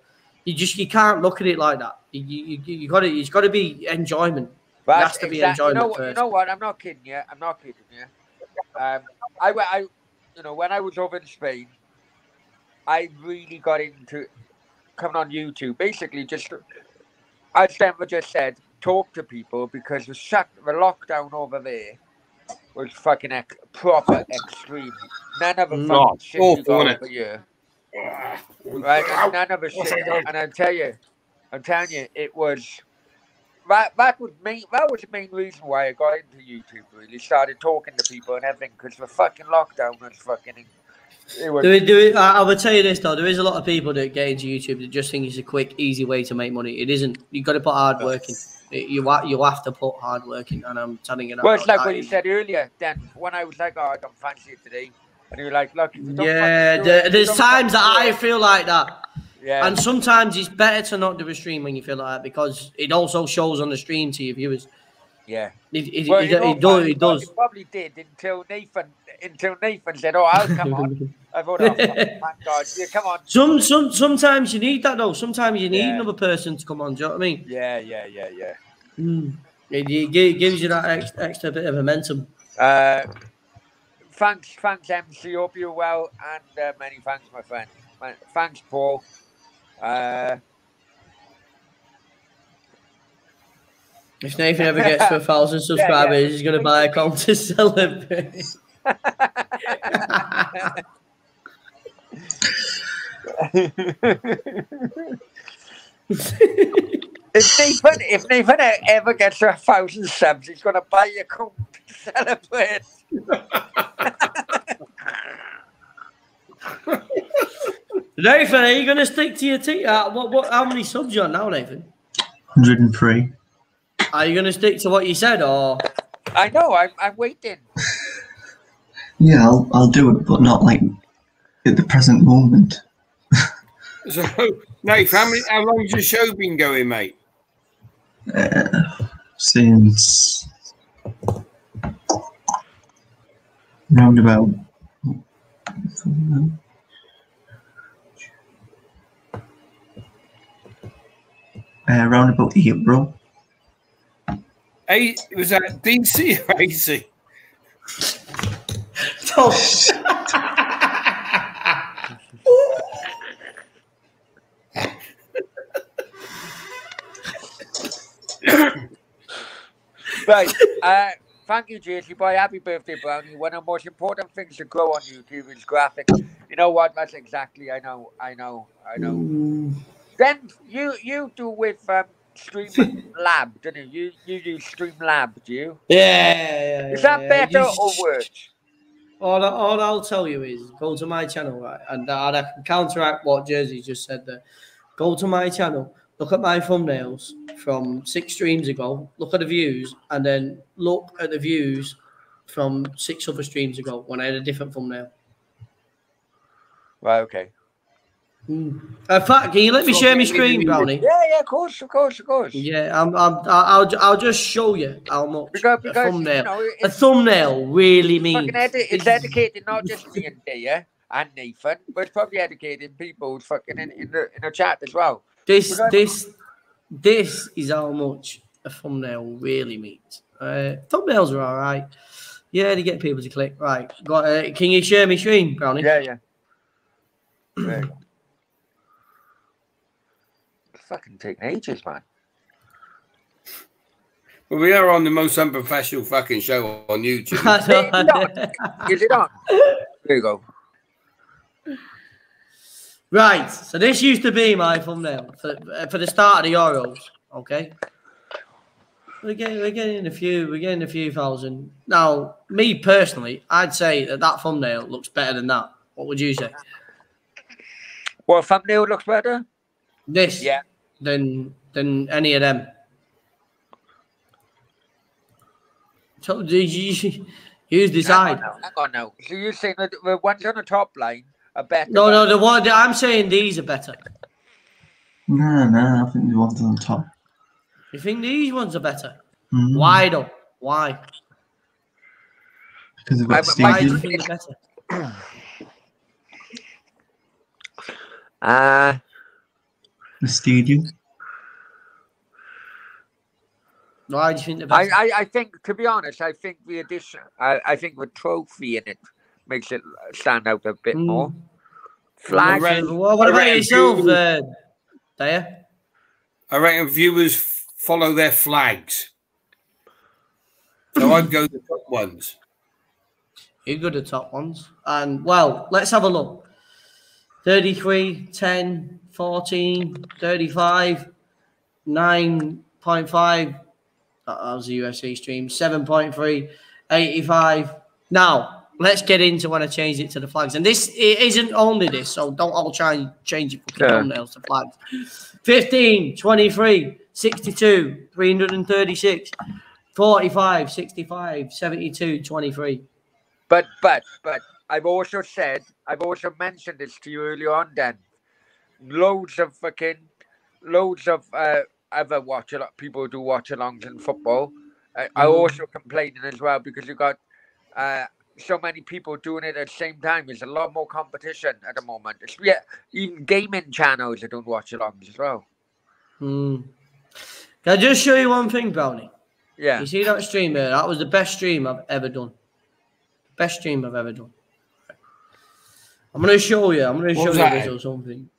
you can't look at it like that. You got it. It's got to be enjoyment. It has to be enjoyment first. You know what? I'm not kidding you. I when I was over in Spain, I really got into coming on YouTube. Basically, just as Denver just said, talk to people because the lockdown over there was fucking proper extreme. None of the fucking shit you got over here. Right? And none of the shit. And I'm telling you, it was that was the main reason why I got into YouTube. Really started talking to people and everything because the fucking lockdown was fucking. I would tell you this though, there is a lot of people that get into YouTube that just think it's a quick, easy way to make money. It isn't. You got to put hard work in. You have to put hard work in, and I'm telling you that. Well, it's like what you said earlier, Dan. When I was like, "Oh, I don't fancy it today," and you're like, "Look, if you don't there's times that I feel like that. Yeah. And sometimes it's better to not do a stream when you feel like that because it also shows on the stream to your viewers. Yeah, it It does. probably did until Nathan said, "Oh, I'll come on." I thought, "Oh, thank God, yeah, come on." Sometimes you need that though. Sometimes you need another person to come on. Do you know what I mean? Yeah. It gives you that extra bit of momentum. Thanks, MC. Hope you're well, and many thanks, my friend. Thanks, Paul. If Nathan ever gets to 1,000 subscribers, he's going to buy a account to celebrate. If Nathan ever gets to 1,000 subs, he's going to buy a account to celebrate. Nathan, are you going to stick to your what? How many subs you on now, Nathan? 103. Are you going to stick to what you said, or? I know. I'm waiting. Yeah, I'll do it, but not like at the present moment. So, Nathan, how long has the show been going, mate? Since round about. Around about April. Was that DC or AC? Right. Thank you, Jersey boy. Happy birthday, Brownie. One of the most important things to grow on YouTube is graphics. You know what? That's exactly. I know. Then you do with Streamlab, don't you? You use Streamlab, do you? Yeah. Is that better or worse? All I'll tell you is go to my channel, right? And I can counteract what Jersey just said there. Go to my channel, look at my thumbnails from 6 streams ago, look at the views, and then look at the views from 6 other streams ago when I had a different thumbnail. Right, okay. In fact, can you let me share my screen, Brownie? Yeah, of course. Yeah, I'll just show you how much because a thumbnail really means. It's educating not just me and Dia and Nathan, but it's probably educating people fucking in the chat as well. This is how much a thumbnail really means. Thumbnails are all right. Yeah, they get people to click. Right, can you share my screen, Brownie? Yeah. There you go. Fucking taking ages, man. Well, we are on the most unprofessional fucking show on YouTube. Is it on? There you go. Right, so this used to be my thumbnail for the start of the Euros. Okay, we're getting a few thousand. Now, me personally, I'd say that thumbnail looks better than that. What would you say? What thumbnail looks better? This, yeah, than any of them. So you decide. Hang on now. So you're saying that the ones on the top line are better. No, the one I'm saying these are better. No, I think the ones on top. You think these ones are better? Mm. Why though? Why? Because they've got Why do you stadium. think they're better? The stadium. Why do you think they're better? I think, to be honest, I think the addition, I think the trophy in it makes it stand out a bit more. Flag. What about yourself, Daya? I reckon viewers follow their flags. So I'd go the top ones. You go to the top ones. And, well, let's have a look. 33, 10, 14, 35, 9.5. That was the UFC stream. 7.3, 85. Now, let's get into when I changed it to the flags. And this it isn't only this, so don't all try and change your thumbnails to flags. 15, 23, 62, 336, 45, 65, 72, 23. But I've also mentioned this to you earlier on, Dan. Loads of other people do watch alongs in football. I also complaining as well because you got so many people doing it at the same time. There's a lot more competition at the moment. Even gaming channels that don't watch alongs as well. Can I just show you one thing, Brownie? Yeah. You see that stream there? That was the best stream I've ever done. Best stream I've ever done. I'm going to show you. This or something.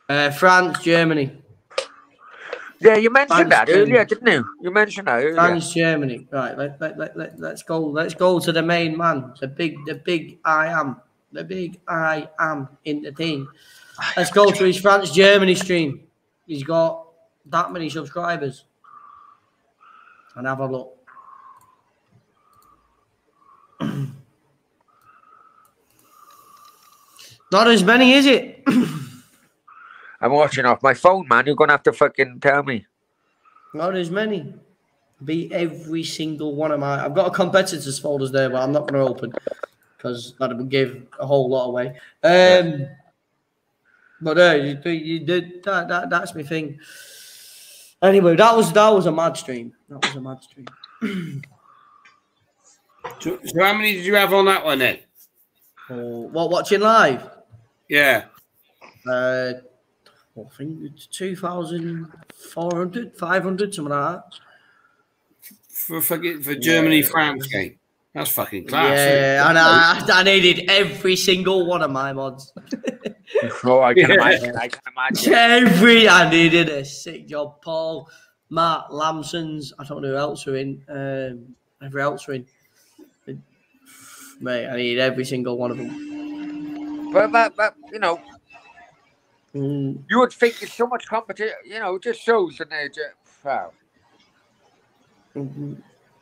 France, Germany. Yeah, you mentioned that earlier, didn't you? You mentioned that earlier. France, Germany. Right, let's go. Let's go to the main man. The big I am. The big I am in the thing. Let's go to his France, Germany stream. He's got that many subscribers. And have a look. Not as many, is it? I'm watching off my phone, man. You're going to have to fucking tell me. Not as many. Be every single one of my... I've got a competitors folders there, but I'm not going to open because that would give a whole lot away. But you did that's my thing. Anyway, that was a mad stream. So how many did you have on that one then? What, watching live? Yeah. I think it's 2,400, 500, something like that. For Germany, France game. That's fucking class. Yeah, and I needed every single one of my mods. Oh, I can imagine. I needed a sick job. Paul, Matt, Lamson's. I don't know who else are in. Every else are in. Mate, I need every single one of them. But you know, you would think there's so much competition. You know, just shows and they just wow.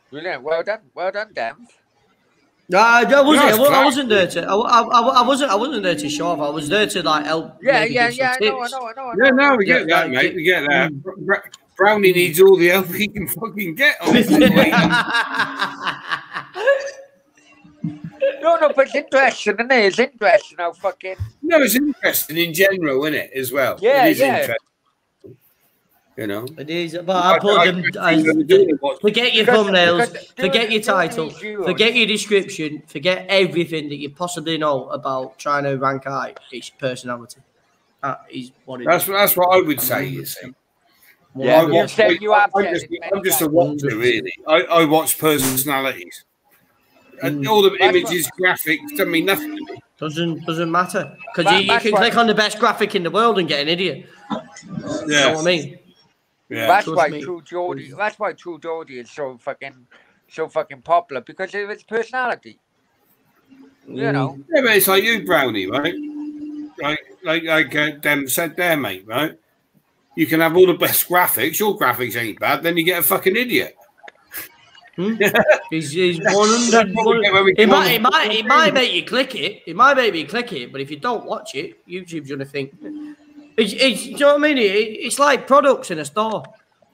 Brilliant. Well done, Dan. No, I wasn't there to. I wasn't there to show off. I was there to like help. Yeah. I know. Yeah, no, we get that, mate. We get that. Brownie needs all the help he can fucking get. No, but it's interesting, isn't it? It's interesting how fucking... No, it's interesting in general, isn't it, as well? Yeah, it is interesting. You know? It is, but I put them as... Forget your thumbnails, forget your title, forget your description, forget everything that you possibly know about trying to rank high. It's personality. That is what it is. That's what I would say, you see. Yeah, I'm just a watcher, really. I watch personalities. And all the images, graphics, doesn't mean nothing to me. Doesn't matter. Because you can click on the best graphic in the world and get an idiot. Yeah. You know what I mean? Yeah. That's why True Geordie is so fucking popular, because of its personality. You know. Yeah, but it's like you, Brownie, right? Like Dem said there, mate, right? You can have all the best graphics, your graphics ain't bad, then you get a fucking idiot. He's 100. It might make you click it. It might make you click it, but if you don't watch it, YouTube's gonna think. Do you know what I mean? It's like products in a store.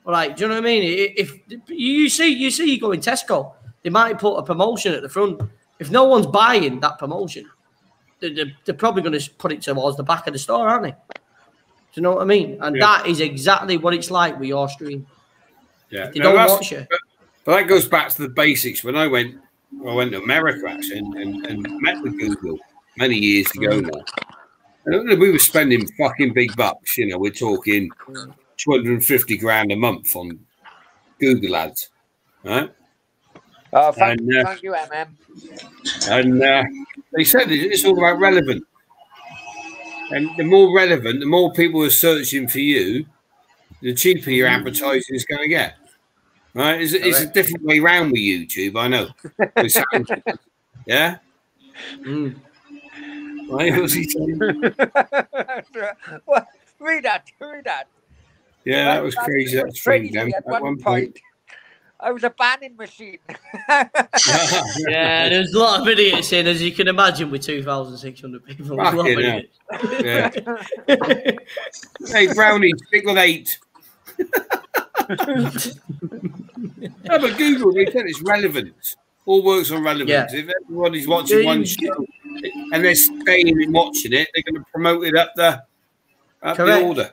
Like, do you know what I mean? If you go in Tesco, they might put a promotion at the front. If no one's buying that promotion, they're probably going to put it towards the back of the store, aren't they? Do you know what I mean? And that is exactly what it's like with your stream. Yeah, if they don't watch it. But that goes back to the basics. When I went to America actually and met with Google many years ago now. And we were spending fucking big bucks. You know, we're talking 250 grand a month on Google ads, right? Oh, thank you, MM. And they said it's all about relevant. And the more relevant, the more people are searching for you, the cheaper your advertising is going to get. Right? It's a different way around with YouTube, I know. Yeah? Mm. Right? What's he saying? What? Read that. Yeah, that was crazy. That was crazy. At one point, I was a banning machine. Yeah, there's a lot of idiots in, as you can imagine, with 2,600 people. A lot of idiots. Yeah. Hey, Brownie, stick with 8. No, but Google, they said it's relevant. All works on relevance. Yeah. If everybody's watching one show and they're staying and watching it, they're going to promote it up the order.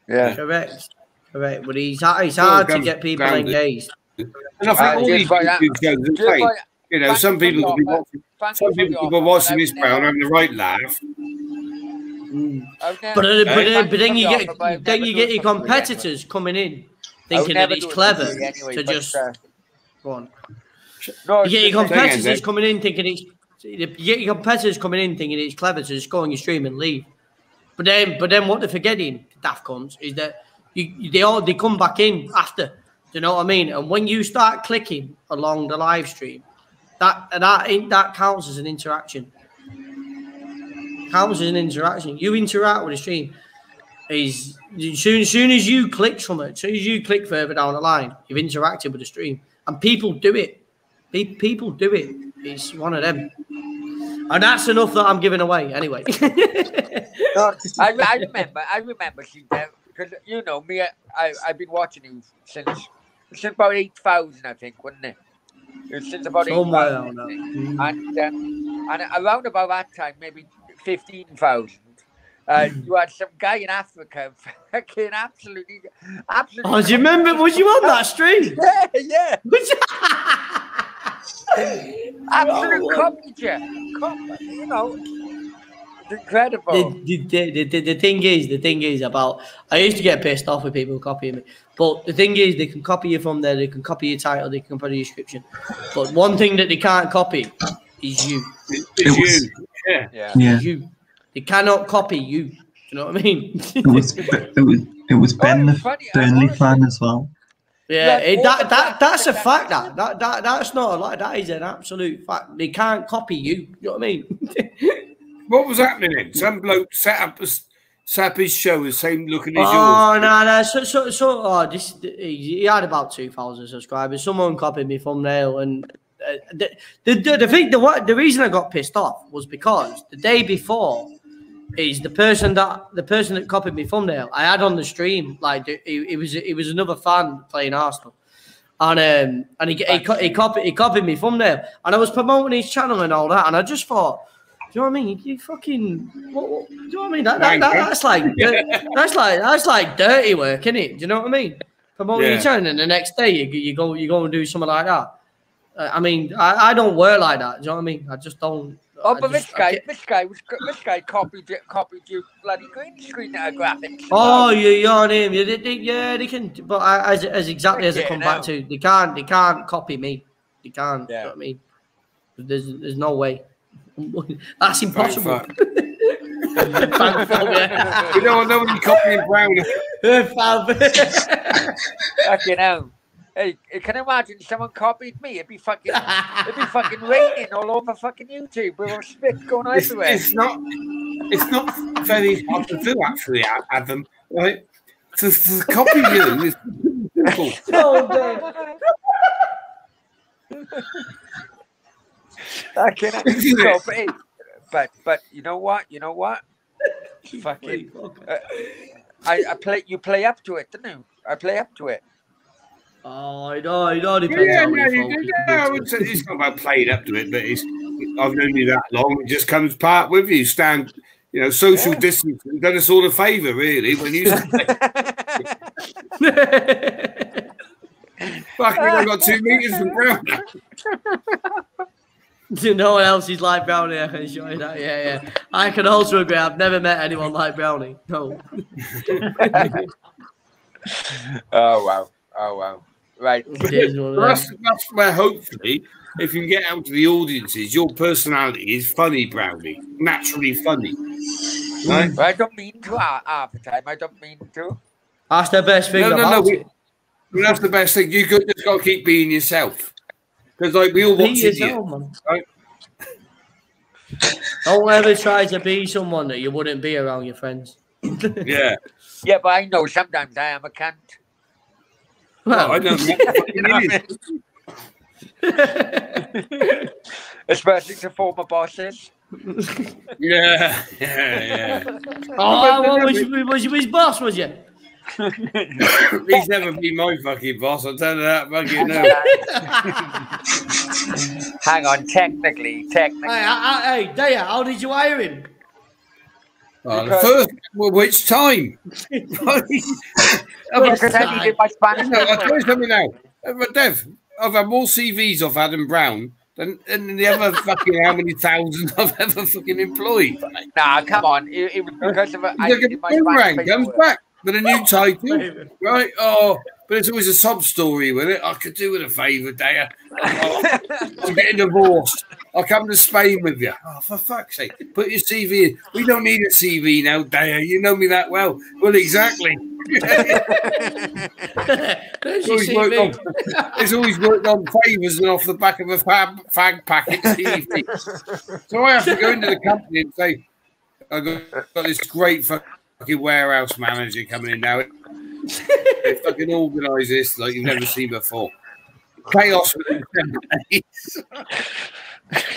Yeah. Correct. But it's hard to get people engaged. And I think all these YouTube shows are the same. You know, some people could be watching this Brown having the right laugh. But then you get your competitors coming in thinking that it's clever to just go on. You get your competitors coming in thinking it's clever to just go on your stream and leave. But then what they're forgetting, daft cunts, is that they come back in after. Do you know what I mean? And when you start clicking along the live stream, that counts as an interaction. Counts as an interaction. You interact with the stream. As soon as you click something, as soon as you click further down the line, you've interacted with the stream. And people do it. People do it. It's one of them. And that's enough that I'm giving away anyway. No, I remember because you know me, I've been watching you since about 8,000, I think, wasn't it? It was since about 8,000. And around about that time, maybe 15,000. You had some guy in Africa, fucking absolutely. Oh, do you remember? Was you on that stream? Yeah. Absolute copy, you know. It's incredible. The thing is about. I used to get pissed off with people copying me, but the thing is, they can copy you from there. They can copy your title. They can copy your description. But one thing that they can't copy is you. It's you. Yeah. It's you. They cannot copy you. Do you know what I mean? It was Ben the Burnley fan as well. Yeah, that's a fact. That's not a lie. That is an absolute fact. They can't copy you. You know what I mean? What was happening then? Some bloke set up his show the same looking as yours. Oh no! He had about 2,000 subscribers. Someone copied me thumbnail, and the reason I got pissed off was because the day before is the person that copied me thumbnail I had on the stream. Like it was another fan playing Arsenal, and he copied me thumbnail, and I was promoting his channel and all that, and I just thought, do you know what I mean? You fucking what do you know what I mean? That's like dirty work, isn't it? Do you know what I mean? Promoting your channel, and the next day you go and do something like that. I mean, I don't work like that. Do you know what I mean? I just don't. Oh, but this guy copied you bloody green screen graphics. Oh, you're on him. Yeah, they can. But as exactly as I come back to, they can't copy me. They can't. Yeah. You know what I mean? There's no way. That's impossible. Thankful, yeah. You don't know when you're copying Brownie. Fucking hell. Hey, can you imagine someone copied me? It'd be fucking raining all over fucking YouTube with a spit going everywhere. It's not very hard to do actually, Adam. Right? To copy you is difficult. So good. But you know what? Fucking, you play up to it, didn't you? I play up to it. Oh, I know. Depends on I would say it's not about playing up to it, but it's I've known you that long. It just comes part with you. Stand, social distance. Done us all a favour, really, when you say, fucking, I got 2 meters from Brownie. No one else is like Brownie, I can show you that. Yeah. I can also agree. I've never met anyone like Brownie. No. Oh wow. Right. That's where hopefully, if you get out to the audiences, your personality is funny, Brownie. Naturally funny. Right? I don't mean to half the time. I don't mean to. That's the best thing about it. That's the best thing. You just got to keep being yourself. Because we all watch yourself, man. Right? Don't ever try to be someone that you wouldn't be around your friends. Yeah. Yeah, but I know sometimes I am a cunt. Well, I know. Especially to former bosses. Yeah. Oh, was you his boss, was you? He's never been my fucking boss, I'll tell you that fucking no. Hang on, technically. Hey, Daya, how did you hire him? The first, which time? Because I needed my Spanish. I'll tell you something now. Dev, I've had more CVs off Adam Brown than the other fucking how many thousands I've ever fucking employed. Nah, come on. It was because of I needed my Spanish comes back with a new title, right? Oh, but it's always a sob story with it. I could do with a favour, Daya. I'm getting divorced. I'll come to Spain with you. Oh, for fuck's sake. Put your CV in. We don't need a CV now, Daya. You know me that well. Well, exactly. It's always worked on favours and off the back of a fag packet CV. So I have to go into the company and say, I've got this great fucking warehouse manager coming in now. They fucking organise this like you've never seen before. Chaos within 10 days.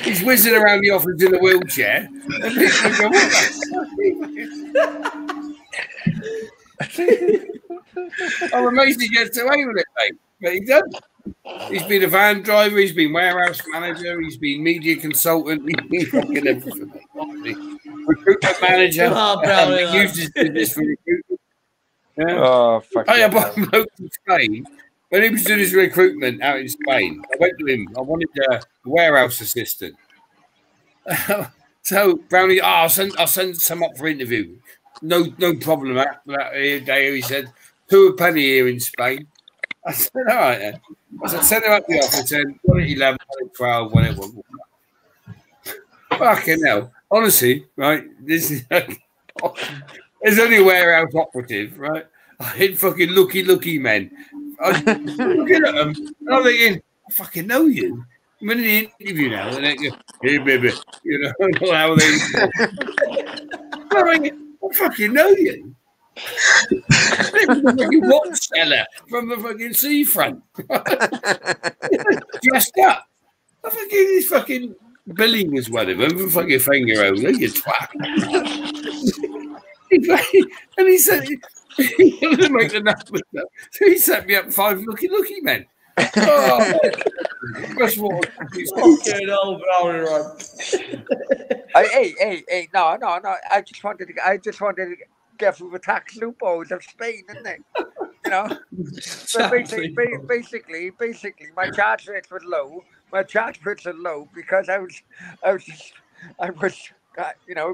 He's whizzing around the office in a wheelchair. And people go, what the I'm amazed he gets away with it, mate. But he doesn't. He's been a van driver, he's been warehouse manager, he's been media consultant, he's been fucking everything. Recruitment manager. He uses this for recruitment. Yeah. Oh, fuck. I bought him out to Spain. When he was doing his recruitment out in Spain, I went to him. I wanted a warehouse assistant. So Brownie, I'll send some up for interview. No problem. That day he said, $2 a penny here in Spain. I said, all right then. I said, send him up the office and 11, 12, whatever. Fucking hell. Honestly, right? This is there's only a warehouse operative, right? I hit fucking lucky men. I'm looking at them and I'm thinking, I fucking know you. I'm in the interview now, and they go, hey, baby, how they. I fucking know you. They was a fucking watch seller from the fucking seafront. Dressed up. I fucking, this fucking Billy was one of them, fucking finger only, you twat. And he said, he didn't make the numbers up. So he set me up 5 lucky men. Oh, that's what fucking old Brownie run. Hey, no. I just wanted to get through the tax loopholes of Spain, isn't it? You know, so basically, my charge rates were low. My charge rates are low because I was, it'd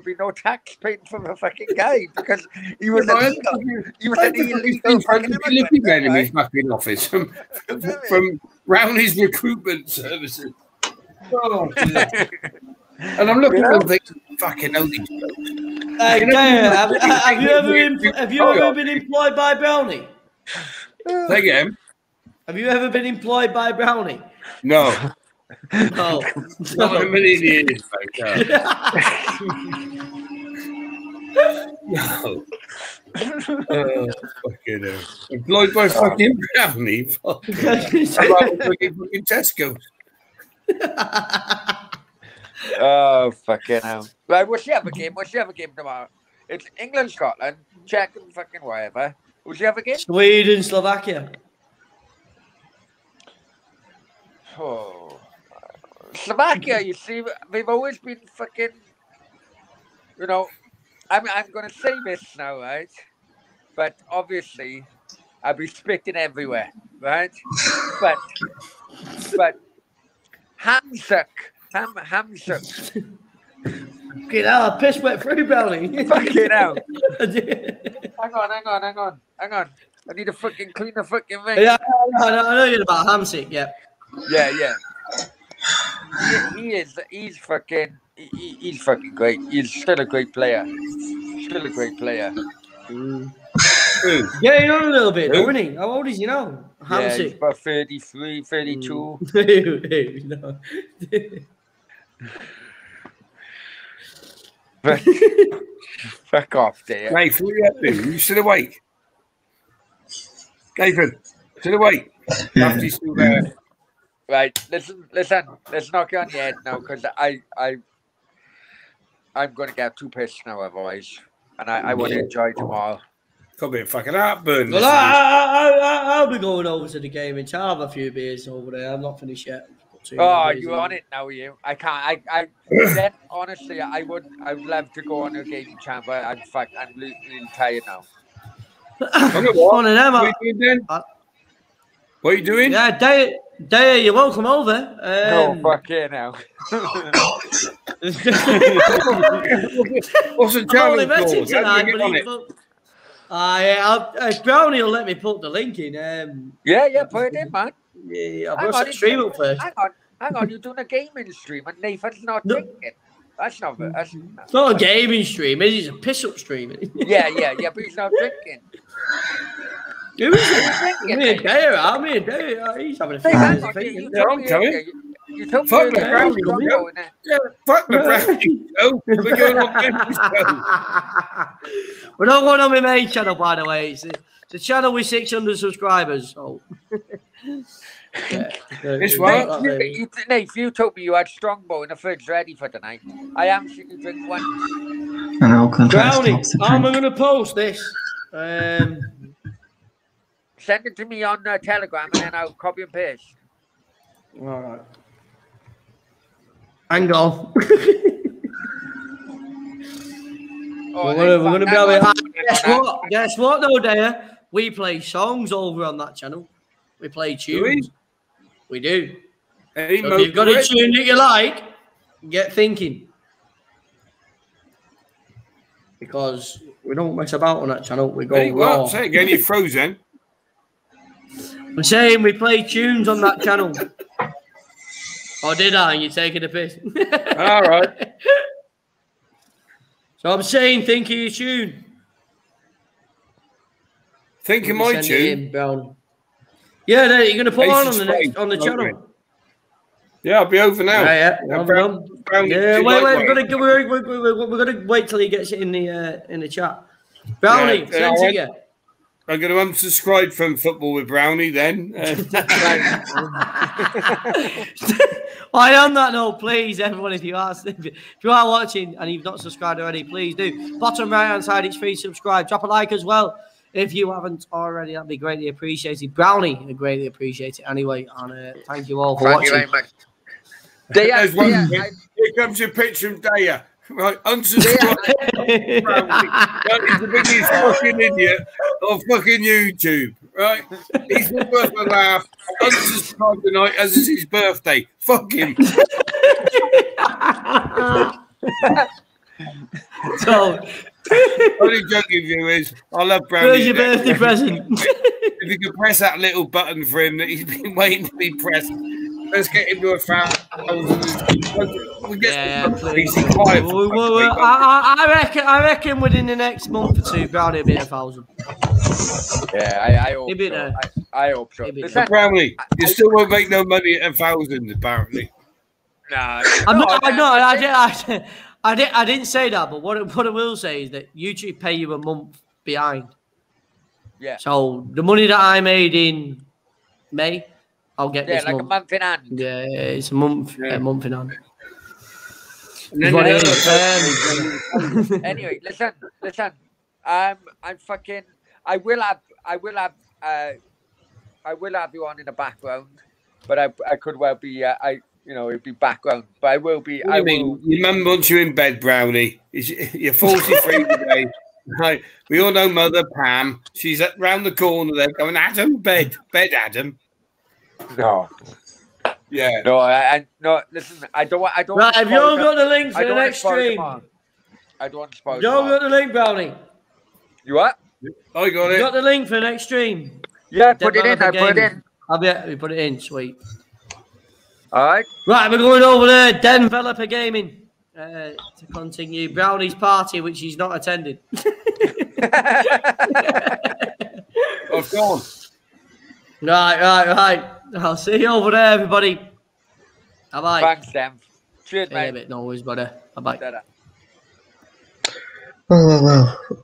be no tax paid from the fucking guy because he was illegal. He was an illegal fucking man in his fucking office from Brownie's recruitment services. Oh, and I'm looking at them thinking, fucking know these blokes. Have you ever been employed by Brownie? Say again. Have you ever been employed by Brownie? No. No. Not in a million years, mate. No. Fucking employed by fucking Brownie. Fucking Tesco's. Oh, fucking hell. Right, what's the other game? Tomorrow? It's England, Scotland, Czech, and fucking whatever. What's the other game? Sweden, Slovakia. Oh. Slovakia, you see, they've always been fucking, you know, I'm going to say this now, right? But obviously, I'll be spitting everywhere, right? But Hamsuk. Get out, piss wet through, Brownie. Fucking hell. Hang on. I need to fucking clean the fucking thing. Yeah, I know you're about Hamsik, yeah. Yeah. He's fucking great. He's still a great player. Getting on a little bit, isn't he? How old is he now? Yeah, he's about 33, 32. No. Fuck off, there. Hey, what are you up to? You still awake? Nathan, still awake? After he's still there. Right, listen. Let's knock it on the head now, because I'm going to get too pissed now otherwise, and I want to enjoy tomorrow. Could be a fucking heartburn. Well, I'll be going over to the game and I'll have a few beers over there. I'm not finished yet. Oh, you're on it now, you? I can't. Then honestly, I would love to go on a game chat, but I'm really tired now. One of them. What are you doing? What are you doing? Yeah, Daya, you're welcome over. Oh, fuck it now. What's the channel called? Brownie will let me put the link in. Yeah, put it in, man. Yeah, I'll set the stream up first. Hang on, you're doing a gaming stream and Nathan's not drinking. That's not. It's not a gaming stream, it's a piss up stream. Yeah, but he's not drinking. Who is it? Me and Daya, he's having a few beers, I think. I'm coming. You told Fuck me the Brownie. Fuck the Brownie. Oh, we're going on this show. We're not going on my main channel, by the way. It's a channel with 600 subscribers. So. This one? Nate, you told me you had Strongbow in the fridge ready for tonight. I haven't seen you drink one. I know, Brownie, I'm going to post this. Send it to me on Telegram and then I'll copy and paste. All right. Hang on. We're going to be able to... Guess what, though, Daya? We play songs over on that channel. We play tunes. We do. So if you've got a tune that you like, get thinking. Because we don't mess about on that channel. We go raw. Say again, you're frozen. I'm saying we play tunes on that channel. Oh, did I? You're taking a piss. All right. So I'm saying, think of your tune. Think of my tune. Yeah, you're going to put on the channel. Yeah, I'll be over now. Yeah. Wait. We're gonna wait till he gets it in the chat. Brownie, send it you. I'm going to unsubscribe from Football with Brownie then. Why on that note, please, everyone, if you are watching and you've not subscribed already, please do. Bottom right hand side, it's free. Subscribe. Drop a like as well if you haven't already. That'd be greatly appreciated. Brownie, I greatly appreciate it anyway. And thank you all for watching. Thank you very much. Here comes your picture from Daya. Right, unsubscribe. He's the biggest fucking idiot on fucking YouTube. Right? He's worth a laugh. Unsubscribe tonight as it's his birthday. Fuck him. So, only joking, viewers. I love Brownie. Where's your birthday present? If you could press that little button for him that he's been waiting to be pressed. Let's get him to 1,000. I reckon within the next month or two, Brownie will be 1,000. Yeah, I hope so. I hope so. Listen, Brownie, you still won't make no money at 1,000, apparently. No, I didn't say that, but what I will say is that YouTube pay you a month behind. Yeah. So the money that I made in May, I'll get this like month. A month in hand. Yeah, it's a month in hand. Anyway, listen. I'm fucking. I will have you on in the background, but I could well be. you know, it'd be background. But I will be. What do you mean? Your mum wants you in bed, Brownie. You're 43 today. Right. We all know Mother Pam. She's round the corner there going, Adam, bed, Adam. No. Yeah. No, no. Listen, I don't. Right, have you all got the link for the next stream? I don't want to spoil. You all got the link, Brownie? You what? I got it. You got the link for the next stream? Yeah, put it in. I put it in. We put it in. Sweet. All right. Right, we're going over there. Developer Gaming to continue Brownie's party, which he's not attending. I've gone. Right. I'll see you over there, everybody. Bye-bye. Thanks, Dem. Cheers, mate. No worries, brother. Bye-bye. Oh, well.